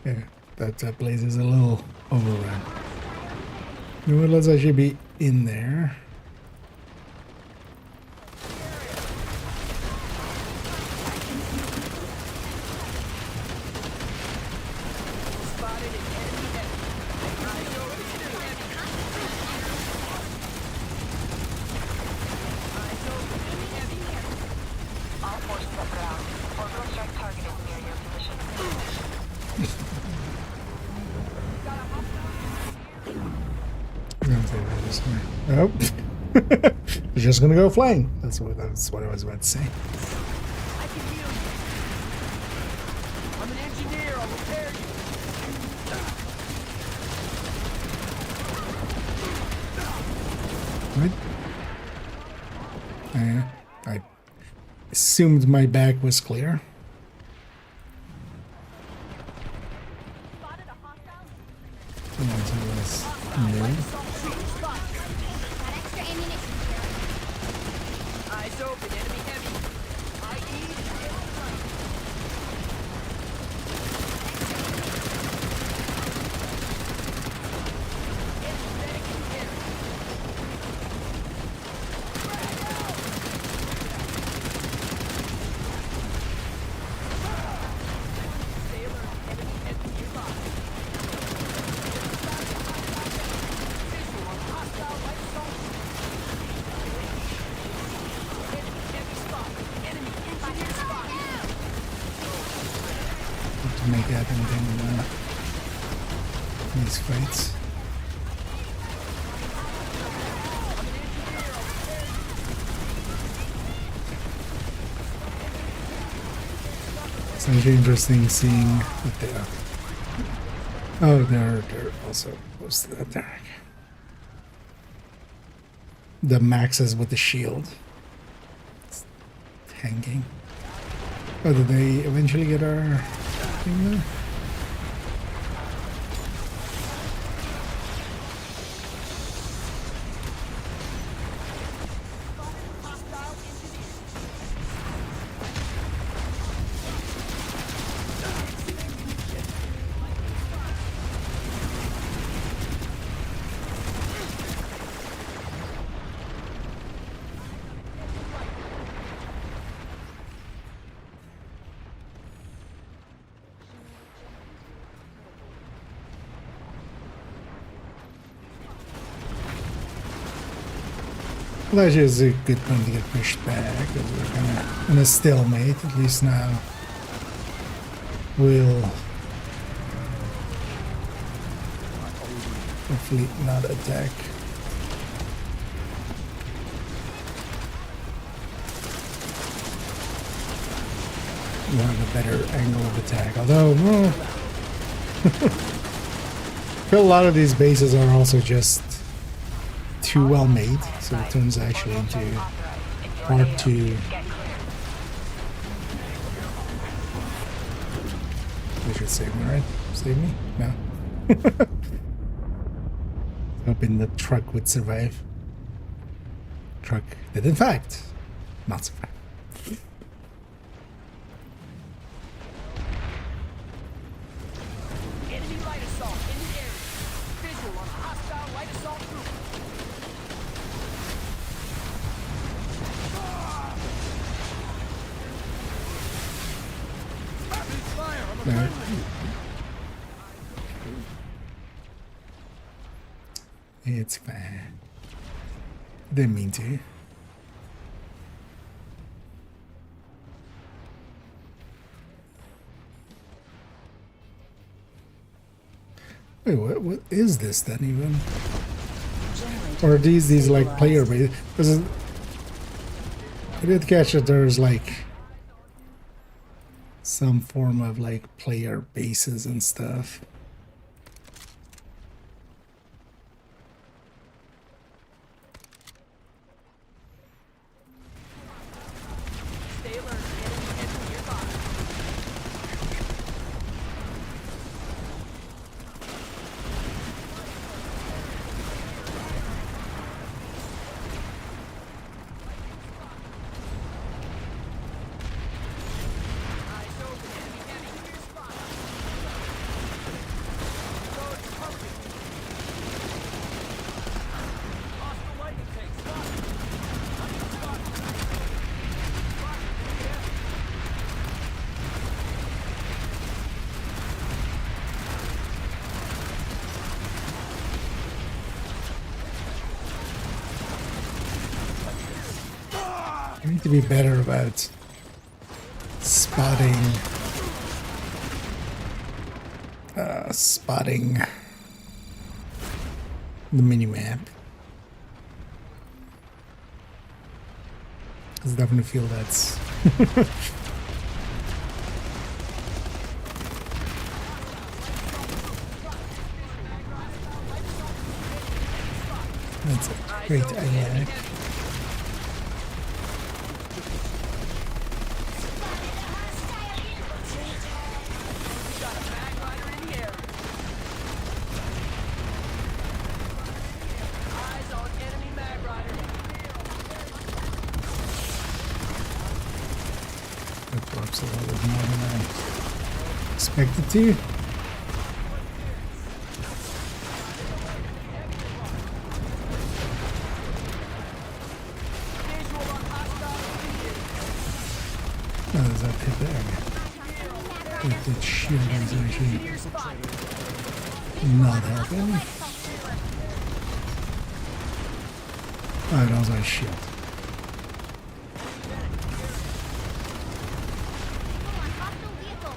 Yeah, that place is a little overrun. You know what, let's actually be in there. All forces at ground. Orbital strike targeted near your position. Nope. It's just gonna go flying. That's what I was about to say. I can heal you. I'm an engineer. I'll repair you. What? I assumed my back was clear. Got extra ammunition here. Eyes open. Enemy heavy. I need anything in these fights. It's actually interesting seeing what they are. Oh, they're also close to that there. The maxes with the shield. It's tanking. Oh, did they eventually get our thing there? Well, that is a good point to get pushed back, because we're kind of in a stalemate, at least now. We'll hopefully not attack. We'll have a better angle of attack, although, well, I feel a lot of these bases are also just too well made, so it turns actually into hard to. They should save me, right? Save me? No. Hoping the truck would survive. Truck did in fact not survive. Enemy light assault in the area. Visual on hostile light assault group. No. It's fine. Didn't mean to. Wait, what is this then even? Or are these like player base? Because I did catch that there's like some form of like player bases and stuff. Stay alert. Enemy nearby. Eyes open. Enemy heading to your spot. Code pumping. Hostile lightning tank spotted. I need to be better about spotting the mini-map. I definitely feel that's that's a great idea. Got a mag rider in the area. Eyes on enemy mag rider. That drops a little bit more than I expected to. Visual on hostile immediate. Oh, there's that hit there. That shield is actually Your spot. not helping. Oh, it also has shield. Hostile vehicle.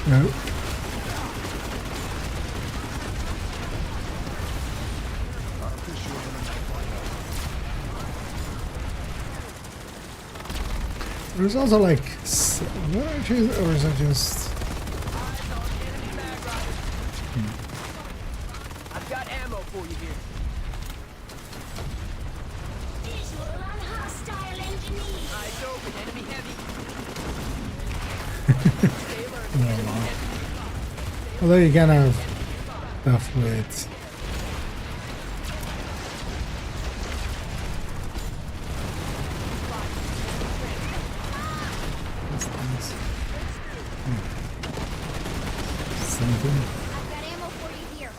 No. There's also like, what actually, or is it just? I've got ammo for you here. Visual on hostile engineer. Eyes open, enemy heavy. Although you can have stuff with. Something. I've got ammo for you here.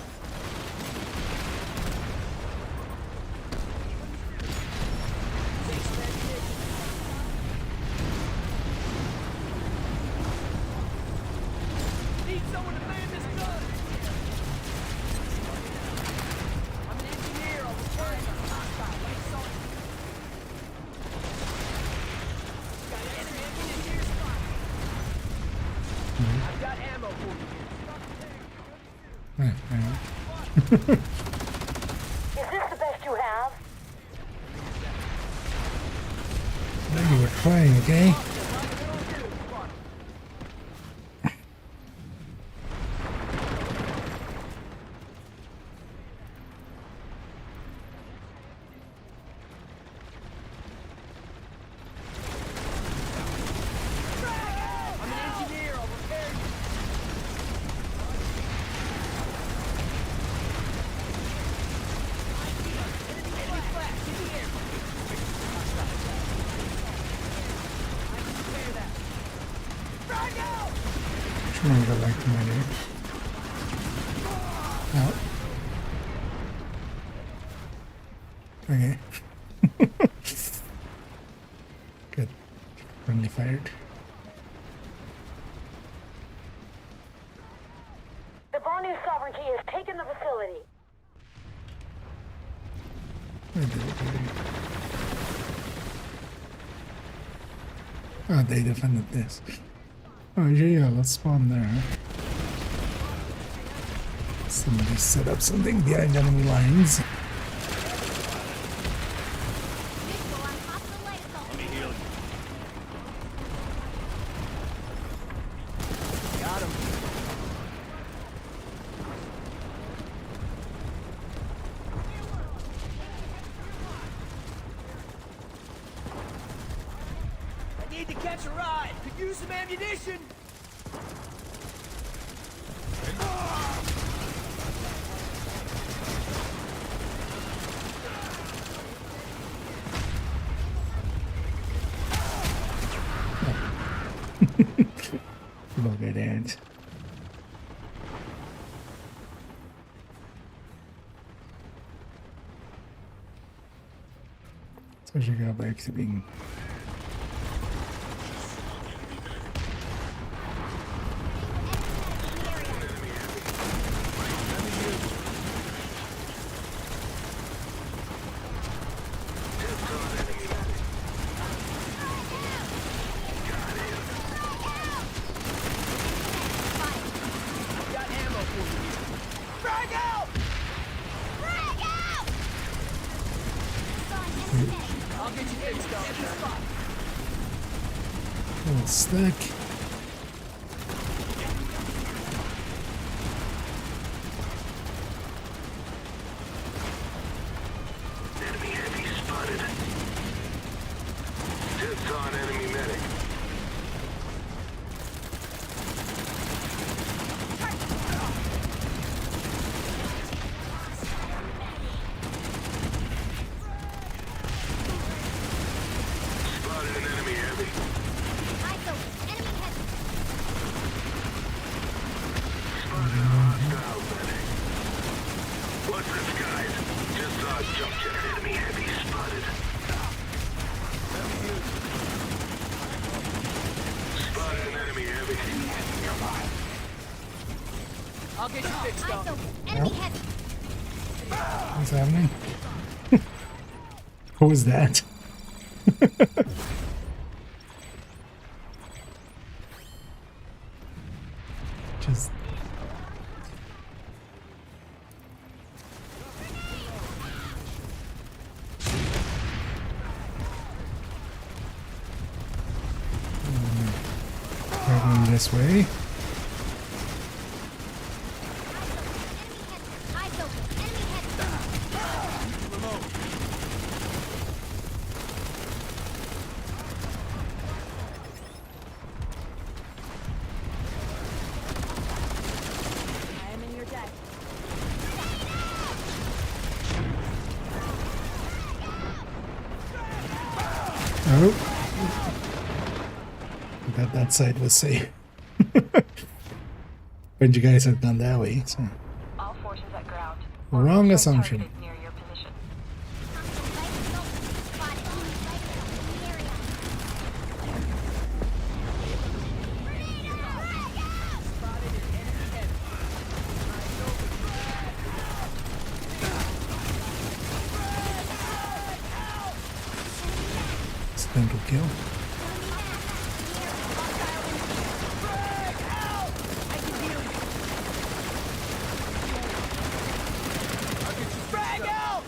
Need someone to man this gun. I'm an engineer. I'll return you. Hostile. Lights on. Got enemy engineer spotted. I've got ammo for you here. Is this the best you have? You were trying, okay? I'm an engineer. I'll repair you. Enemy flash in the air. I can repair that. Frag out! Trying to go back to my name. Out. Okay. Good. Friendly fired. The Bronze sovereignty has taken the facility. Where did it go? Oh, they defended this. Oh, yeah, let's spawn there. Somebody set up something behind enemy lines. Visual on hostile light assault. Got him. I need to catch a ride. Could use some ammunition. Look at that. So she got back to being. I've got ammo for you here. Frag out! Frag out! Saw an enemy medic. I'll get you fixed up. Spot. A little stuck. Enemy heavy spotted. Just saw an enemy medic. Spotted an enemy heavy. Eyes open. Enemy heavy. Spotted a hostile medic. What's this, guys? Just saw a jump jet. Enemy heavy spotted. Spotted an enemy heavy. I'll get you fixed up. Eyes open. Enemy heavy. What's happening? What was that? this way. Eyes open. Enemy head. I am in your debt. Oh. That side was safe. But you guys have gone that way, so. All forces at ground. Wrong Orbital strike assumption. targeted near your position. Accidental kill. Frag out!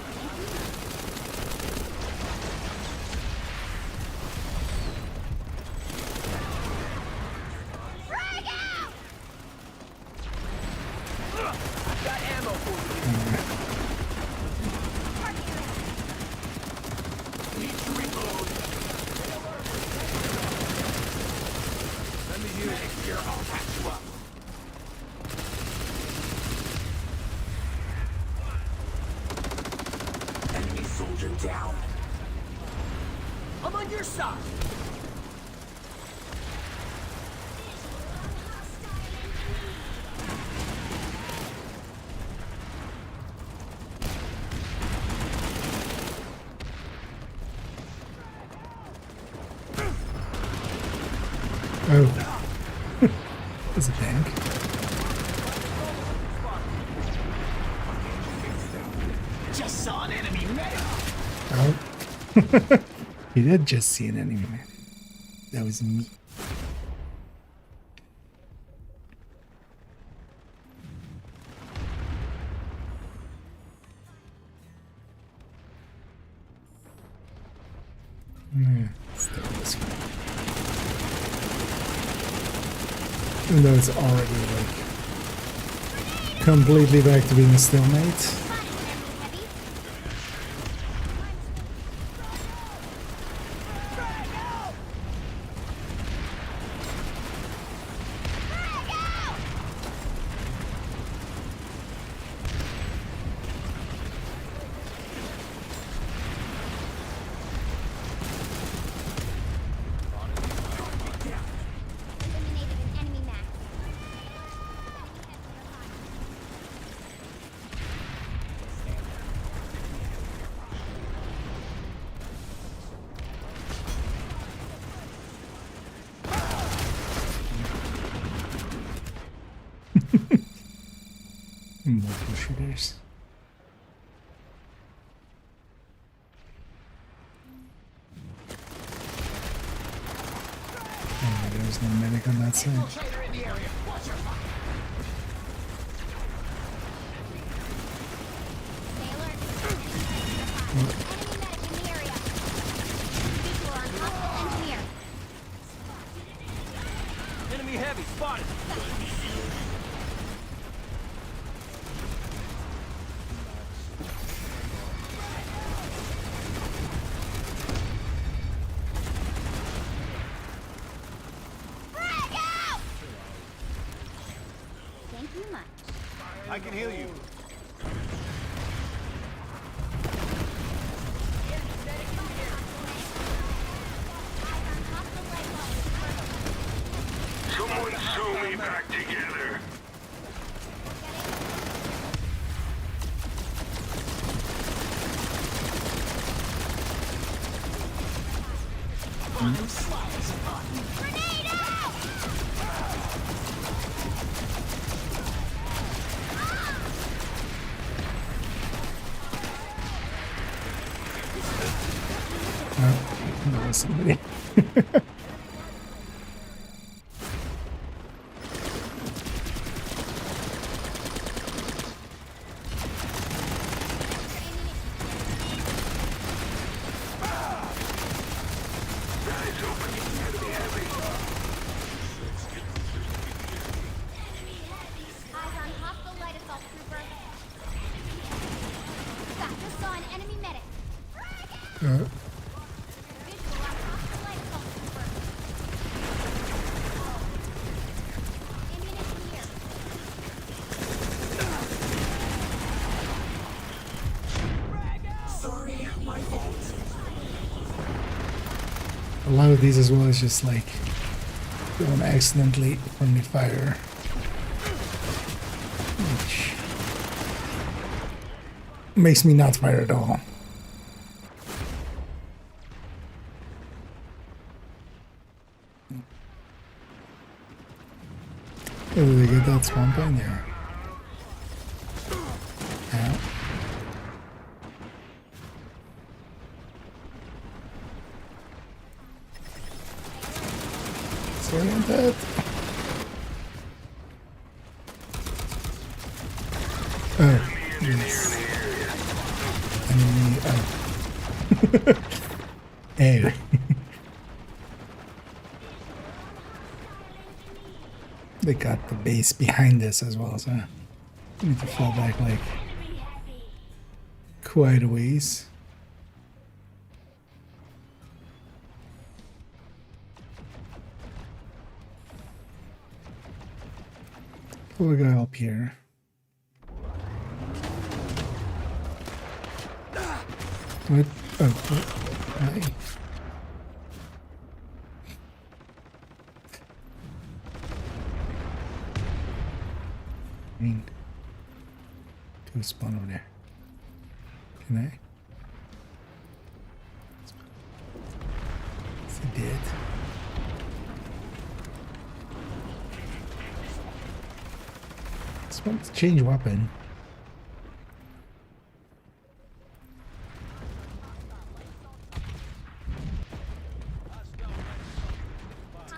I've got ammo for you. Let me hear it. Here, I'll patch you up. Enemy soldier down. I'm on your side. Oh. There's a tank. Just saw an enemy medic. Oh. He did just see an enemy man. That was me. Yeah, let's do this one. Even though it's already like completely back to being a stalemate. Eliminated an enemy max. Multiple shooters. Oh, there's no medic on that side. Infiltrator in the area. Watch your fire. Stay alert. Enemy medic in the area. Visual on hostile engineer. Enemy heavy spotted. Frag out! Thank you much. I can heal you. Someone sew me back together. Grenade out! Oh, there was somebody. Eyes open. Enemy heavy. A lot of these as well is just like don't accidentally friendly fire. Which makes me not fire at all. Where did they get that swamp in there? Ow. Sorry about that. Oh, yes. Enemy, oh. Anyway. They got the base behind this as well, so I need to fall back like quite a ways. Pull a guy up here. What? Oh, what? Hi. I mean, to spawn over there. Can I? Yes, I did. Just want to change weapon.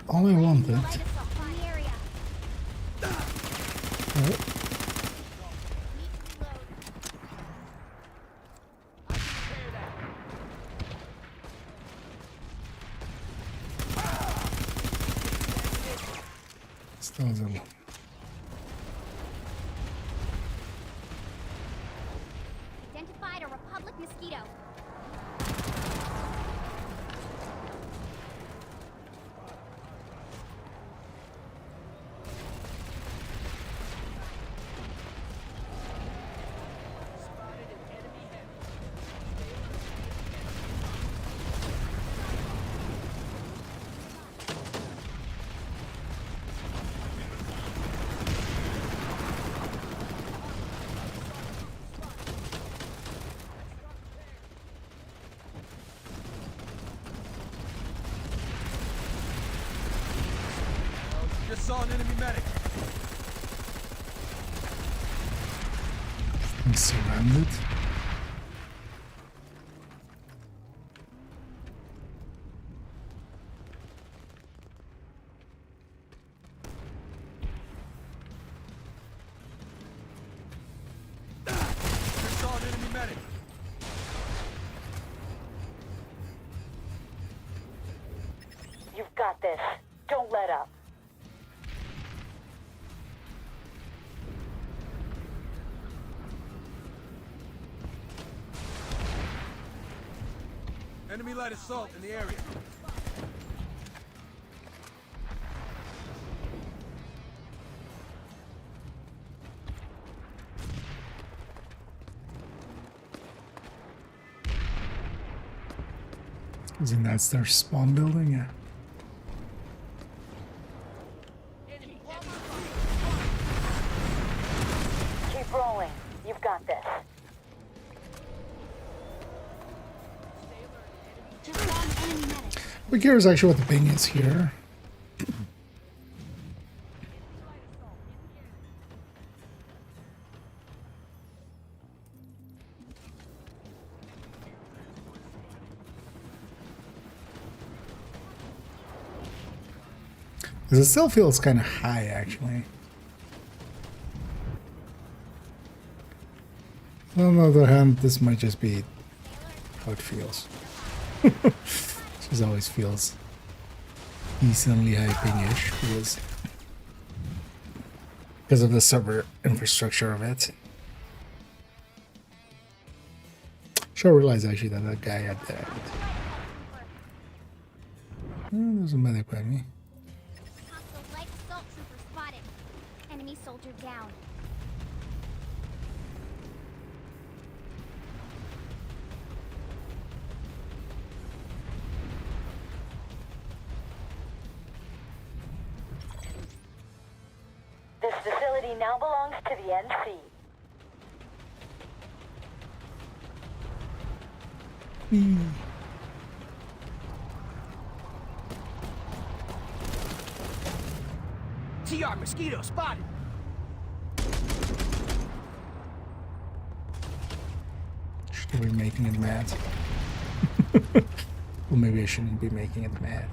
All I wanted. Oh. Still a little. Identified a Republic mosquito. Just saw an enemy medic. I'm surrounded. Just saw an enemy medic. You've got this. Don't let up. Enemy light assault in the area. Isn't that their spawn building? Yeah. Keep rolling. You've got this. Just saw an enemy medic. We're curious actually what the ping is here. Because it still feels kind of high, actually. On the other hand, this might just be how it feels. Just always feels decently high ping-ish because of the server infrastructure of it. Sure, realize actually that that guy had that. Oh, there's a medic by me. Hostile light assault trooper spotted. Enemy soldier down. city now belongs to the NC. TR mosquito spotted. Should we be making it mad? Well, maybe I shouldn't be making it mad.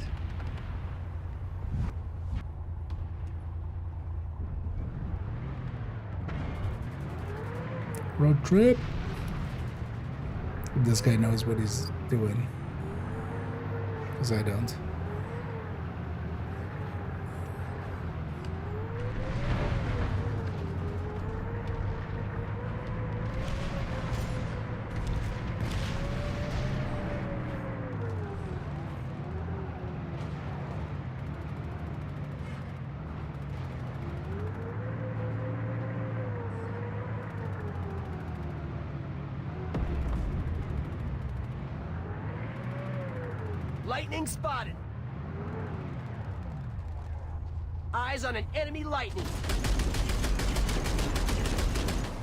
Road trip. This guy knows what he's doing, because I don't. Lightning spotted. Eyes on an enemy lightning.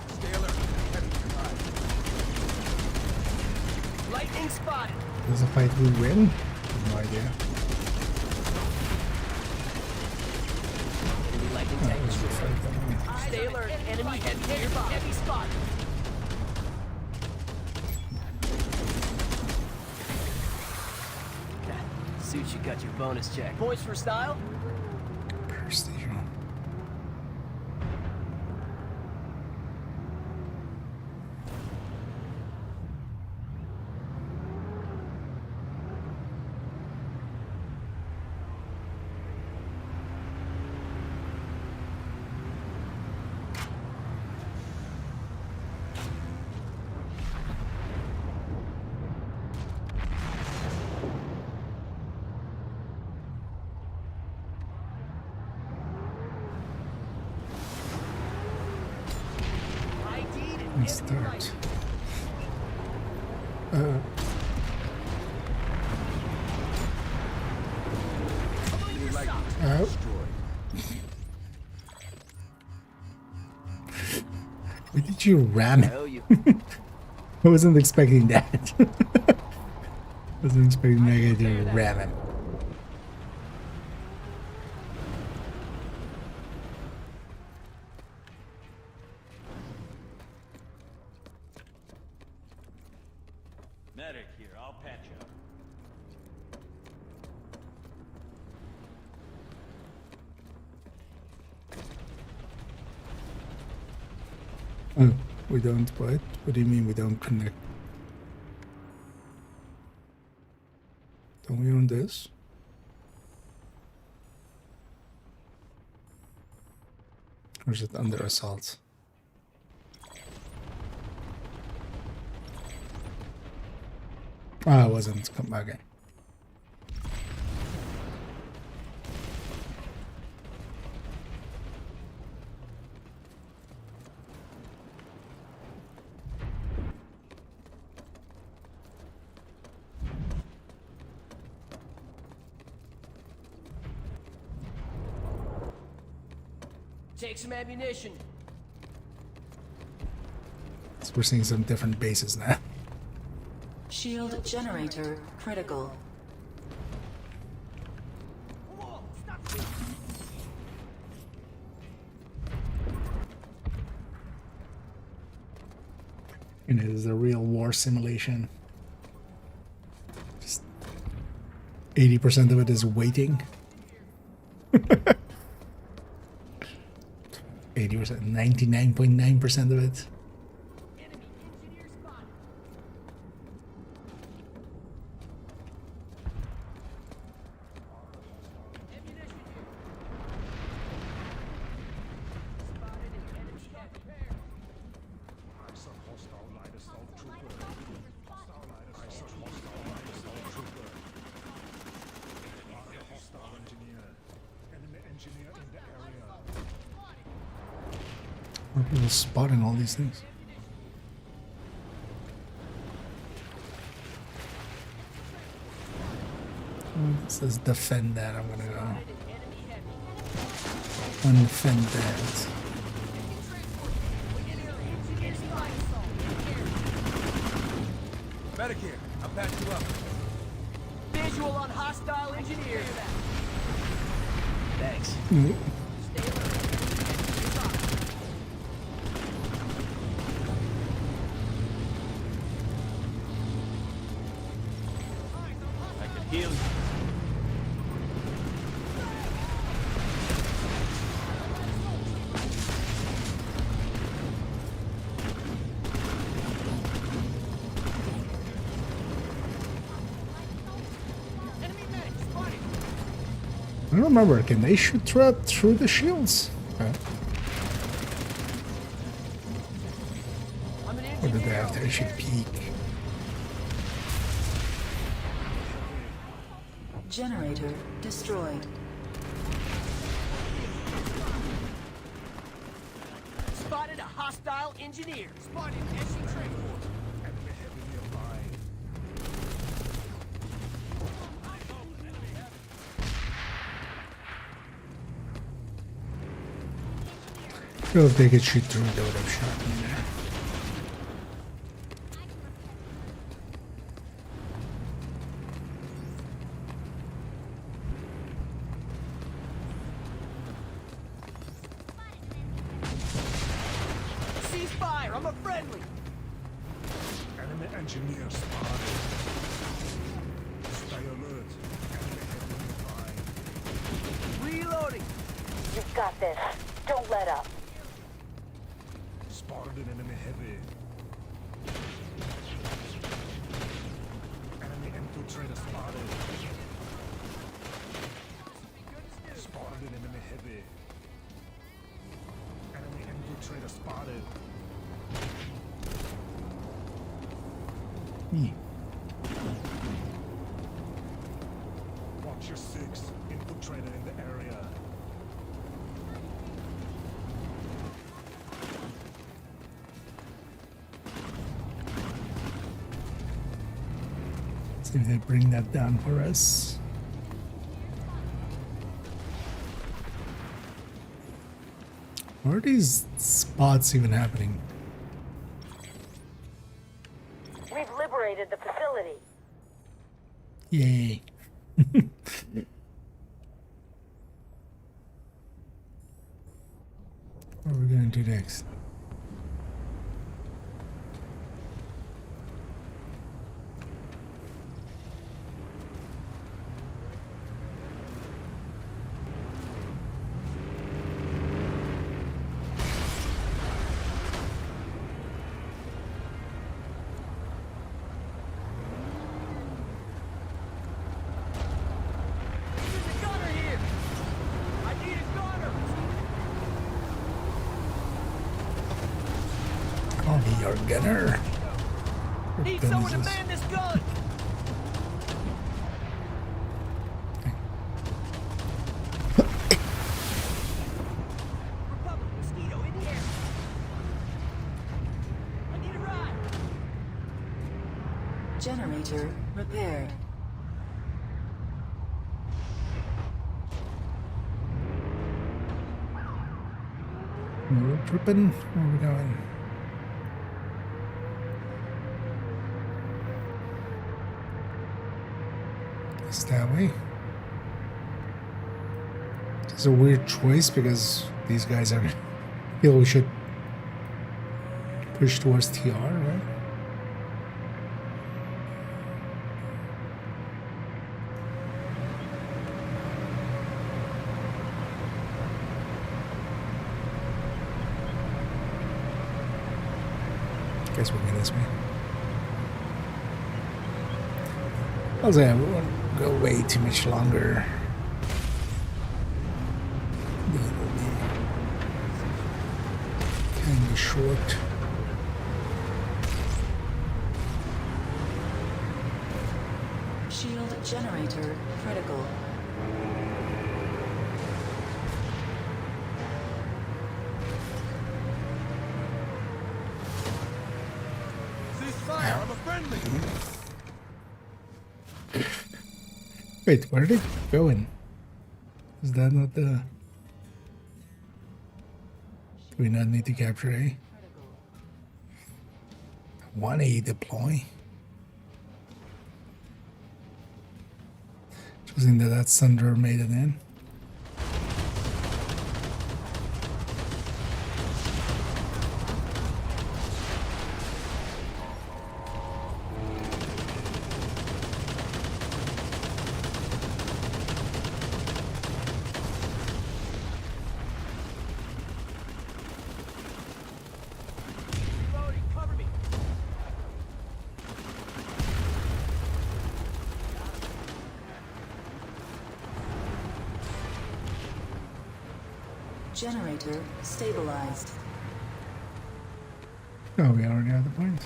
Stay alert. Lightning spotted. Does the fight we win? I have no idea. Enemy lightning Oh, tank this is the destroyed. fight that we- Stay alert. Enemy heavy spot. Suit you got your bonus check. Points for style? Prestige. Let's start. Oh. Where did you ram it? I wasn't expecting that. Wasn't expecting that guy to ram him. Medic here, I'll patch up. Oh, we don't what? What do you mean we don't connect? Don't we own this? Or is it under assault? Ah, it wasn't. Okay. Take some ammunition. So we're seeing some different bases now. Shield generator critical. And it is a real war simulation. Just 80% of it is waiting. 80%, 99.9% of it. Enemy engineer spotted. Ammunition here. Spotted an enemy heavy. Where are people spotting all these things? It says defend that. I'm gonna go undefend that. Medic here. I'll patch you up. Visual on hostile engineers. Thanks. Stay alert. I can heal you. I don't remember. Can they shoot through the shields? Okay. Or did they have to actually peek? Generator destroyed. Spotted a hostile engineer. Spotted SC transport. Well, if they could shoot through, they would have shot me there. Ceasefire! I'm a friendly! Enemy engineer spotted. Stay alert. Enemy heavy nearby. Reloading! You've got this. Don't let up. Spotted an enemy heavy. Enemy infiltrator spotted. Spotted an enemy heavy. Enemy infiltrator spotted. Watch your six. Infiltrator in the area. See if they bring that down for us. Where are these spots even happening? We've liberated the facility. Yay. What are we going to do next? There's a gunner here! I need a gunner! Call me your gunner. Need Gun someone to is this? man this gun! Republic Mosquito in the air! I need a ride! Generator repaired. We're tripping. Where are we going? It's that way. It's a weird choice because these guys are feel we should push towards TR, right? Guess we'll go this way. I was like, we won't go way too much longer. Kind of short. Shield generator critical. Ceasefire! I'm a friendly! Wait, where are they going? Is that not the... Do we not need to capture A? 1A deploy? Supposing that that Thunder made it in. Reloading, cover me. Generator stabilized. Oh, we already have the point.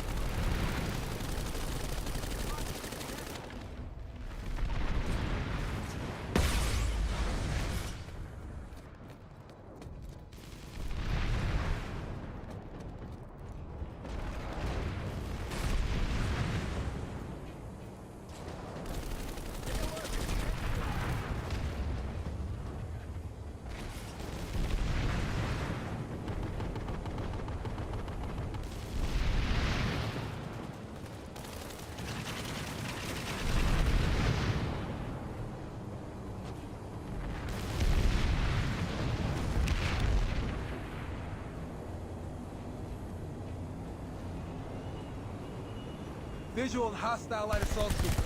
Visual on hostile light assault super.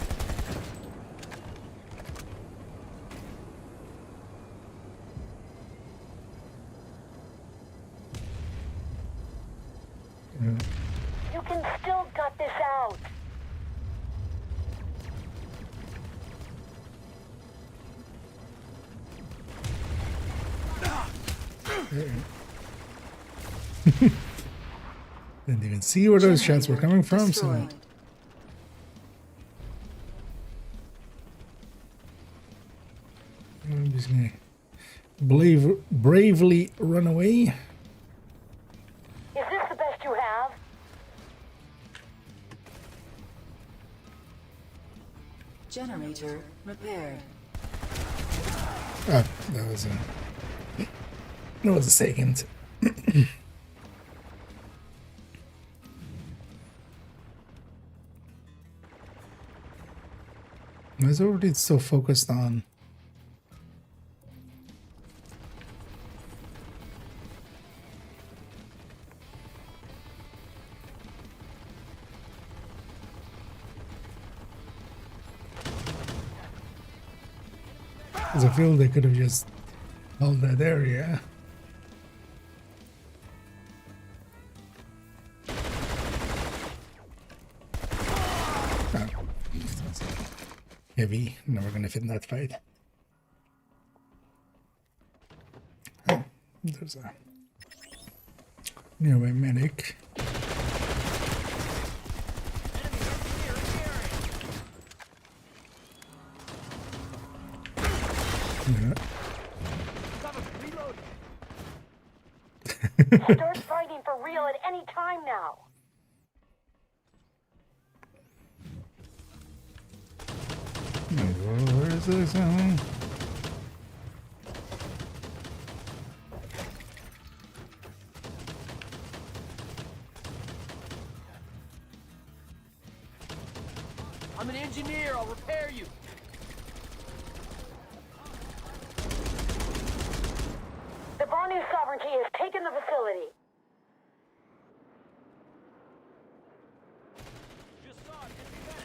You can still gut this out. Didn't even see where those shots were coming from, so Destroyed. I'm just gonna bravely run away. Is this the best you have? Generator repaired. Oh, that was a second. I was already so focused on because I feel they could have just held that area. Oh, heavy, never gonna fit in that fight. Oh, there's a nearby medic. Yeah. Start fighting for real at any time now. Where is this? I'm an engineer. I'll repair you. The Bonding Sovereignty has taken the facility. Just saw it. Get me back.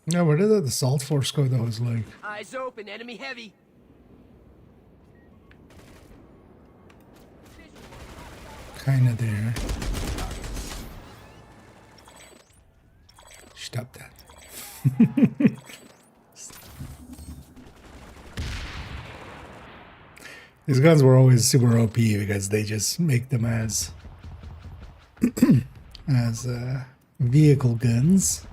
No, where did that assault force go? That was like Eyes open. Enemy heavy. kind of there. Stop that. These guns were always super OP because they just make them as vehicle guns,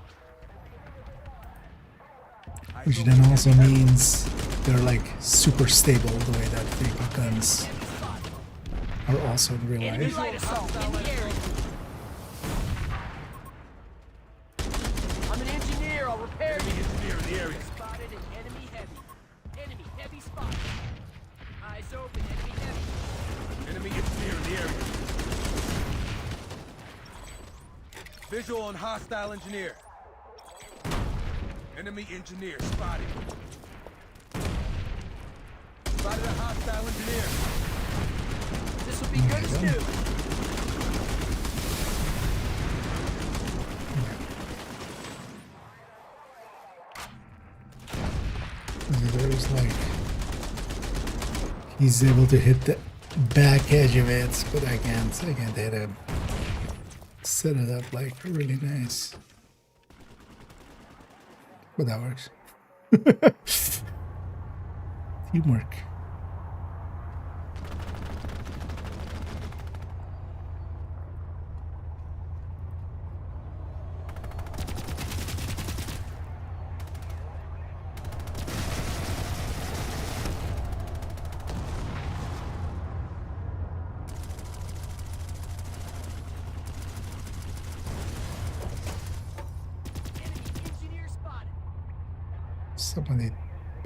which then also means they're like super stable the way that vehicle guns are also in real Enemy life. light assault in the area. I'm an engineer. I'll repair you. Engineer in the area. Spotted an enemy heavy. Enemy heavy spotted. Eyes open. Enemy heavy. Enemy engineer in the area. Visual on hostile engineer. Enemy engineer spotted. Spotted a hostile engineer. This will be good as new. There's like he's able to hit the back edge of it, but I can't hit him. Set it up like really nice. But that works. Teamwork. Engineer spotted. Somebody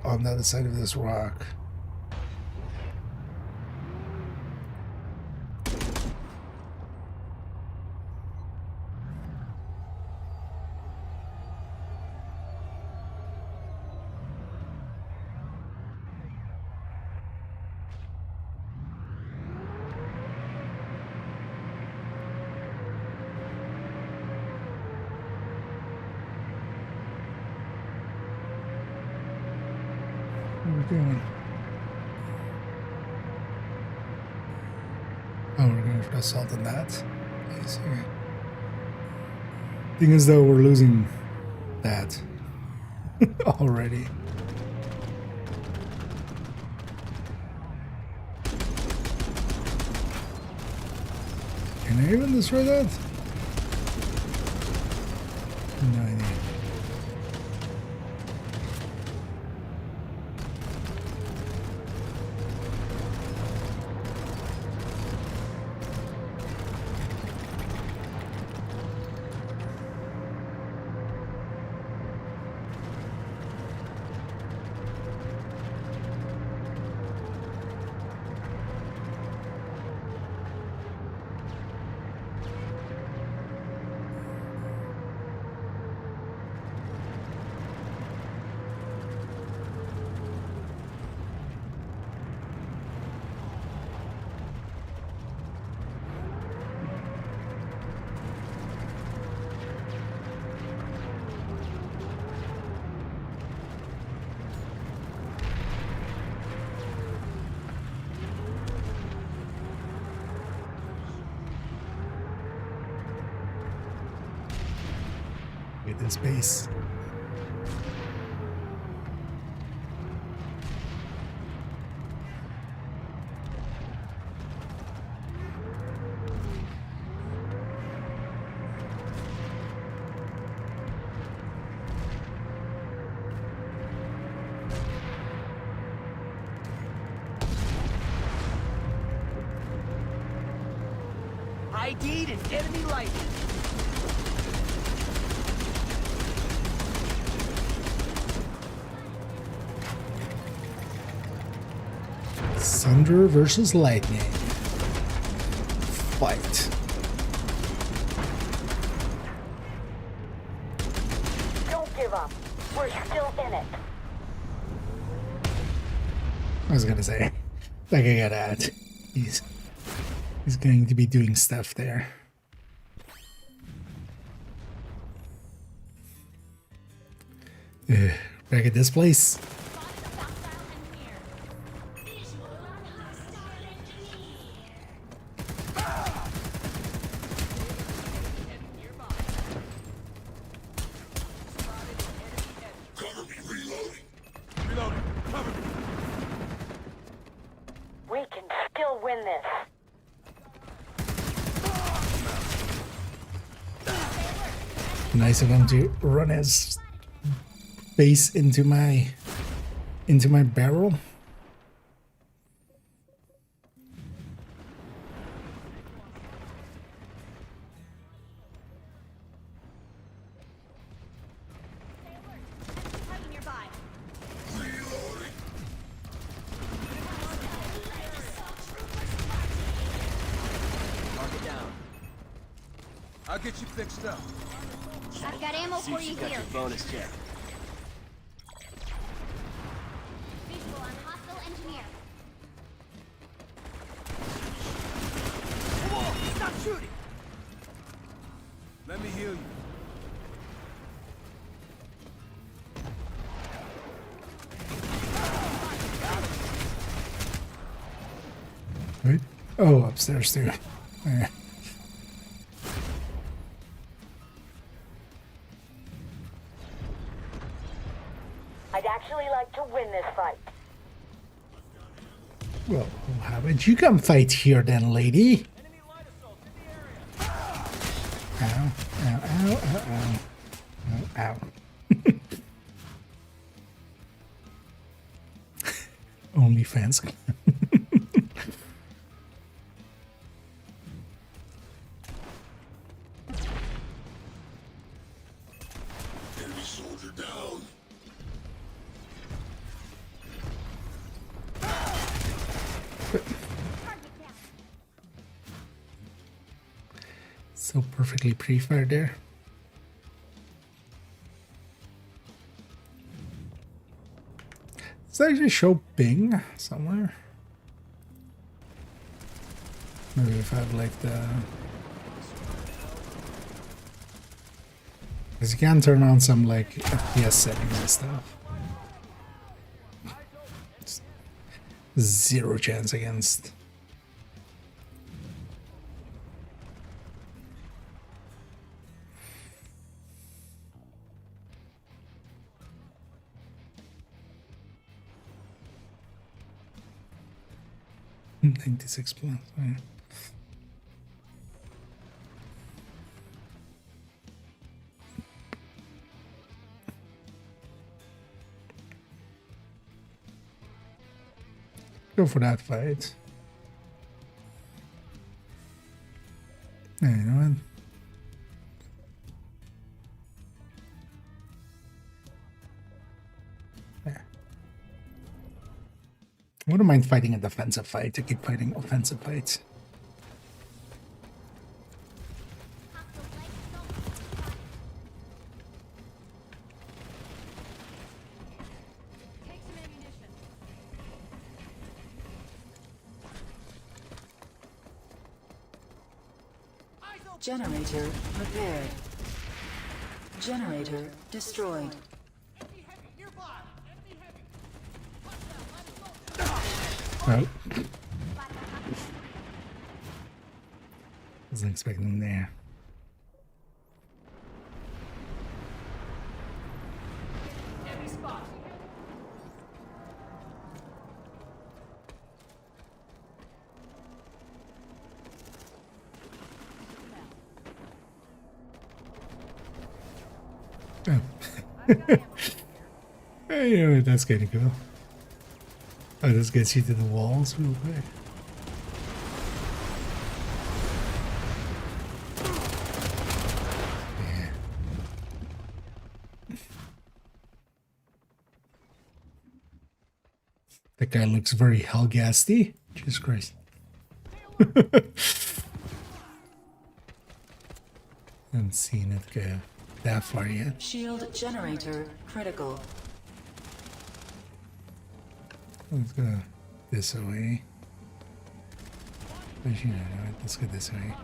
on the other side of this rock. Where are we going? Oh, we're going for assault on that. I see. Thing is, though, we're losing that already. Can I even destroy that? No idea. Get this base. ID'd an enemy lightning. Thunder versus lightning. Fight. Don't give up. We're still in it. I was gonna say, like I got at. He's going to be doing stuff there. Back at this place. Reloading. Cover me. We can still win this. Nice of him to run his base into my barrel. I'll get you fixed up. I've got ammo See for if you she got here. your bonus check. Visual on hostile engineer. Whoa! Stop shooting! Let me heal you. Right? Oh, upstairs too. Eh. I'd actually like to win this fight. Well, how about you come fight here then, lady? Ow, ow, ow, ow, ow. Ow, ow. OnlyFans. Enemy soldier down. So perfectly pre-fired there. Does it actually show ping somewhere? Maybe if I have like the... Because you can turn on some like FPS settings and stuff. It's zero chance against... $96 plus. Yeah. Go for that fight. Yeah, you know what? Yeah. I wouldn't mind fighting a defensive fight to keep fighting offensive fights. Hostile light assault. Take some ammunition. Generator repaired. Generator destroyed. Oh. Wasn't expecting them there. Enemy spot. Oh. Hey, you know what? That's kind of cool. Oh, this gets you to the walls real quick. Yeah. That guy looks very hellgasty. Jesus Christ. Haven't seen it go that far yet. Shield generator critical. Let's go this way. But you know, let's go this way.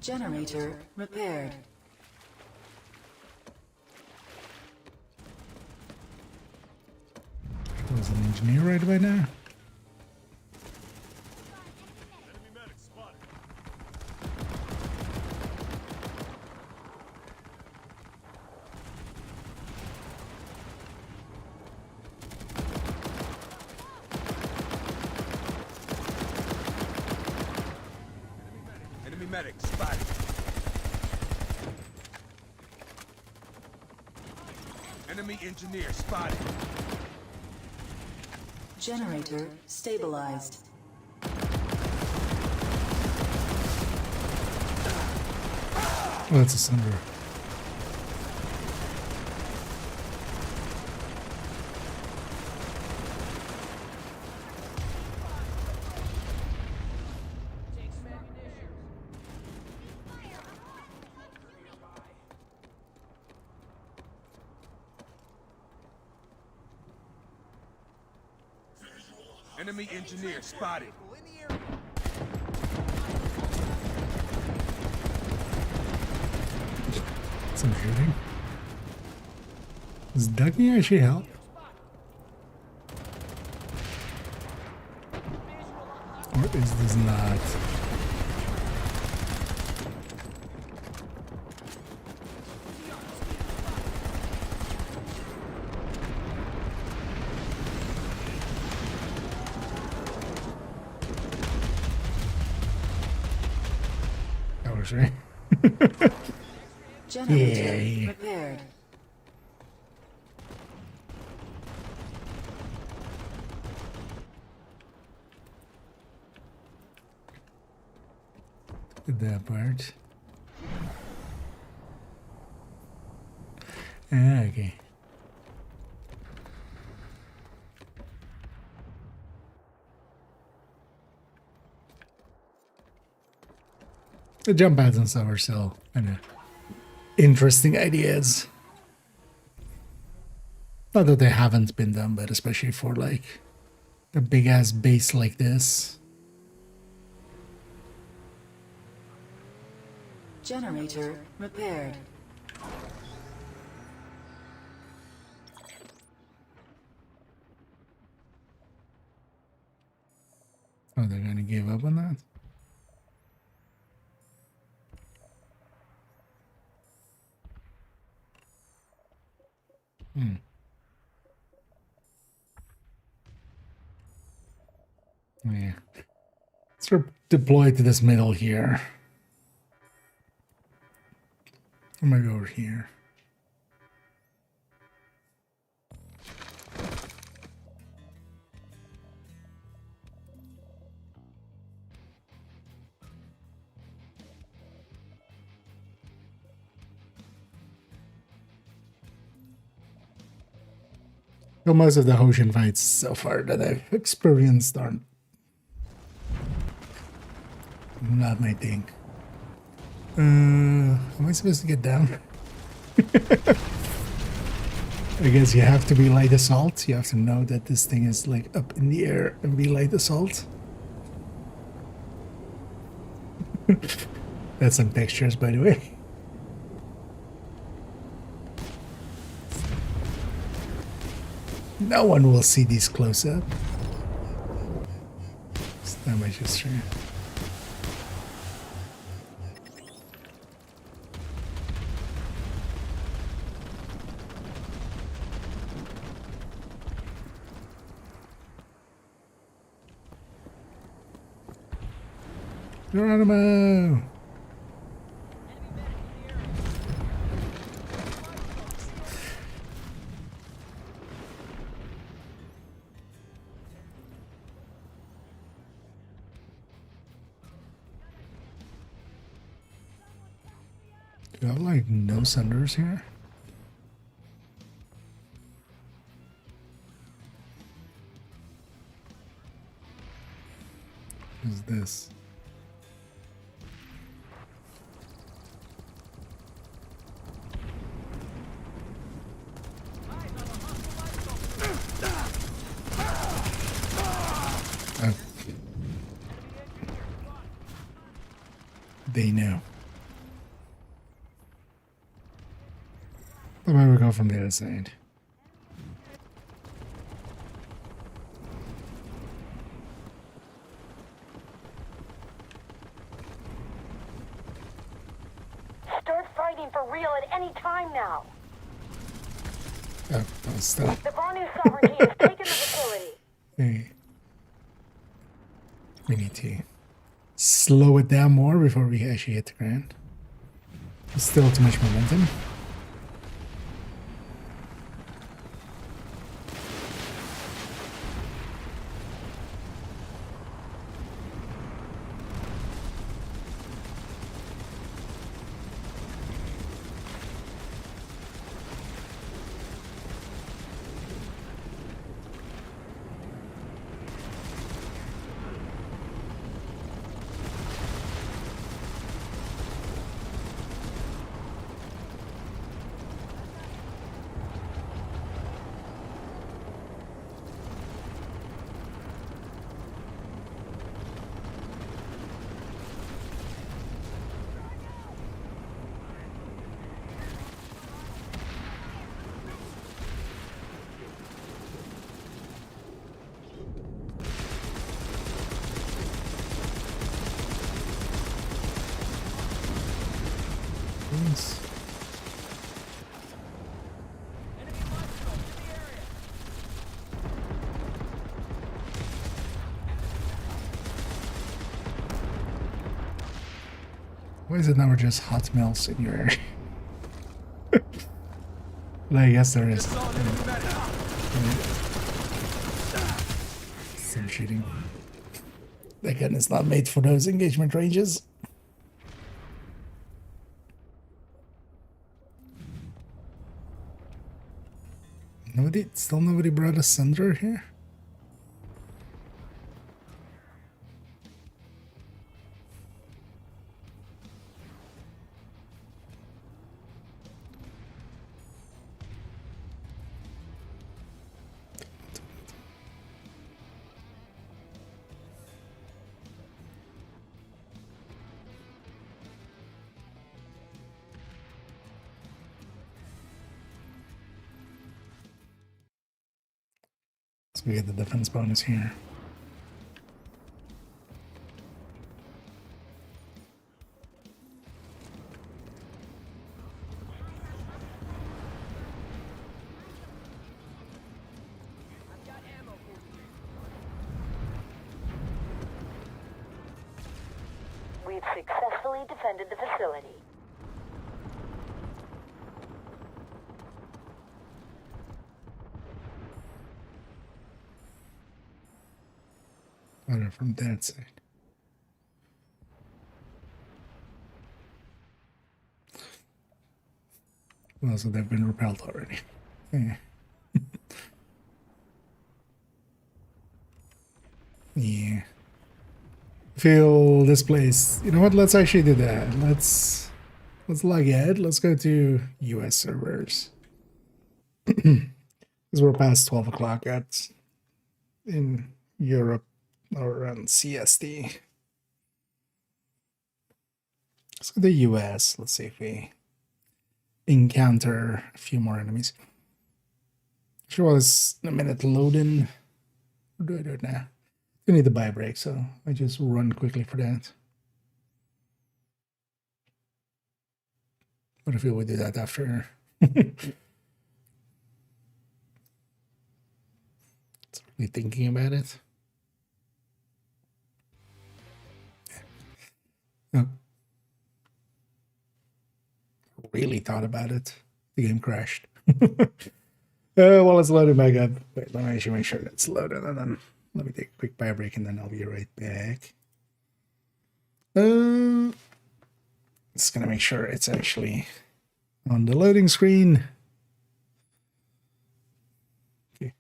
Generator repaired. Was an engineer right about now? medic spotted. Enemy engineer spotted. Generator stabilized. Oh, that's a cinder. Take some ammunition. Enemy engineer spotted. In the area. Some shooting. Does ducking actually help? Or is this not? That was right. Generator Yay. repaired. Did that part. Ah, okay. The jump pads and stuff are still kind of interesting ideas. Not that they haven't been done, but especially for like a big ass base like this. Generator repaired. Oh, they're gonna give up on that? Yeah. Let's deploy to this middle here. Or maybe over here. Well, most of the Hoshin fights so far that I've experienced aren't not my thing. Am I supposed to get down? I guess you have to be light assault. You have to know that this thing is like up in the air and be light assault. That's some textures, by the way. No one will see these close up. It's not much history. Geronimo! Do you have like no senders here? What is this? They know. Where might we go from the other side? Start fighting for real at any time now. Oh, stop. The Vanu sovereignty has taken the facility. Hey. We need to slow it down more before we actually hit the ground. Still too much momentum. Nice. Why is it never just hot mills in your area? Well, I guess there is. Some shooting. That gun is not made for those engagement ranges. Still nobody brought a sender here? So we get the defense bonus here. We've successfully defended the facility. Fire from that side. Well, so they've been repelled already. Yeah. Yeah. Feel this place. You know what? Let's actually do that. Let's log ahead. Let's go to US servers. Because we're past 12 o'clock in Europe or on CST. Let's go to US. Let's see if we encounter a few more enemies. Sure, it's a minute loading. What do I do now? I need to buy a break, so I just run quickly for that. What if we would do that after? It's really thinking about it. Oh. Really thought about it. The game crashed. Well, it's loading back up. Wait, let me actually make sure that's loaded, and then let me take a quick bio break, and then I'll be right back. Just gonna make sure it's actually on the loading screen. Okay.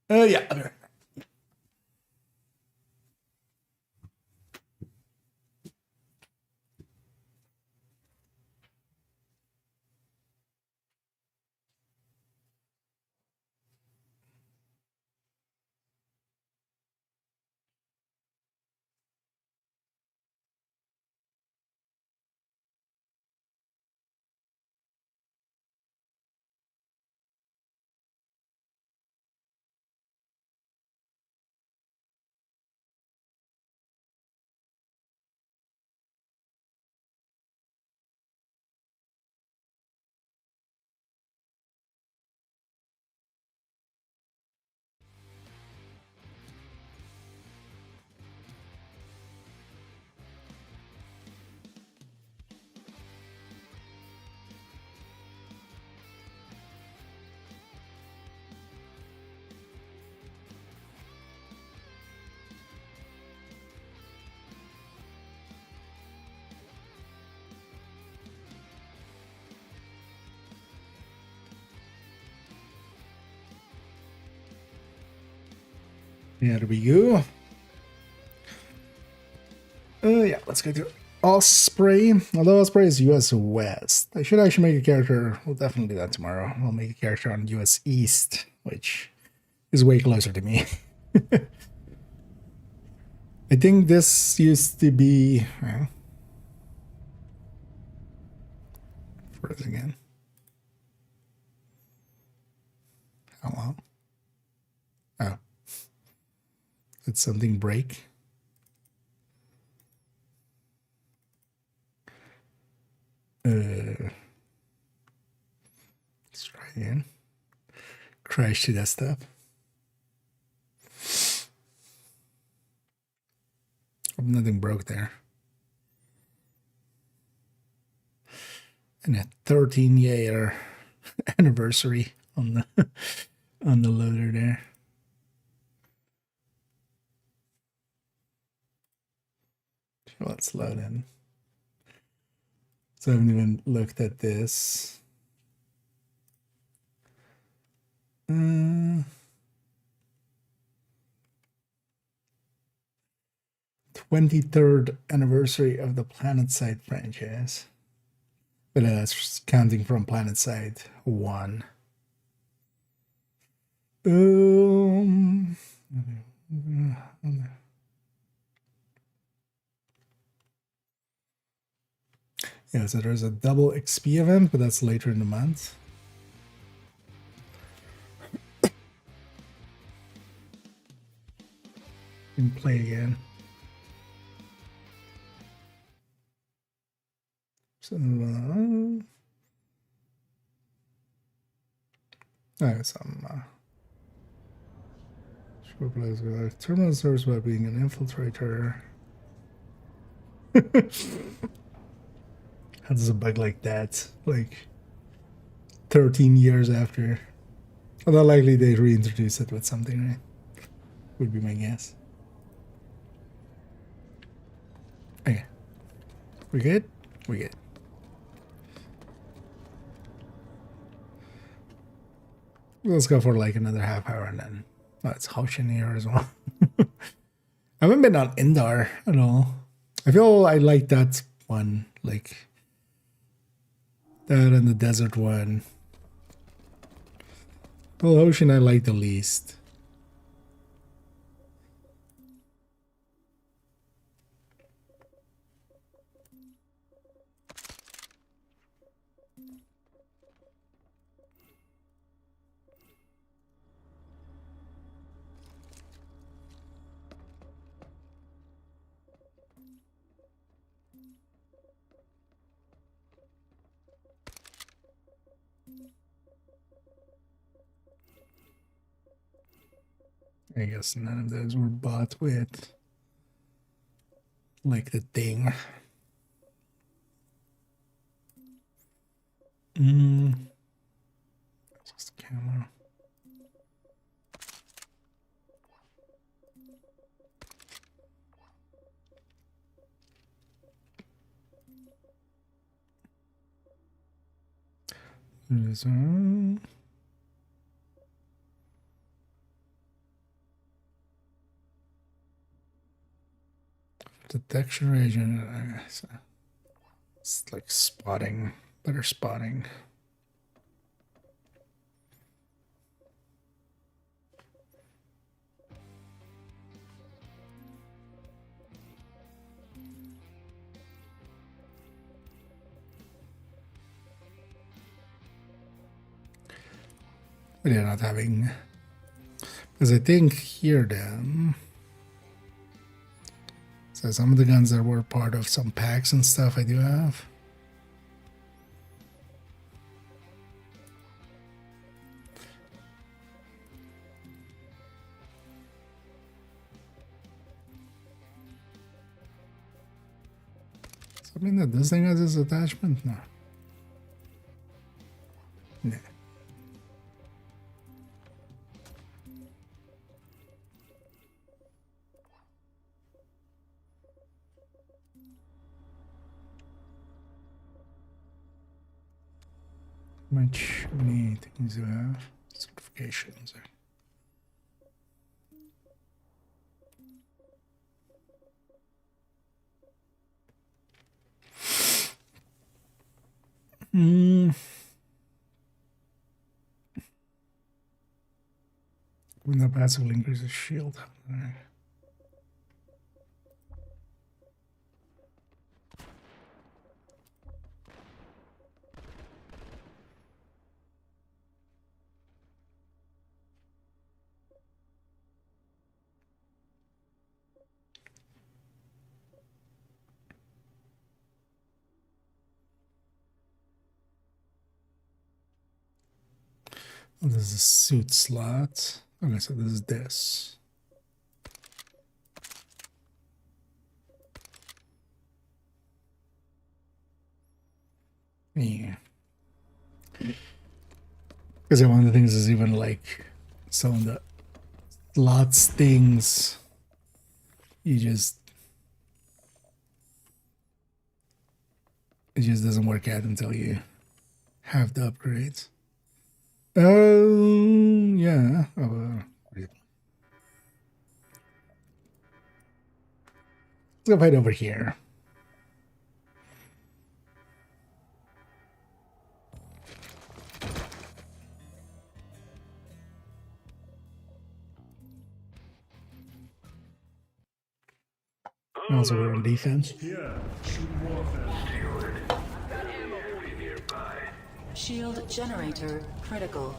Yeah, I'll be right back. Yeah, there we go. Yeah, let's go to Osprey. Although Osprey is US West. I should actually make a character. We'll definitely do that tomorrow. I'll make a character on US East, which is way closer to me. I think this used to be... froze again. Hello? Oh. Did something break? Let's try again. Crash to desktop. Hope nothing broke there. And a 13-year anniversary on the on the loader there. Let's load in. So I haven't even looked at this. 23rd anniversary of the PlanetSide franchise. But that's counting from PlanetSide 1. Yeah, so there's a double XP event, but that's later in the month. And play again. So, some short plays with terminal serves by being an infiltrator. How does a bug like that, like 13 years after? Although likely they reintroduce it with something, right? Would be my guess. Okay. We good? We good. Let's go for like another half hour and then... Oh, it's Hoshin here as well. I haven't been on Indar at all. I feel I like that one, like that and the desert one. Well, Ocean I like the least. I guess none of those were bought with like the thing. Just a camera. There's detection agent. It's like spotting, better spotting. But yeah, not having, because I think here then. So some of the guns that were part of some packs and stuff I do have. Something that this thing has this attachment? No. Nah. Many, things you have. Certifications. When the passive increases shield. Alright. This is a suit slot. Okay, so this is this. Yeah. Because one of the things is even like some of the slots things, it just doesn't work out until you have the upgrades. Oh, yeah. Let's go fight over here. Also, we're on defense. Shield generator critical.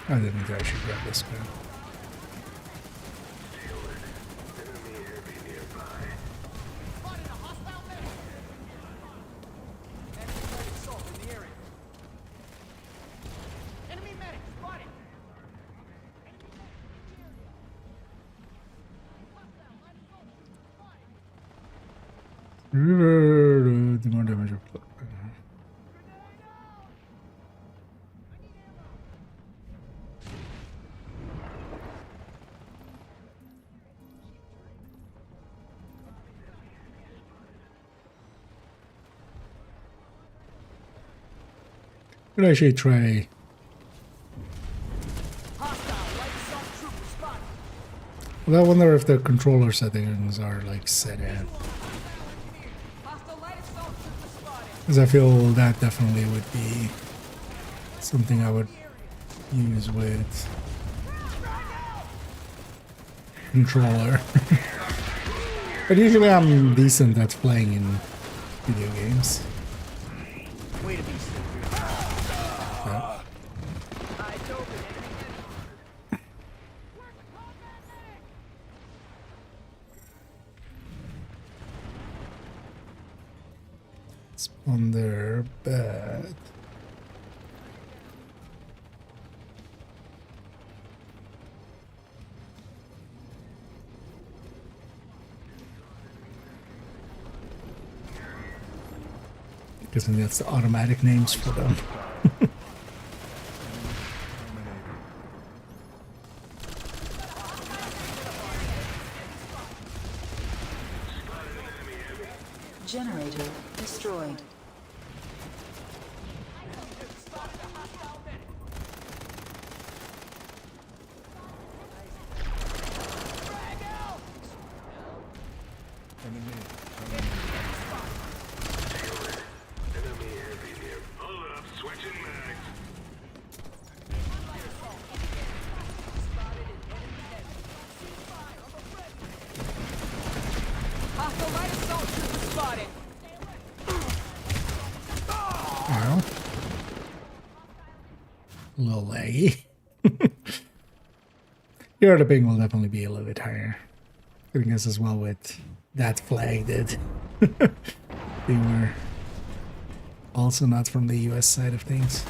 I didn't think I should grab this guy. Do more damage. Could actually try. Well, I wonder if the controller settings are like set in. Because I feel that definitely would be something I would use with controller. But usually I'm decent at playing in video games. On their bed. Guessing that's the automatic names for them. Generator destroyed. Ow. A little laggy. Your other ping will definitely be a little bit higher. I guess as well with that flag that they were also not from the US side of things.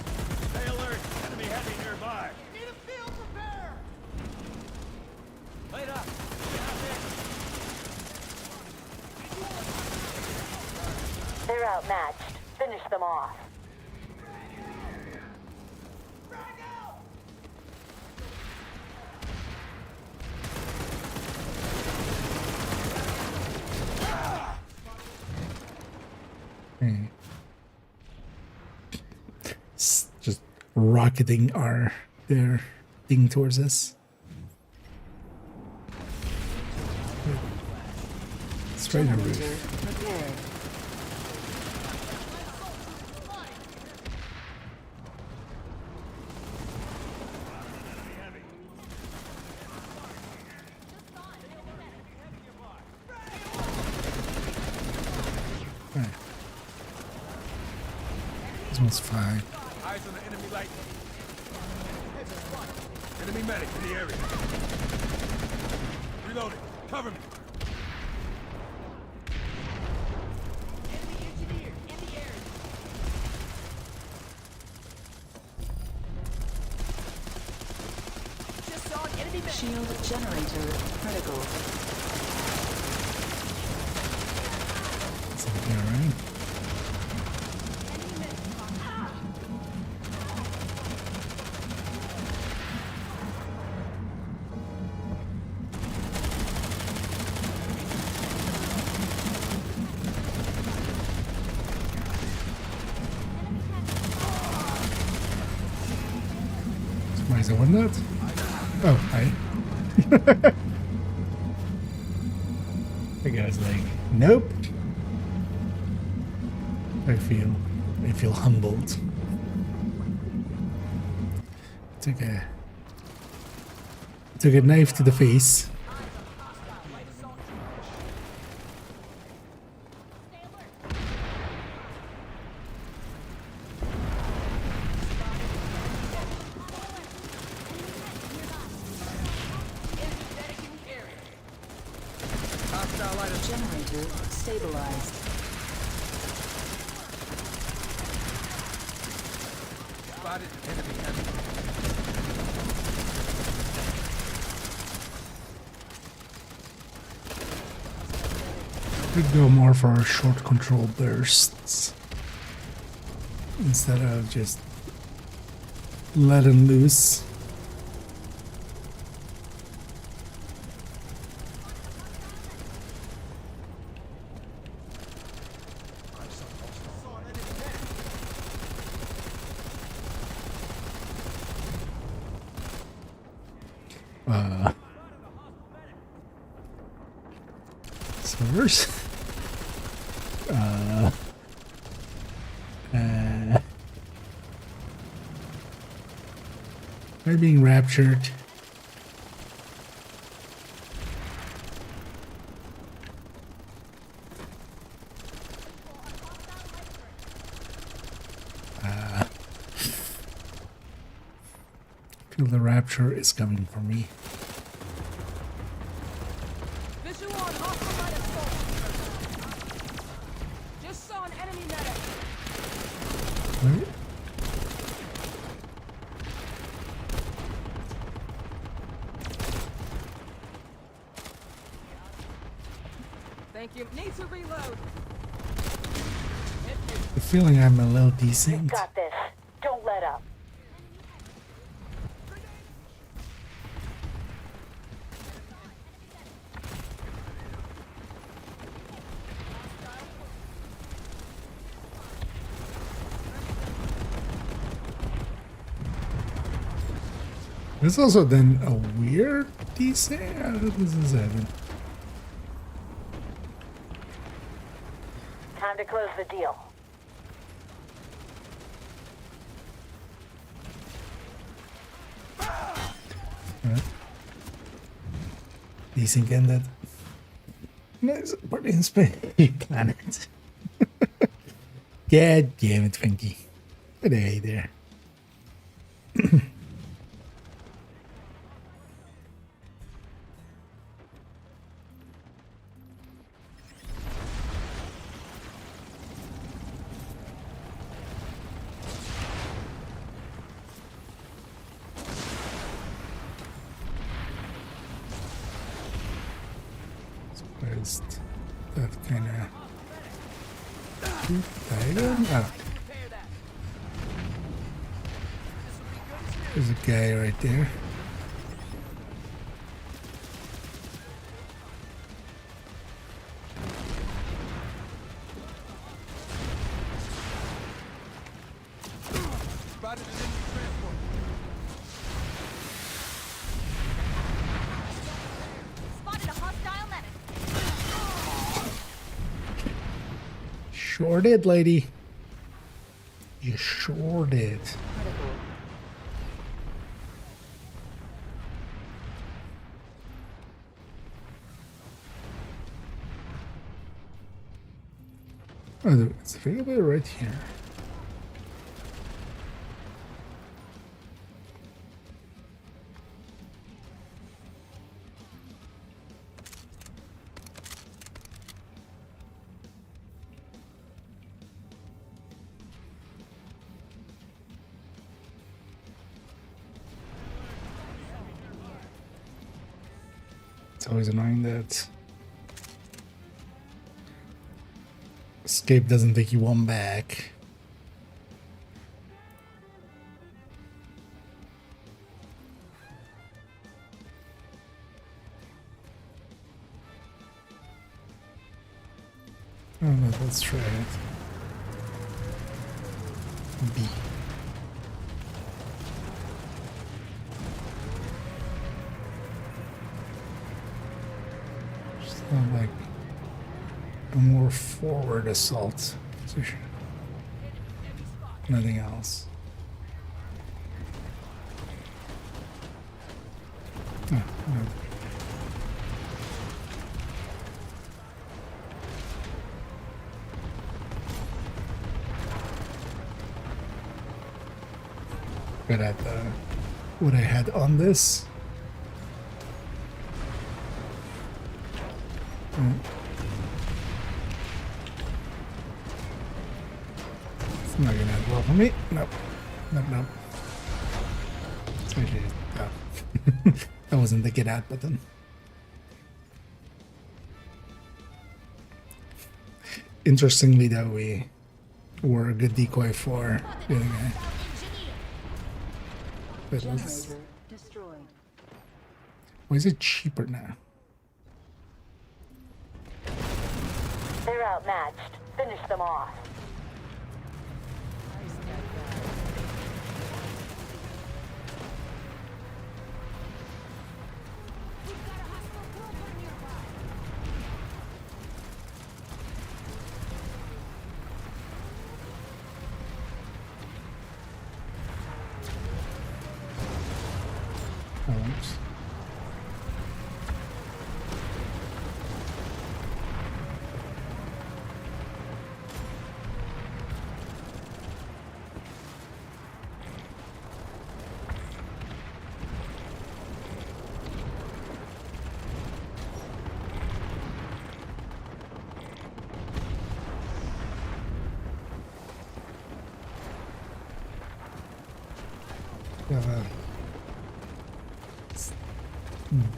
Stay alert. Enemy heavy nearby. Need a field repair. Light up. Get out there. They're outmatched. Finish them off. Just rocketing their thing towards us. Straight roof. Repaired. Right. This one's fine. Eyes on the enemy light. Enemy medic in the area. Reloading. Cover me. Enemy engineer in the area. Just saw an enemy medic. Shield generator critical. Something alright. Surprised I won that. Oh, hi. The guy's like, nope. I feel humbled. Took a knife to the face. Hostile light of Generator stabilized. spotted. Enemy heavy. Could go more for short control bursts instead of just letting loose. Servers. They're being raptured. Feel the rapture is coming for me. Visual on hostile light assault. Just saw an enemy medic. Right? Thank you. Need to reload. The feeling I'm a little decent. Got this. Don't let up. There's also then a weird decent. How does this happen? Time to close the deal. Right. Decent candidate. Nice party in space planet. God damn it, Finky. Good day there. Where's that kind of diagram? Oh. There's a guy right there. Spotted an enemy transport. Spotted a hostile medic. sure did, lady. You sure did. Critical. Oh, it's available right here. It's always annoying that escape doesn't take you one back. Oh no, let's try it. B. Just like a more forward assault position. Nothing else. Oh, no. Good at what I had on this. It's not gonna end well for me. Nope. Nope. Especially, that wasn't the get out button. Interestingly, though, we were a good decoy for the other guy. But Generator destroyed. why is it cheaper now? They're outmatched. Finish them off. Oops.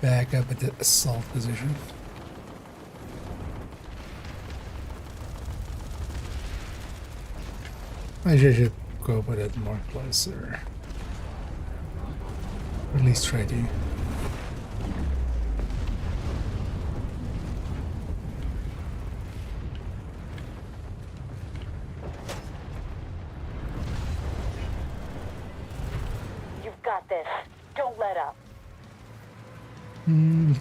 Back up at the assault position. I should go put it more closer. Or at least try to. You've got this. Don't let up.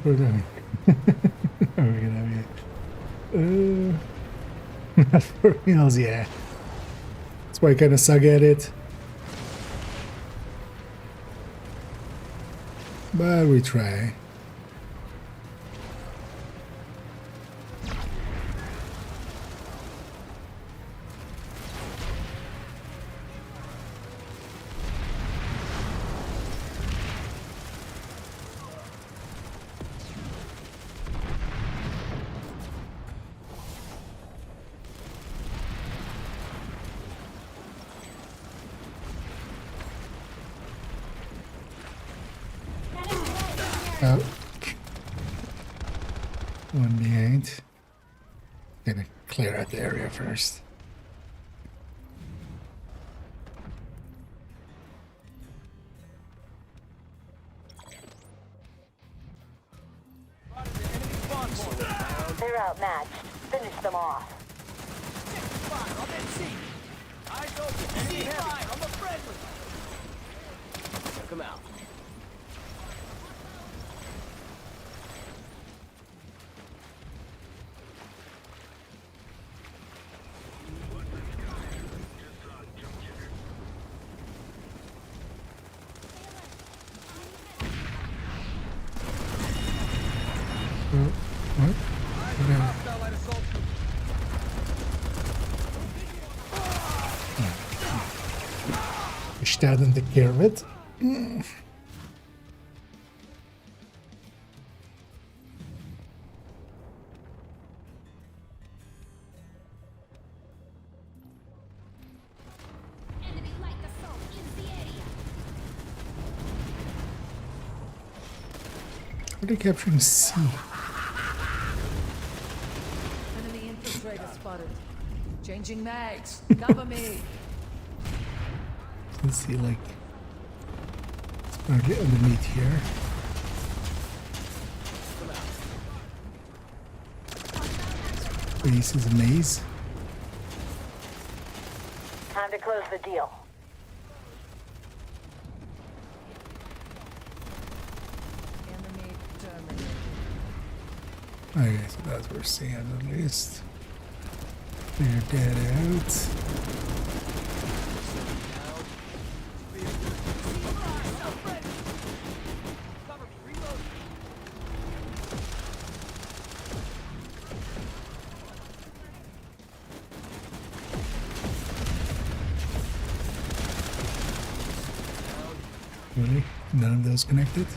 For the are we gonna be not for meals, yeah. That's why I kinda suck at it. But we try. Oh. One behind. Gonna clear out the area first. They're outmatched. Finish them off. Fire on that seat. Eyes open. Enemy fire on the friendly. Check him out. What? Hostile light assault troops. Wish Dad didn't take care of it. Enemy light assault in the area. Are they capturing C? Enemy infiltrator spotted. Changing mags. Cover me. Let's see, like, it's gonna get underneath here. Base is a maze. Time to close the deal. Enemy terminated. Okay, so that's where we're seeing at least. Figure that out. Really? None of those connected?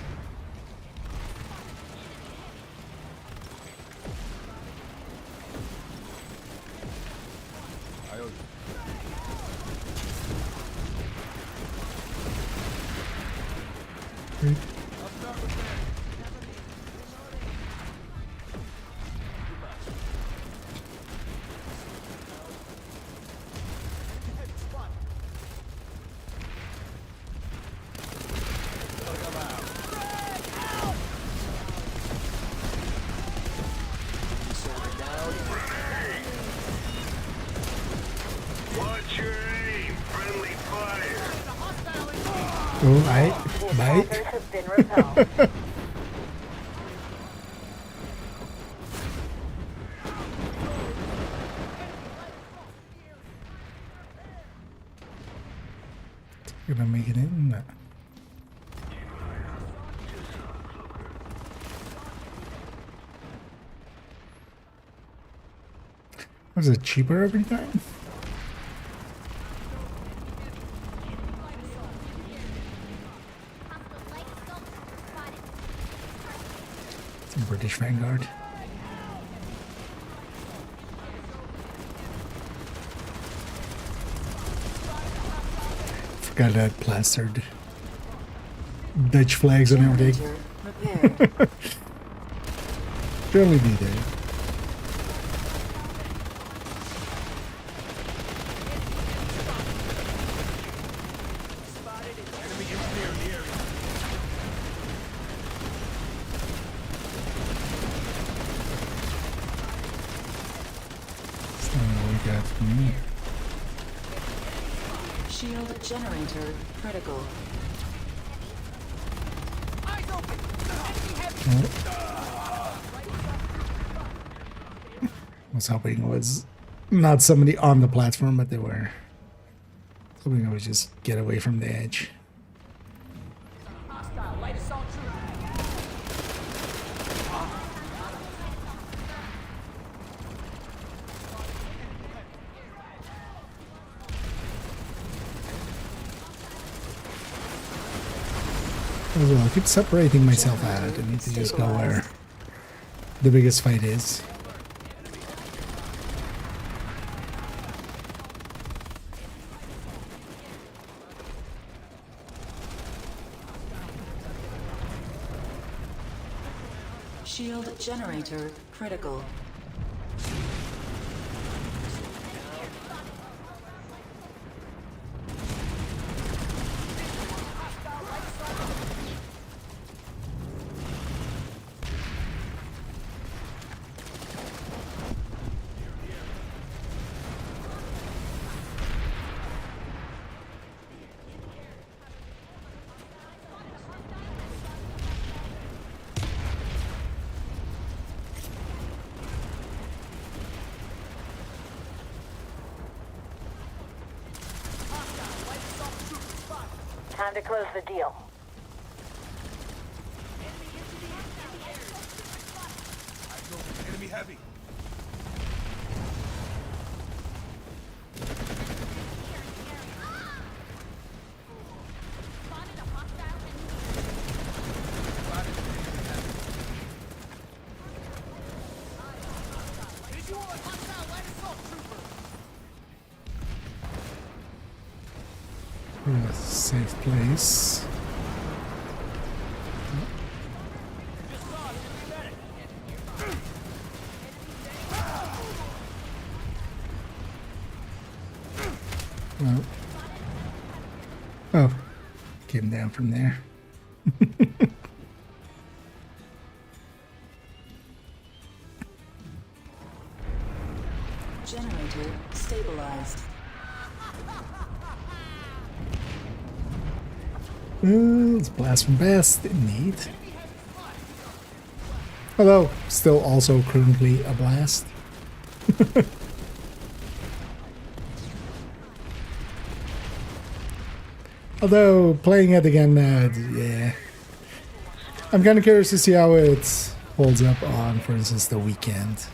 Great. Watch your aim. Friendly fire. Oh, bye. Attackers have been repelled. Gonna make it in. Was it cheaper every time? Hostile light assault spotted. Some British Vanguard. Forgot that plastered Dutch flags and everything. Generator repaired. Surely be there. Enemy engineer in the area. So what we got from here. Shield generator critical. Eyes open. Enemy heavy. Was hoping it was not somebody on the platform, but they were. Hoping I would just get away from the edge. Hostile light assault troops. As well, I keep separating myself out. I need to just go where the biggest fight is. Shield generator critical. Time to close the deal. Enemy heavy. Spotted a hostile enemy. Visual on hostile light assault trooper. A safe place. Just saw an enemy medic. Well. Oh, came down from there. Generator stabilized. Let's blast from best, indeed. Although, still also currently a blast. Although, playing it again, yeah. I'm kind of curious to see how it holds up on, for instance, the weekend.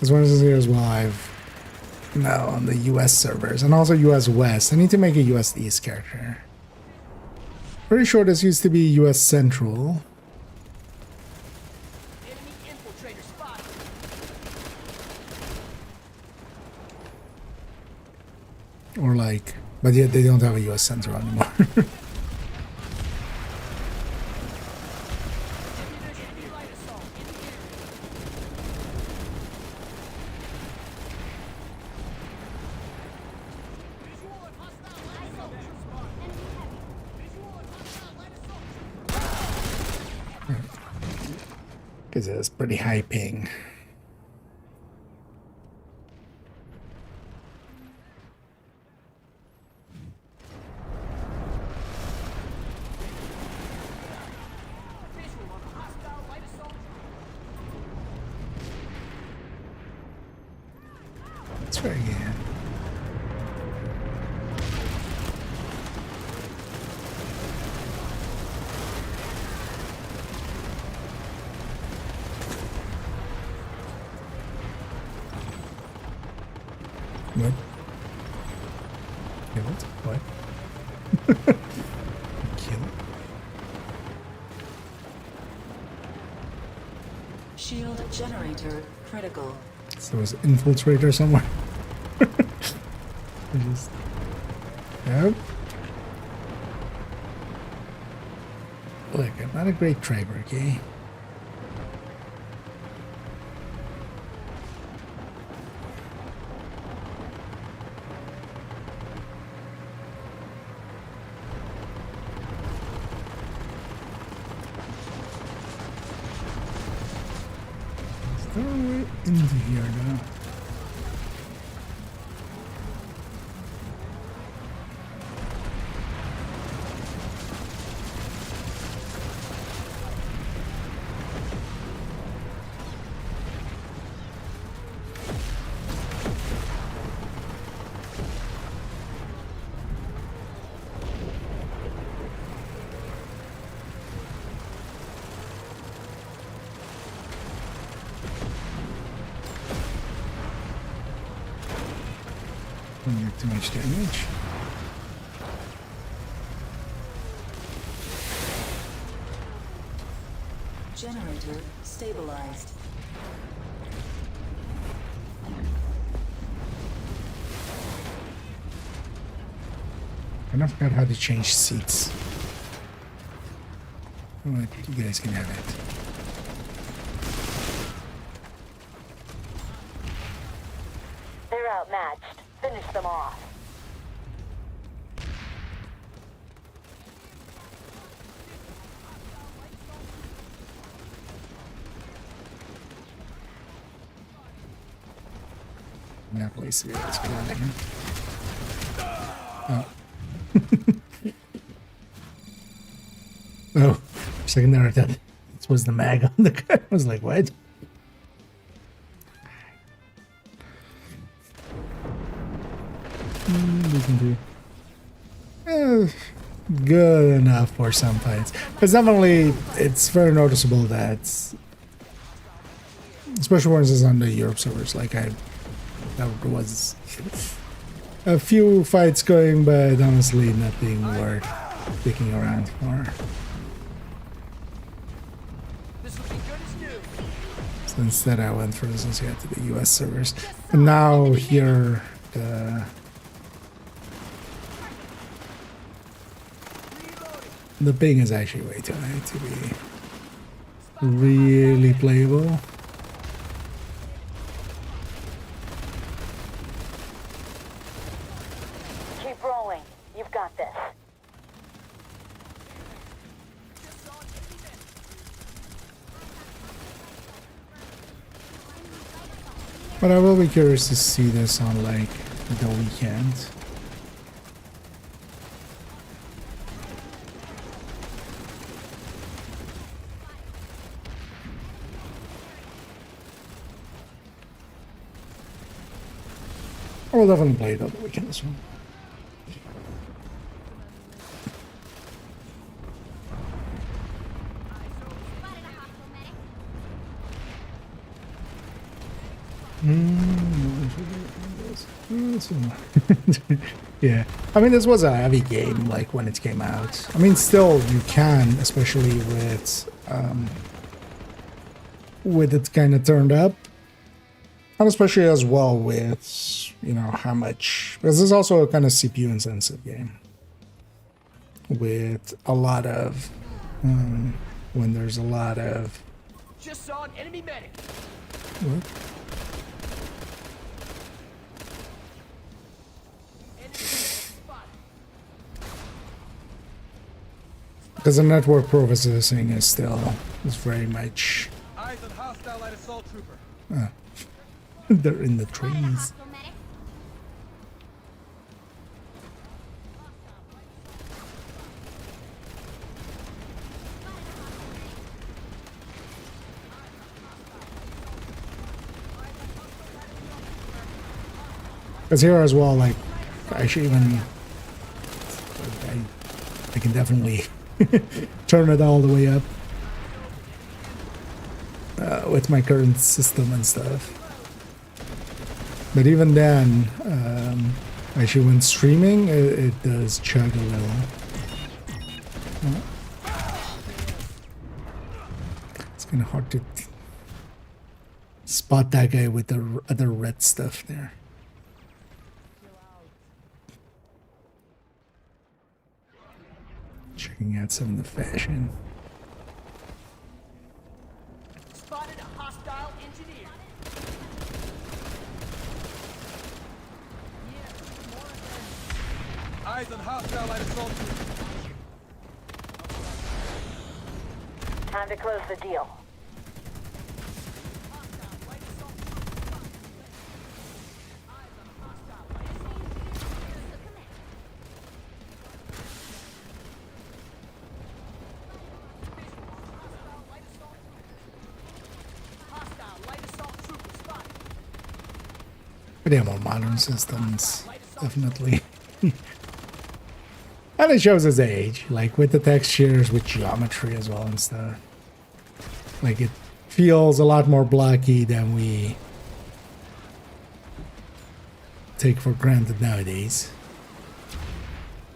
As one is here as well, I've now on the US servers and also US West. I need to make a US East character. Pretty sure this used to be US Central. Enemy infiltrator spotted. Or like, but yet they don't have a US Central anymore. Enemy light assault in the area. Visual on hostile light assault trooper. Enemy heavy. Visual on hostile light assault trooper. Because it's pretty high ping. Visual on hostile light assault trooper. Let's try again. What? Killed? What? Killed? Shield generator critical. So there was an infiltrator somewhere. I just... Yep. Look, I'm not a great driver, okay? Still right into here now. Don't get too much damage. Generator stabilized. I forgot how to change seats. Alright, you guys can have it. They're outmatched. Finish them off. Now place it. Let's go in here. Oh. Oh, for a second there I thought this was the mag on the guy. I was like, what? We can do. good enough for some fights. It's definitely, it's very noticeable that, especially when it's on the Europe servers, like there was a few fights going, but honestly nothing worth sticking around for. This will be good as new. So instead I went for this yeah, to the US servers. And now here the ping is actually way too high to be really playable. Keep rolling. You've got this. But I will be curious to see this on like the weekend. I will definitely play it on the weekend as well. Yeah, I mean this was a heavy game like when it came out. I mean still you can, especially with it kind of turned up, and especially as well with, you know, how much, because this is also a kind of CPU intensive game with a lot of when there's a lot of Just saw an enemy medic. what? Because the network processing is very much Eyes on hostile light assault trooper. they're in the trees. Because here as well, like, actually even, I can definitely turn it all the way up with my current system and stuff. But even then, actually when streaming, it does chug a little. It's kind of hard to spot that guy with the other red stuff there. Checking out some of the fashion. Spotted a hostile engineer. Eyes on hostile light assault trooper. Time to close the deal. But yeah, more modern systems, definitely. And it shows its age, like with the textures, with geometry as well and stuff. Like it feels a lot more blocky than we take for granted nowadays.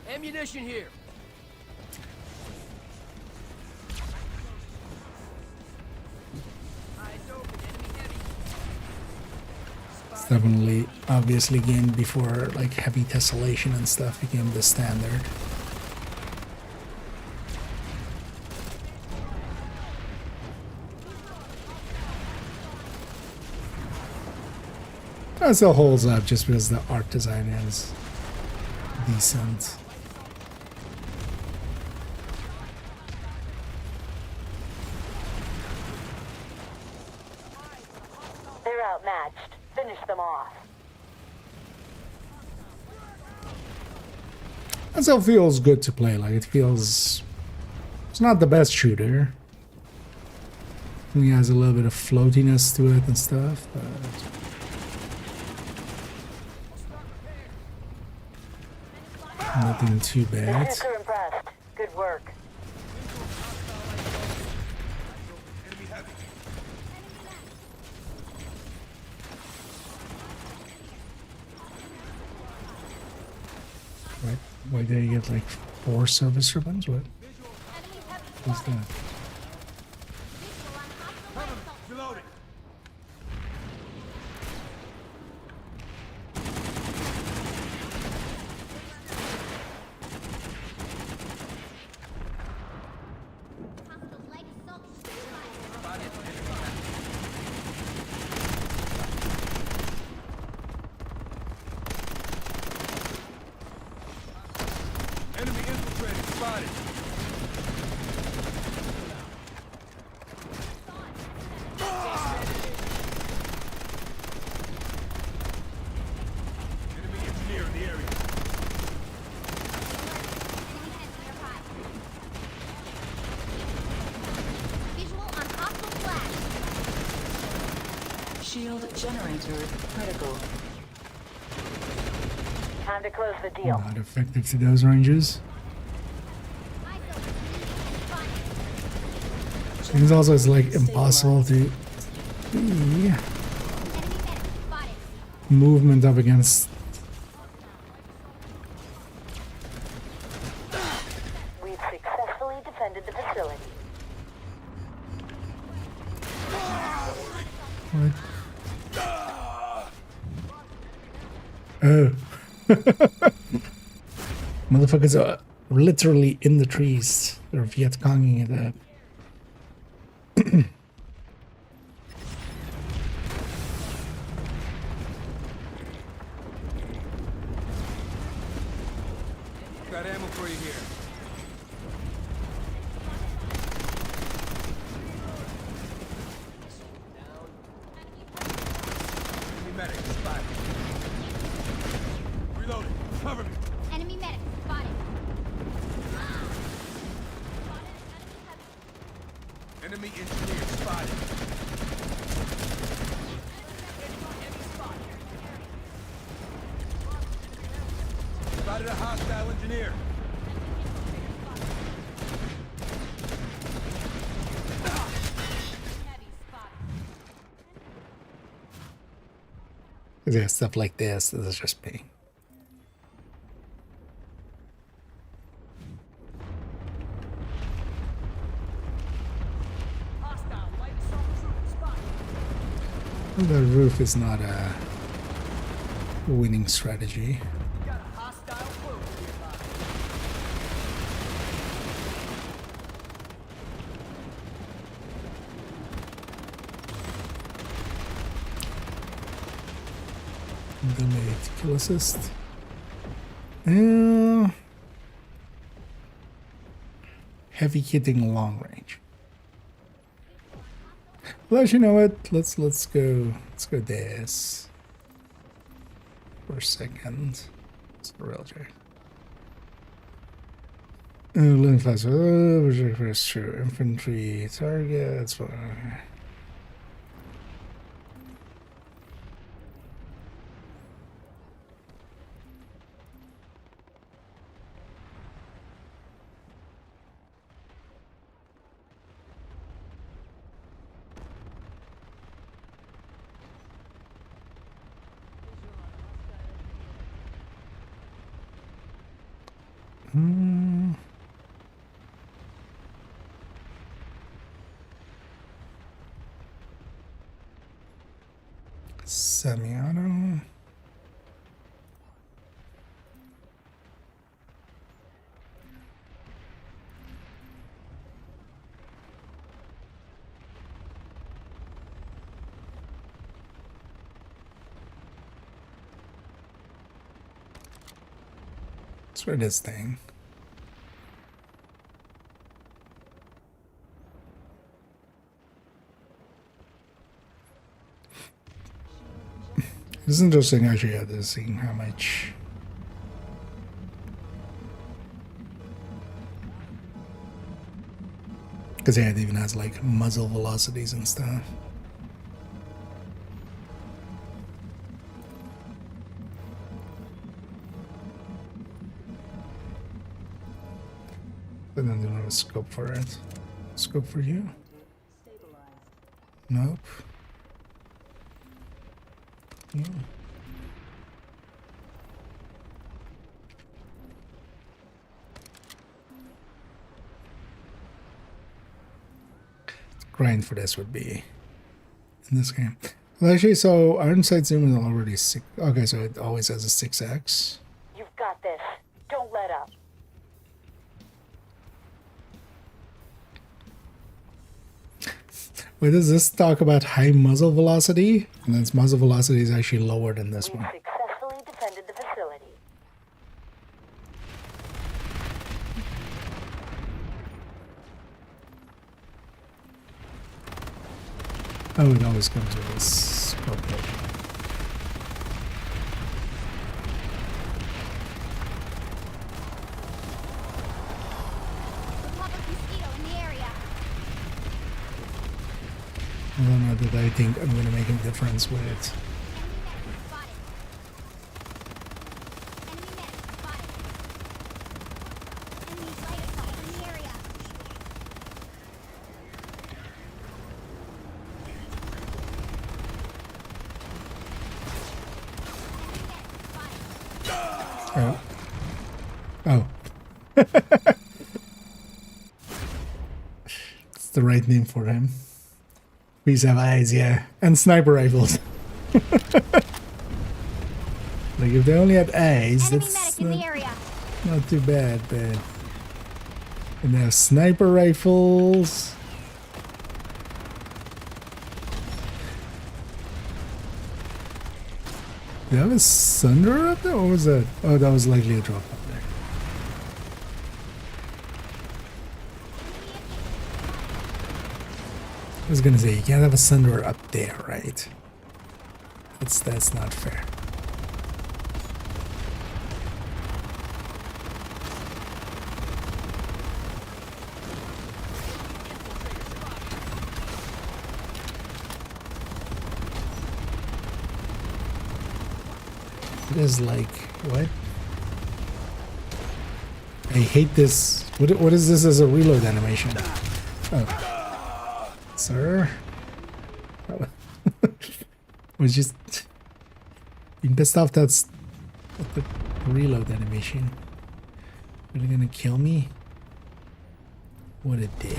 Ammunition here. Eyes open, enemy heavy. It's definitely, obviously, again, before like heavy tessellation and stuff became the standard. It still holds up just because the art design is decent. They're outmatched. Finish them off. It still feels good to play. Like it feels, it's not the best shooter. It has a little bit of floatiness to it and stuff, but nothing too bad. Super impressed. Good work. Enemy heavy. Why did you get like 4 service ribbons? What? What's that? Reloading. Enemy infiltrated. Spotted. Enemy engineer in the area. Visual on hostile flash. Shield generator critical. Time to close the deal. Not effective to those ranges. Things also it's like impossible to see movement up against. We've successfully defended the facility. What? Oh. Motherfuckers are literally in the trees. They're Viet Conging it up. Got ammo for you here. Enemy medic spotted. Reloading. Cover me. Enemy medic spotted. Enemy engineer spotted. Spotted a hostile engineer. Yeah, stuff like this is just me. Hostile light assault trooper spotted. The roof is not a winning strategy. Got a hostile close nearby. Delayed kill assist. Heavy hitting long range. Well, you know what? Let's go this for a second. It's the real J. Living fast. First true infantry targets. Semi-auto. Let's try this thing. It's interesting actually at this seeing how much because yeah, it even has like muzzle velocities and stuff. But then there's no scope for it. Scope for you? Nope. Yeah. Grind for this would be in this game. Well, actually, so Iron Sight Zoom is already 6. Okay, so it always has a 6x. You've got this. Don't let up. Wait, does this talk about high muzzle velocity? And then its muzzle velocity is actually lower than this We've one. successfully defended the facility. Oh, it always comes with this. Okay. Republic mosquito in the area. I don't know that I think I'm going to make a difference with it. Enemy medic spotted. Enemy medic spotted. Enemy light assault in the area. Enemy medic spotted. Oh. It's the right name for him. Please have eyes, yeah. And sniper rifles. Like, if they only had eyes, Enemy that's medic in the area. not too bad, but... And they have sniper rifles. Do you have a Sunder up there? What was that? Oh, that was likely a drop up there. I was gonna say, you can't have a Sunder up there, right? That's not fair. It is like, what? I hate this. What is this as a reload animation? Oh. Sir? Was just being pissed off that's the reload animation. Really gonna kill me? What a dick.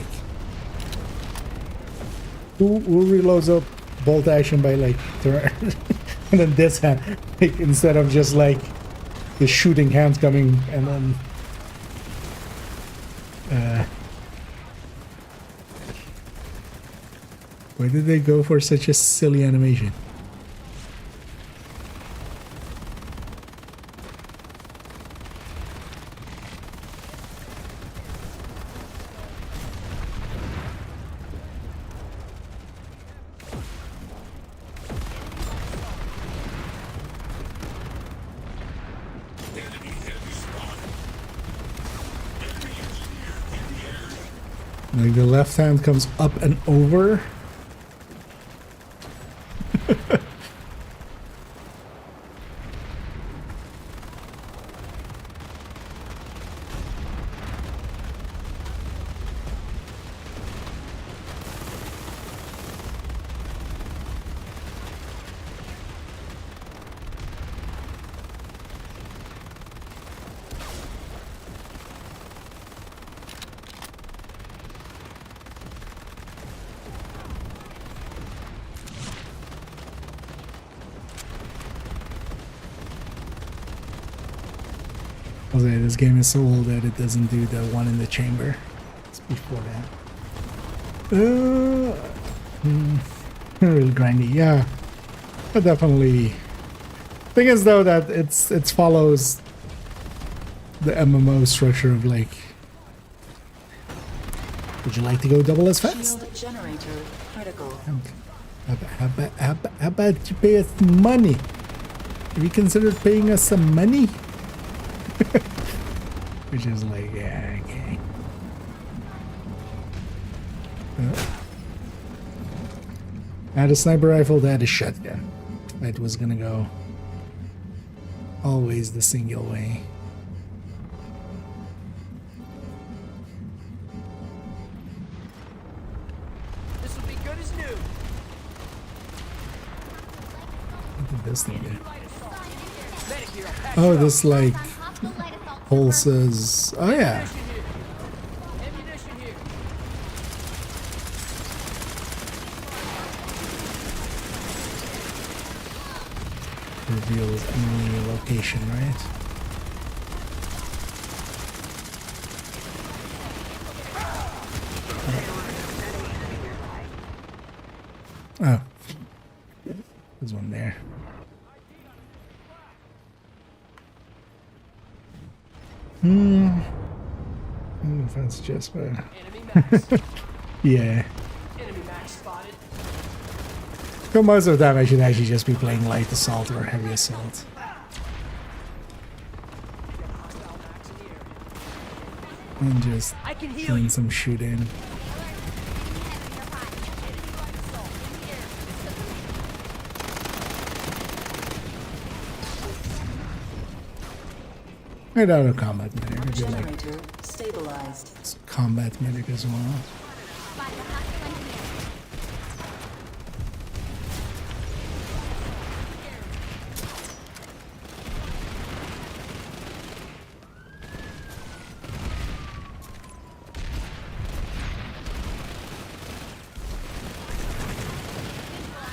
Who reloads up bolt action by like and then this hand, like, instead of just like the shooting hands coming and then why did they go for such a silly animation? Like the left hand comes up and over. I'll say this game is so old that it doesn't do the one in the chamber. It's before that. Really grindy, yeah. But definitely. Thing is though that it follows the MMO structure of like. Would you like to go double as fast? Shield generator critical. How about you pay us money? Have you considered paying us some money? Which is like, yeah, okay. I had a sniper rifle, I had a shotgun. That was gonna go always the single way. this thing do? Medic here, I'll patch Oh, you up. this like Hostile light assault. pulses. Oh yeah. Ammunition here. Reveals enemy location, right? Oh. There's one there. I don't know if that's just Enemy max. yeah. Enemy max spotted. So most of the time I should actually just be playing light assault or heavy assault. Hostile max in the area. And just I can heal doing you. some shooting. I don't know combat medic. I do like Generator stabilized. combat medic as well. Spotted a hostile engineer.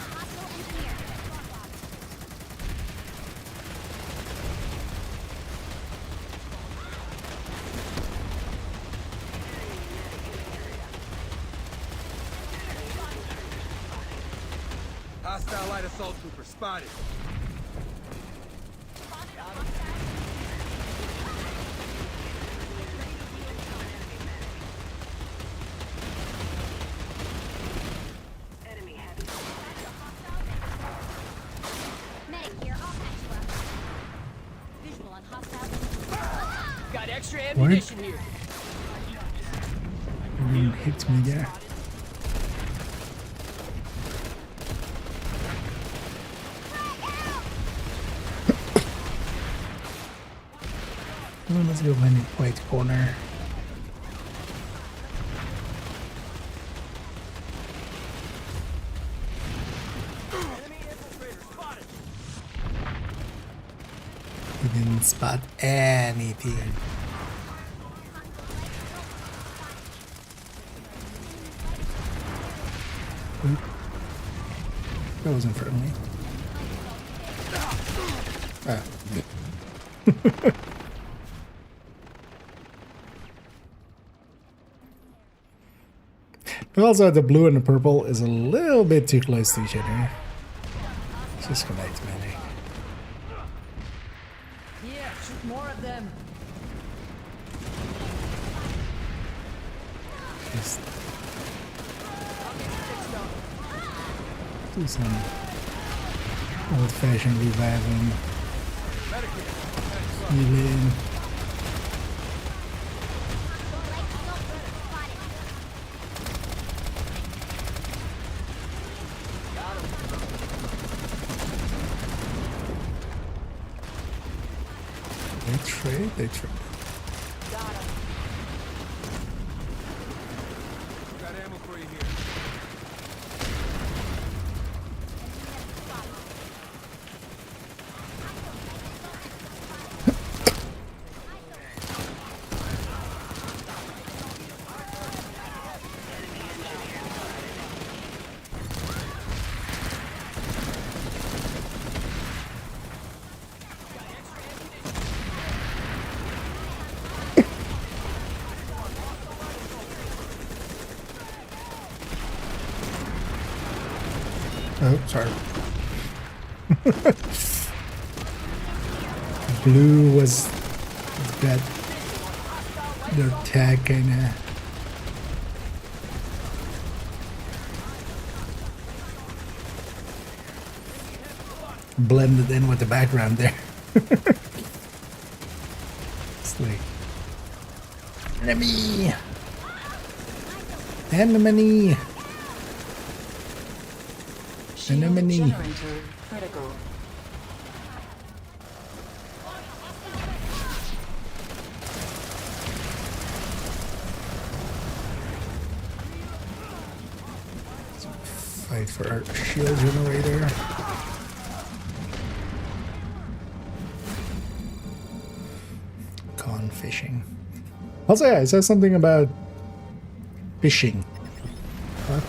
Hostile engineer. Hostile light assault trooper spotted. Medic here, I'll patch you up. Visual on hostile. Got extra ammunition here. Everyone hits me there. Oh, let's go find a white corner. He didn't spot anything. Oop. That wasn't for me. Ah. But also the blue and the purple is a little bit too close to each other. Just connect medic. Yeah, shoot more of them. Just do some old-fashioned reviving. Healing. They trade. Got ammo for you here. Oh, sorry. Blue was that their tag kinda blended in with the background there. It's like enemy. Enemy. Shield Enemy. generator critical. Fight for our shield generator. recon fishing. Also, yeah, it says something about fishing. What?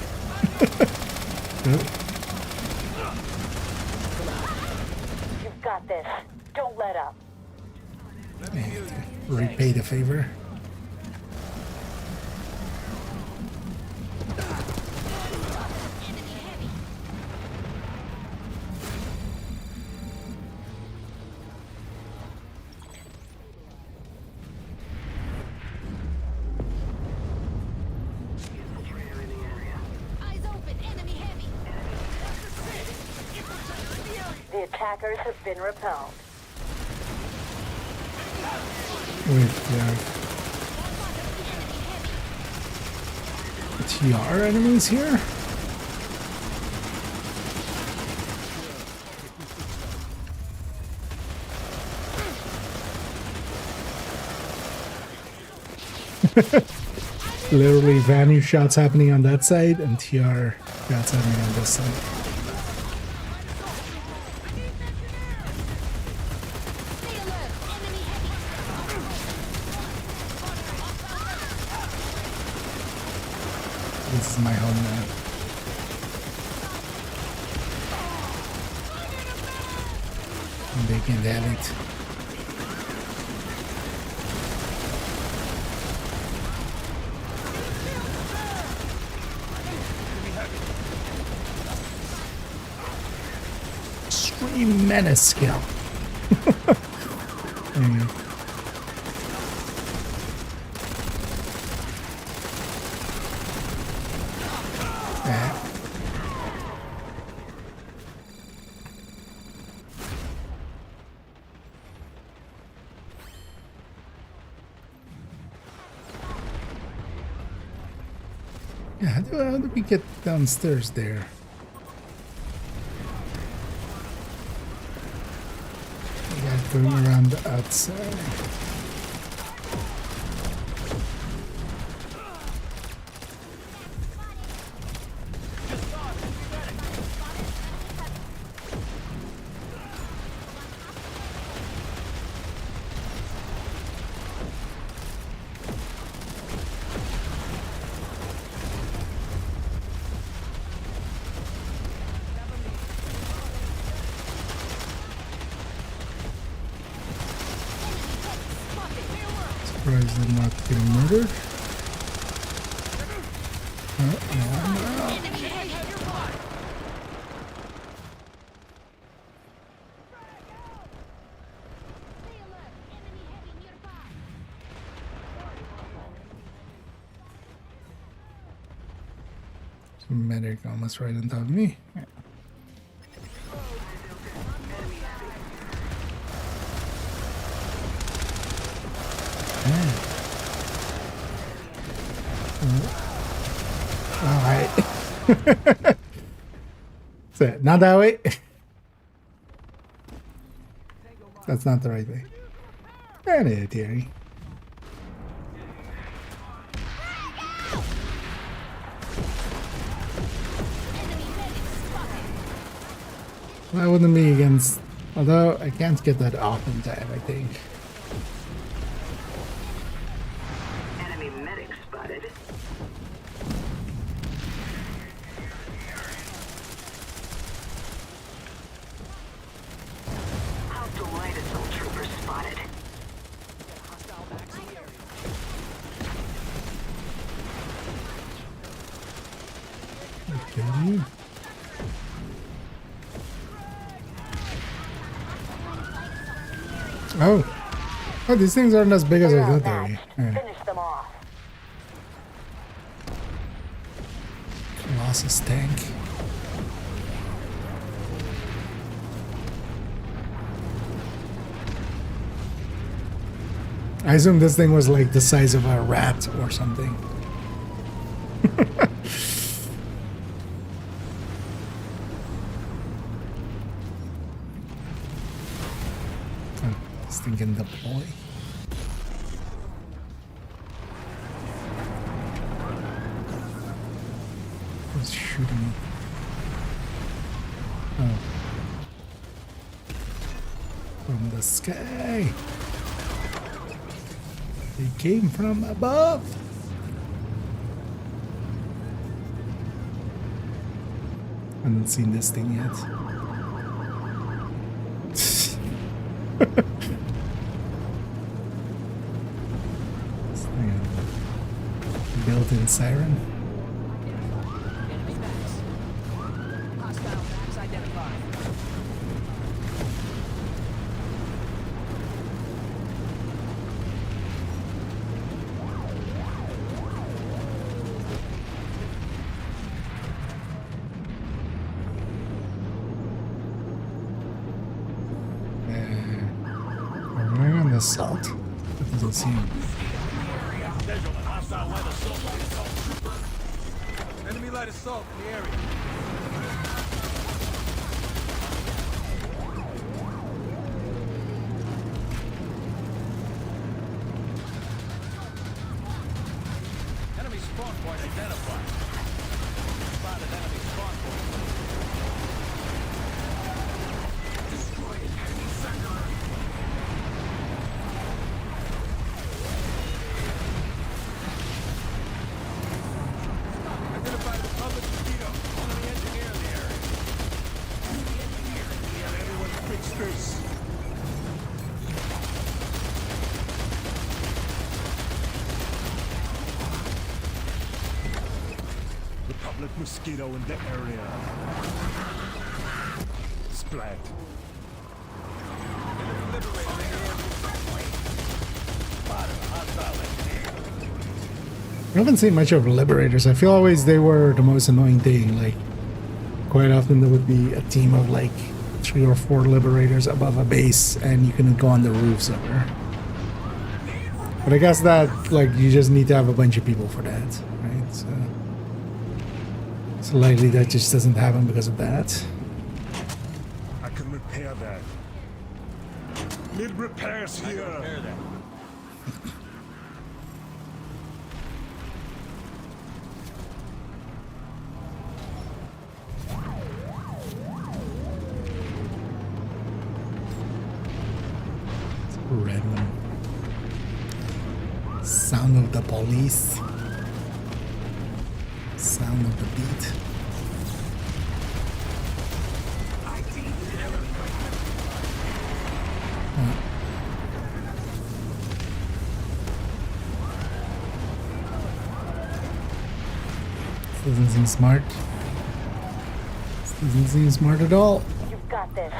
You've got this. Don't let up. Repay the favor. Eyes open. Enemy heavy. The attackers have been repelled. Wait, TR enemies here? Literally Vanu shots happening on that side and TR shots happening on this side. Stay alert. Enemy heavy. This is my home now. And they can have it. Extreme menace skill. Anyway. Yeah, how do we get downstairs there? We gotta go around the outside. Surprised they're not getting murdered. No. Stay alert. Enemy heavy nearby. Some medic almost right on top of me. Yeah. Alright. That's it. Not that way. That's not the right way. And it, Terry. That wouldn't be against. Although I can't get that off in time, I think. Enemy medic spotted. Hostile light assault trooper spotted. Okay. Oh, these things aren't as big as I thought they were. Yeah. Finish them off. Colossus tank. I assume this thing was like the size of a rat or something. This thing can deploy. Who's shooting? Oh. From the sky. They came from above. I haven't seen this thing yet. This thing has a built-in siren. Enemy max. Hostile max identified. We're going on the salt. That doesn't seem. Enemy light assault in the area. Enemy spawn point identified. Spotted enemy spawn point. Identified the public mosquito. Enemy engineer in the area. Enemy engineer in the area. Everyone's big space. The public mosquito in the area. Splat. Enemy liberator in the area. Spotted a hostile engineer. I haven't seen much of liberators. I feel always they were the most annoying thing. Like, quite often there would be a team of like 3 or 4 liberators above a base, and you couldn't go on the roofs ever. But I guess that like you just need to have a bunch of people for that, right? So it's likely that just doesn't happen because of that. I can repair that. Need repairs here. Repair that. Red one. Sound of the police. Sound of the beat. This doesn't seem smart. This doesn't seem smart at all. You've got this.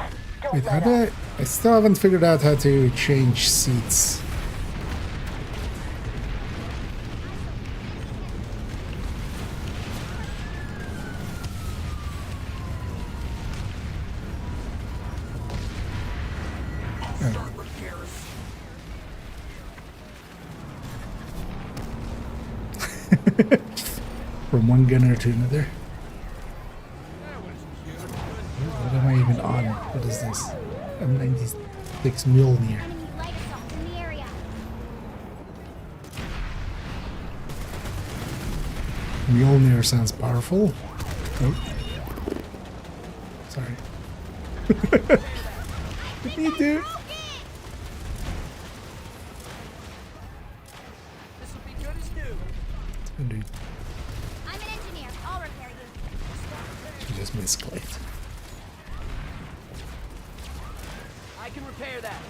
Don't Wait, how let do up. I still haven't figured out how to change seats. From one gunner to another. What am I even on? What is this? M96 Mjolnir. Enemy light assault in the area. Mjolnir sounds powerful. Oh. Sorry. What do you do? This will be good as new. Dude, I'm an engineer. I'll repair you. you just misclicked. I can repair that.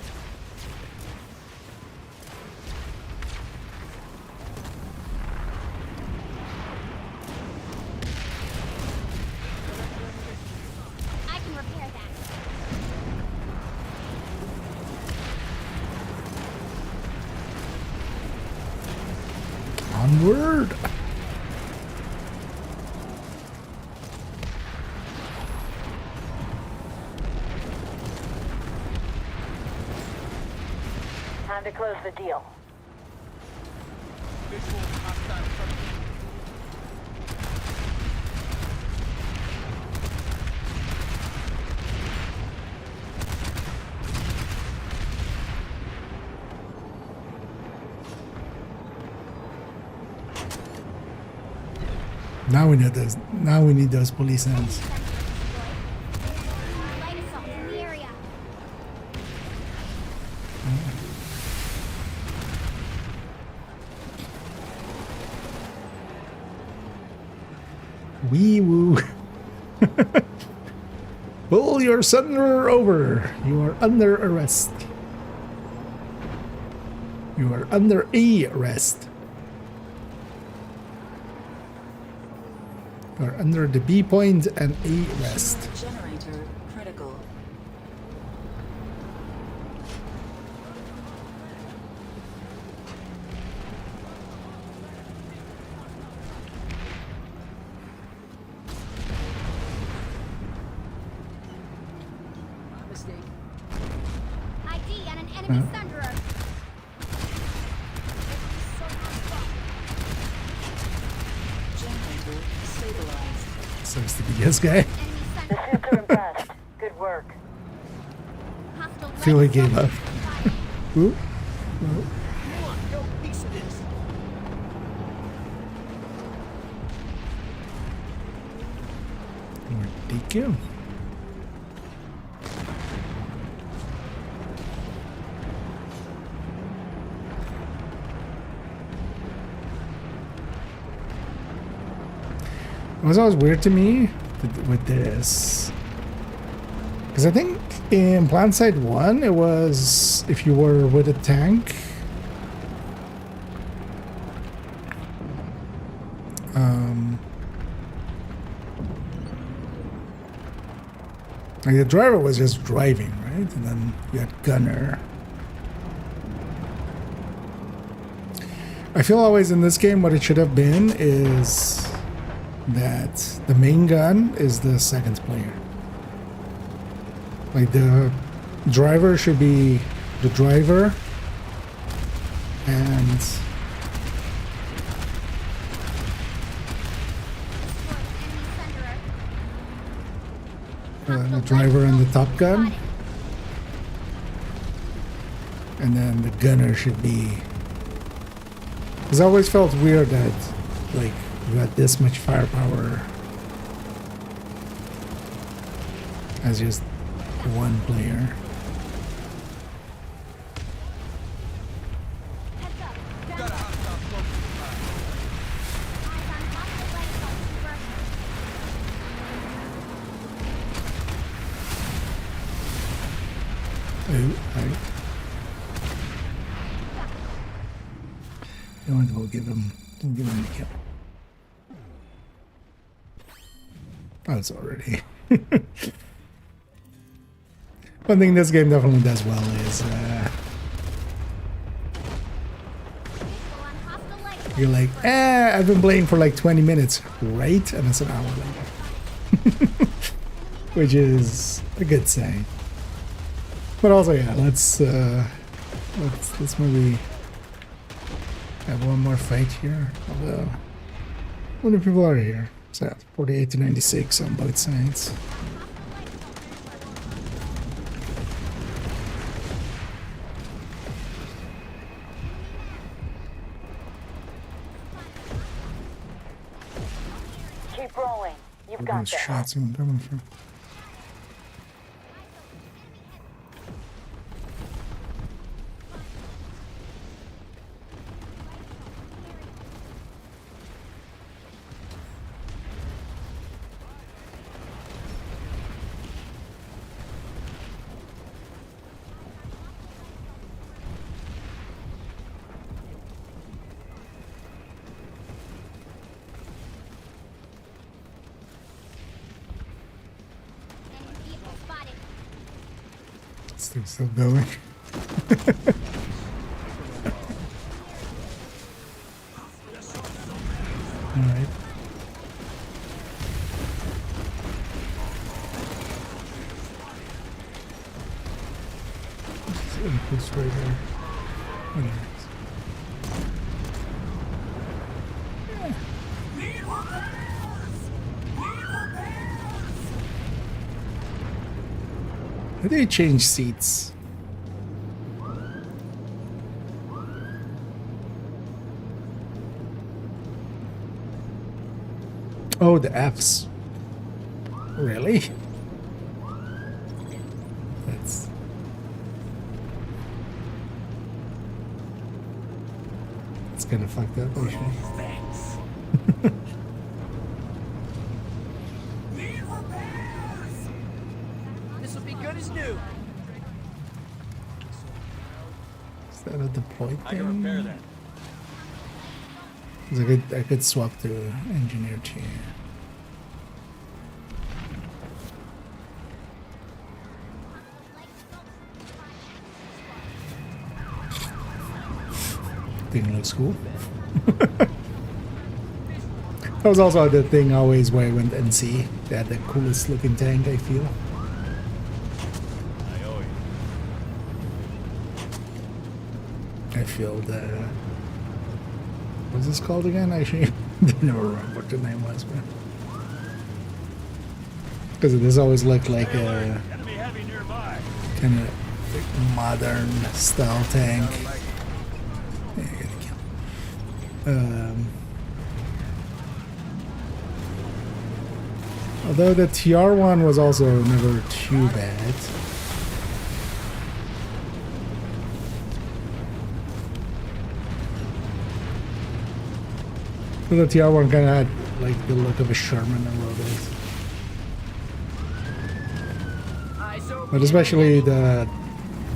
I can repair that. Onward! Time to close the deal. Visual hostile target. Now we need those. Now we need those police hands. Light assault in the area. Wee woo. Pull your sunderer over. You are under arrest. You are under arrest. You are under the B point and arrest. Generator critical. Mistake. ID on an enemy thunderer. Generator stabilized. Seems to be this guy. Enemy The thunderer. suits are impressed. Good work. Hostile Feel he light gave up. spotted. Ooh. Come on, go piece of this. Where'd they go? It was always weird to me with this, because I think in PlanetSide 1 it was if you were with a tank, like the driver was just driving, right? And then you had gunner. I feel always in this game what it should have been is that the main gun is the second player. Like the driver should be the driver and the driver and the top gun, and then the gunner should be. Because I always felt weird that like you had this much firepower as just one player. We'll give him the kill. Oh, it's already. One thing this game definitely does well is you're like, I've been playing for like 20 minutes, right? And it's an hour later. Which is a good sign. But also, yeah, let's maybe have one more fight here. Although, how many people are here? So 48 to 96 on both sides. Keep rolling. You've Where got those this. shots even coming from? This thing's still going. Alright. It's right there. Oh, there it is. How do you change seats? Oh, the Fs. Really? That's kind of fucked up. Actually. Is that a deploy I can repair thing? that. 'Cause I could swap to engineer chair. Thing looks cool. That was also the thing always where I went NC. They had the coolest looking tank, I feel. I owe you. I feel the... What's this called again? Actually, I never remember what the name was, but... Because this always looked like a Enemy heavy nearby. kind of modern style tank. Yeah, I gotta kill. Although the TR one was also never too bad. So the TR one kind of had like the look of a Sherman a little bit. Eyes open. But especially the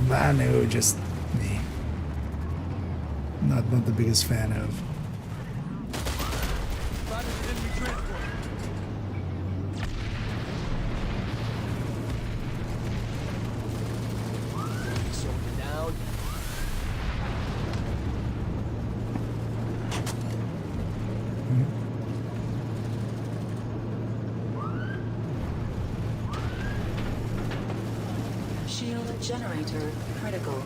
Vanu, just me. Not the biggest fan of. Spotted an enemy transport. Soldier down. Shield generator critical.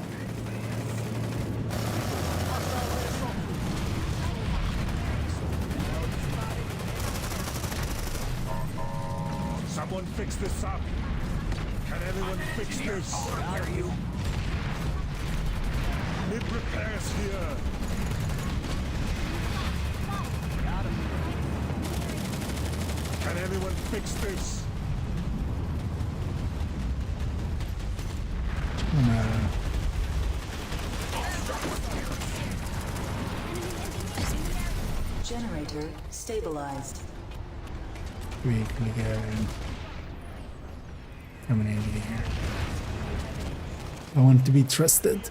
Someone fix this up. Can anyone fix this? How are you? Need repairs here. Can anyone fix this? Generator stabilized. We can get from an engineer. I want to be trusted.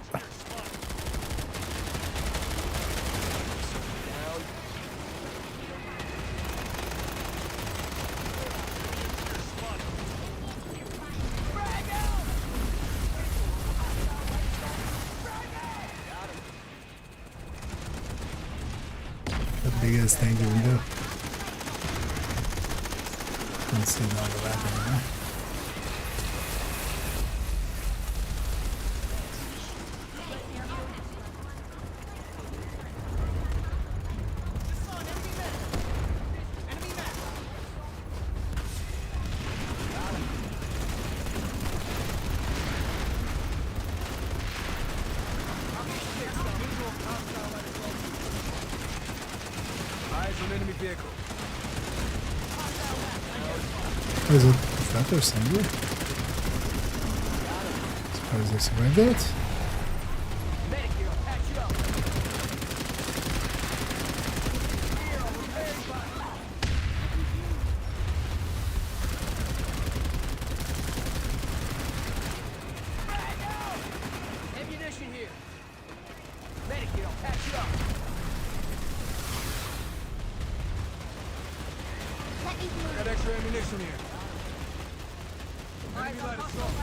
The biggest thing you can do. Let's see all the weapon, huh? Eyes on enemy vehicle. Is that their assembly? Suppose they survived it? Medic here, I'll patch you up. Ammunition here. Medic here, I'll patch you up. Let me move. Got extra ammunition here. Enemy light assault.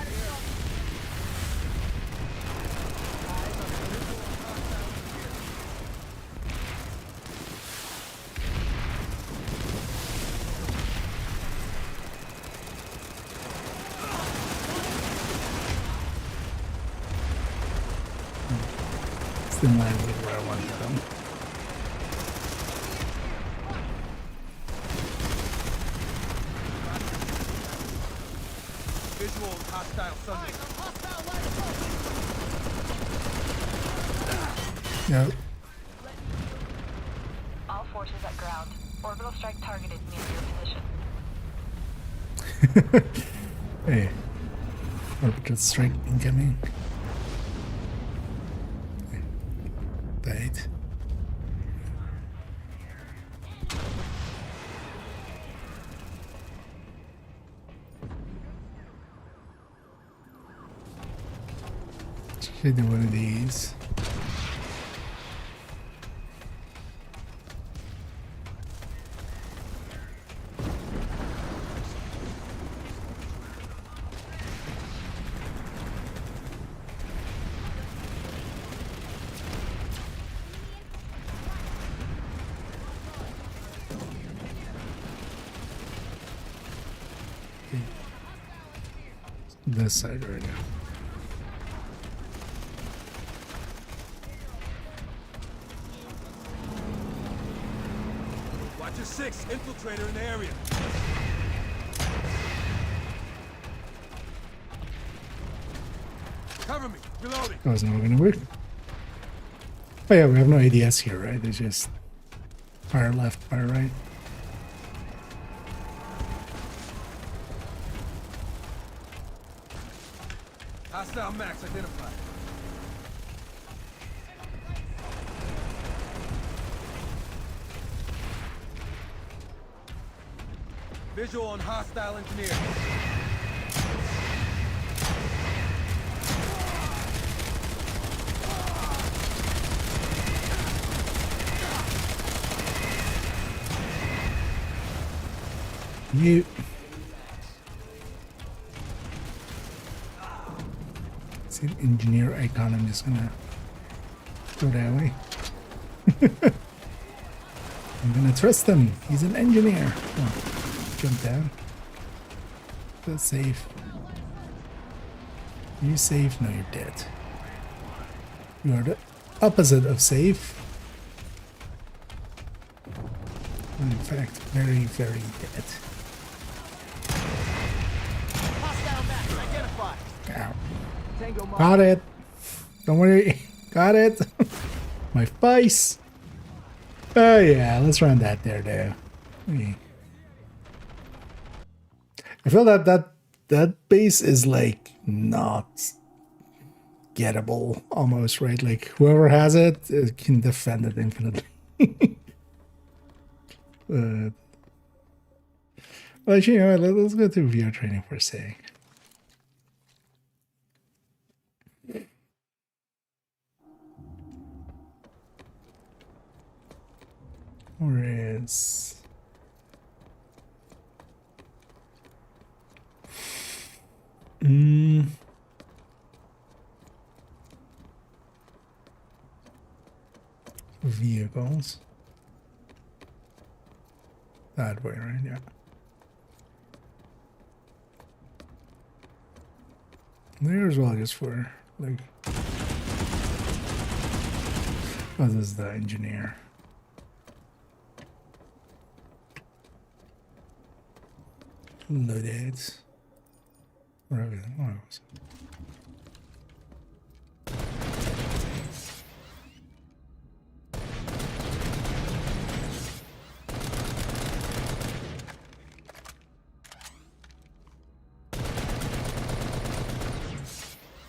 Still landing where I wanted them. Visual hostile Sunday. Yep. All forces at ground. Orbital strike targeted near your position. Hey. Orbital strike incoming. Died. Should do one of these. this side right now. Watch your 6, infiltrator in the area. Cover me, reloading. That was not gonna work. Oh yeah, we have no ADS here, right? It's just fire left, fire right. Hostile max identified. Visual on hostile engineer. You. See the engineer icon, I'm just gonna go that way. I'm gonna trust him. He's an engineer. Oh, jump down. That's safe. Are you safe? No, you're dead. You are the opposite of safe. In fact, very, very dead. Hostile max identified. Ow. Tango mark. Got it. Don't worry. Got it. My face. Oh yeah, let's run that there, though. I feel that base is like not gettable almost, right? Like whoever has it, it can defend it infinitely. Well, actually, you know what, let's go to VR training for a sec. Where is... Vehicles. That way, right? Yeah. There as well, just for like. Oh, this is the engineer. Loaded. Or everything. Oh, it was.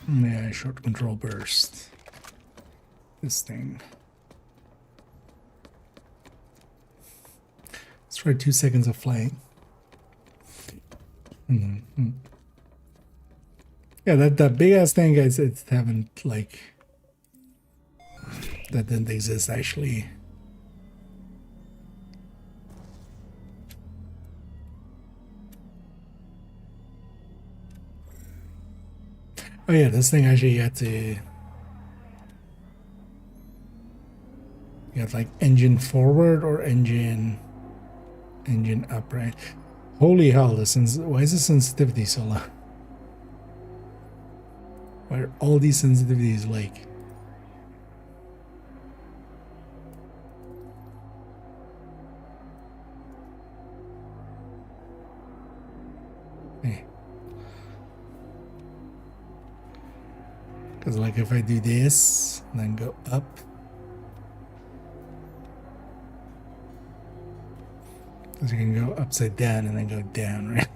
Yeah, short control burst. This thing. Let's try 2 seconds of flying. Yeah, that big ass thing, guys, it haven't like that didn't exist actually. Oh yeah, this thing actually you had to like engine forward or engine upright. Holy hell, why is the sensitivity so low? Why are all these sensitivities like? Hey. Because like if I do this and then go up, because you can go upside down and then go down, right?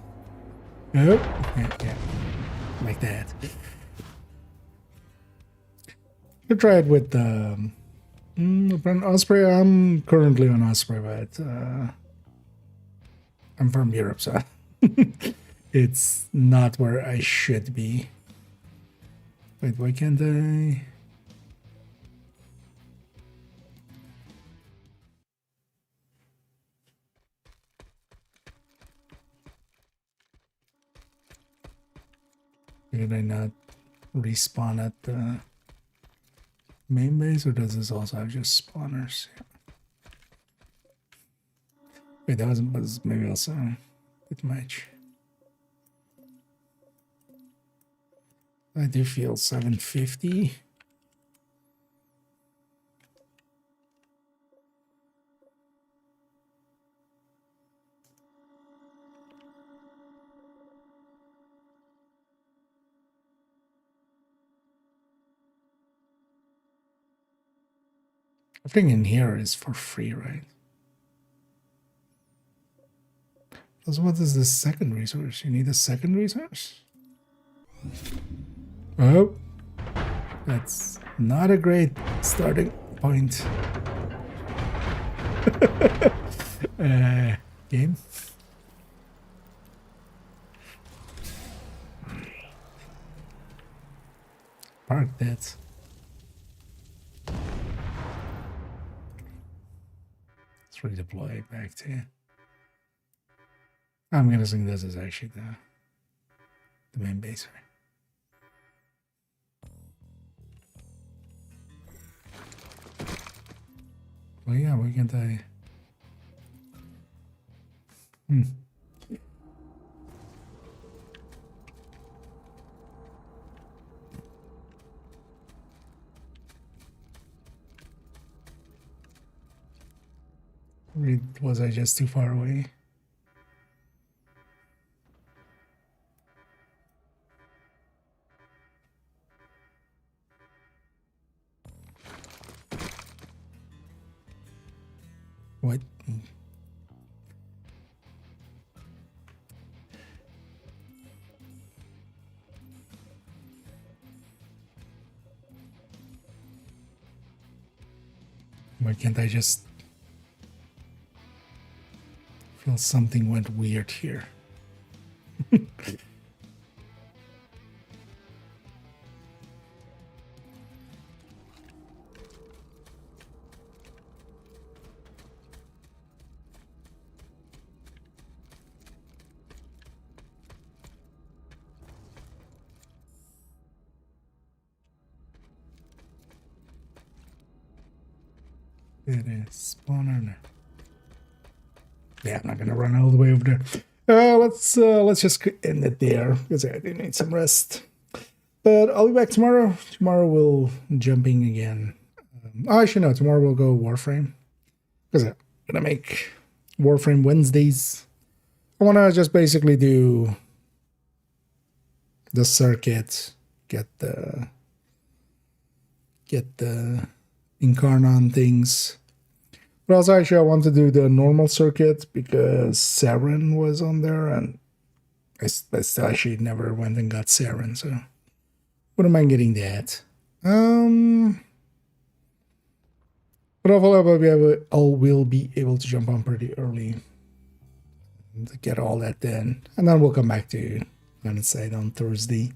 Oh, yeah, like that. Could try it with Osprey. I'm currently on Osprey, but I'm from Europe, so it's not where I should be. Wait, why can't I? Did I not respawn at the main base, or does this also have just spawners? Wait, that was maybe also a bit much. I do feel 750. Everything in here is for free, right? So what is the second resource? You need a second resource? Oh, that's not a great starting point. Game. Park that. Let's redeploy it back to. I'm gonna think this is actually the main base, right? Well, yeah, we can die. Was I just too far away? What? Why can't I just feel something went weird here? It is spawner. Yeah, I'm not gonna run all the way over there. Let's just end it there because I do need some rest. But I'll be back tomorrow. Tomorrow we'll jumping again. Actually no, tomorrow we'll go Warframe because I'm gonna make Warframe Wednesdays. I want to just basically do the circuit, get the Incarnon things. But also, actually, I want to do the normal circuit because Saren was on there, and I actually never went and got Saren, so wouldn't mind getting that. But hopefully, I will be able to jump on pretty early to get all that done, and then we'll come back to Planetside on Thursday.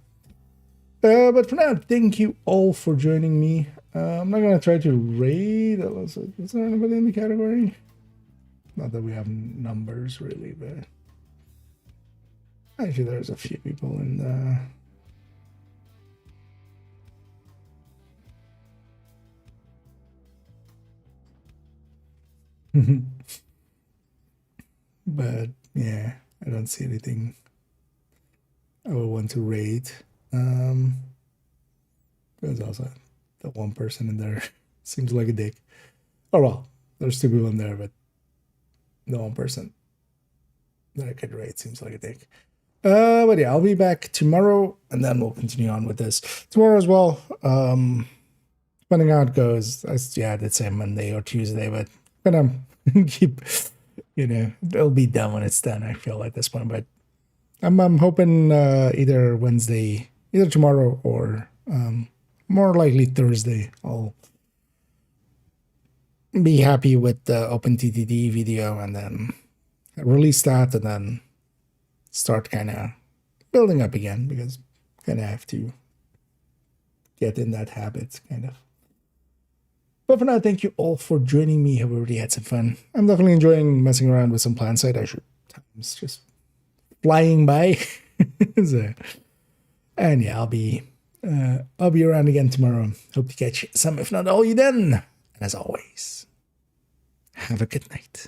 But for now, thank you all for joining me. I'm not going to try to raid. Is there anybody in the category? Not that we have numbers, really, but... Actually, there's a few people in the... But, yeah, I don't see anything I would want to raid. There's also that one person in there seems like a dick. Oh well, there's two people in there, but the one person that I could rate seems like a dick. But yeah, I'll be back tomorrow, and then we'll continue on with this tomorrow as well. Depending how it goes, I did say Monday or Tuesday, but I'm gonna keep, it'll be done when it's done. I feel at this point, but I'm hoping either Wednesday, either tomorrow or more likely Thursday. I'll be happy with the OpenTTD video and then release that and then start kind of building up again because kind of have to get in that habit kind of. But for now, thank you all for joining me. I've already had some fun. I'm definitely enjoying messing around with some PlanetSide. Time's just flying by. And yeah, I'll be around again tomorrow. Hope to catch some, if not all, you then. And as always, have a good night.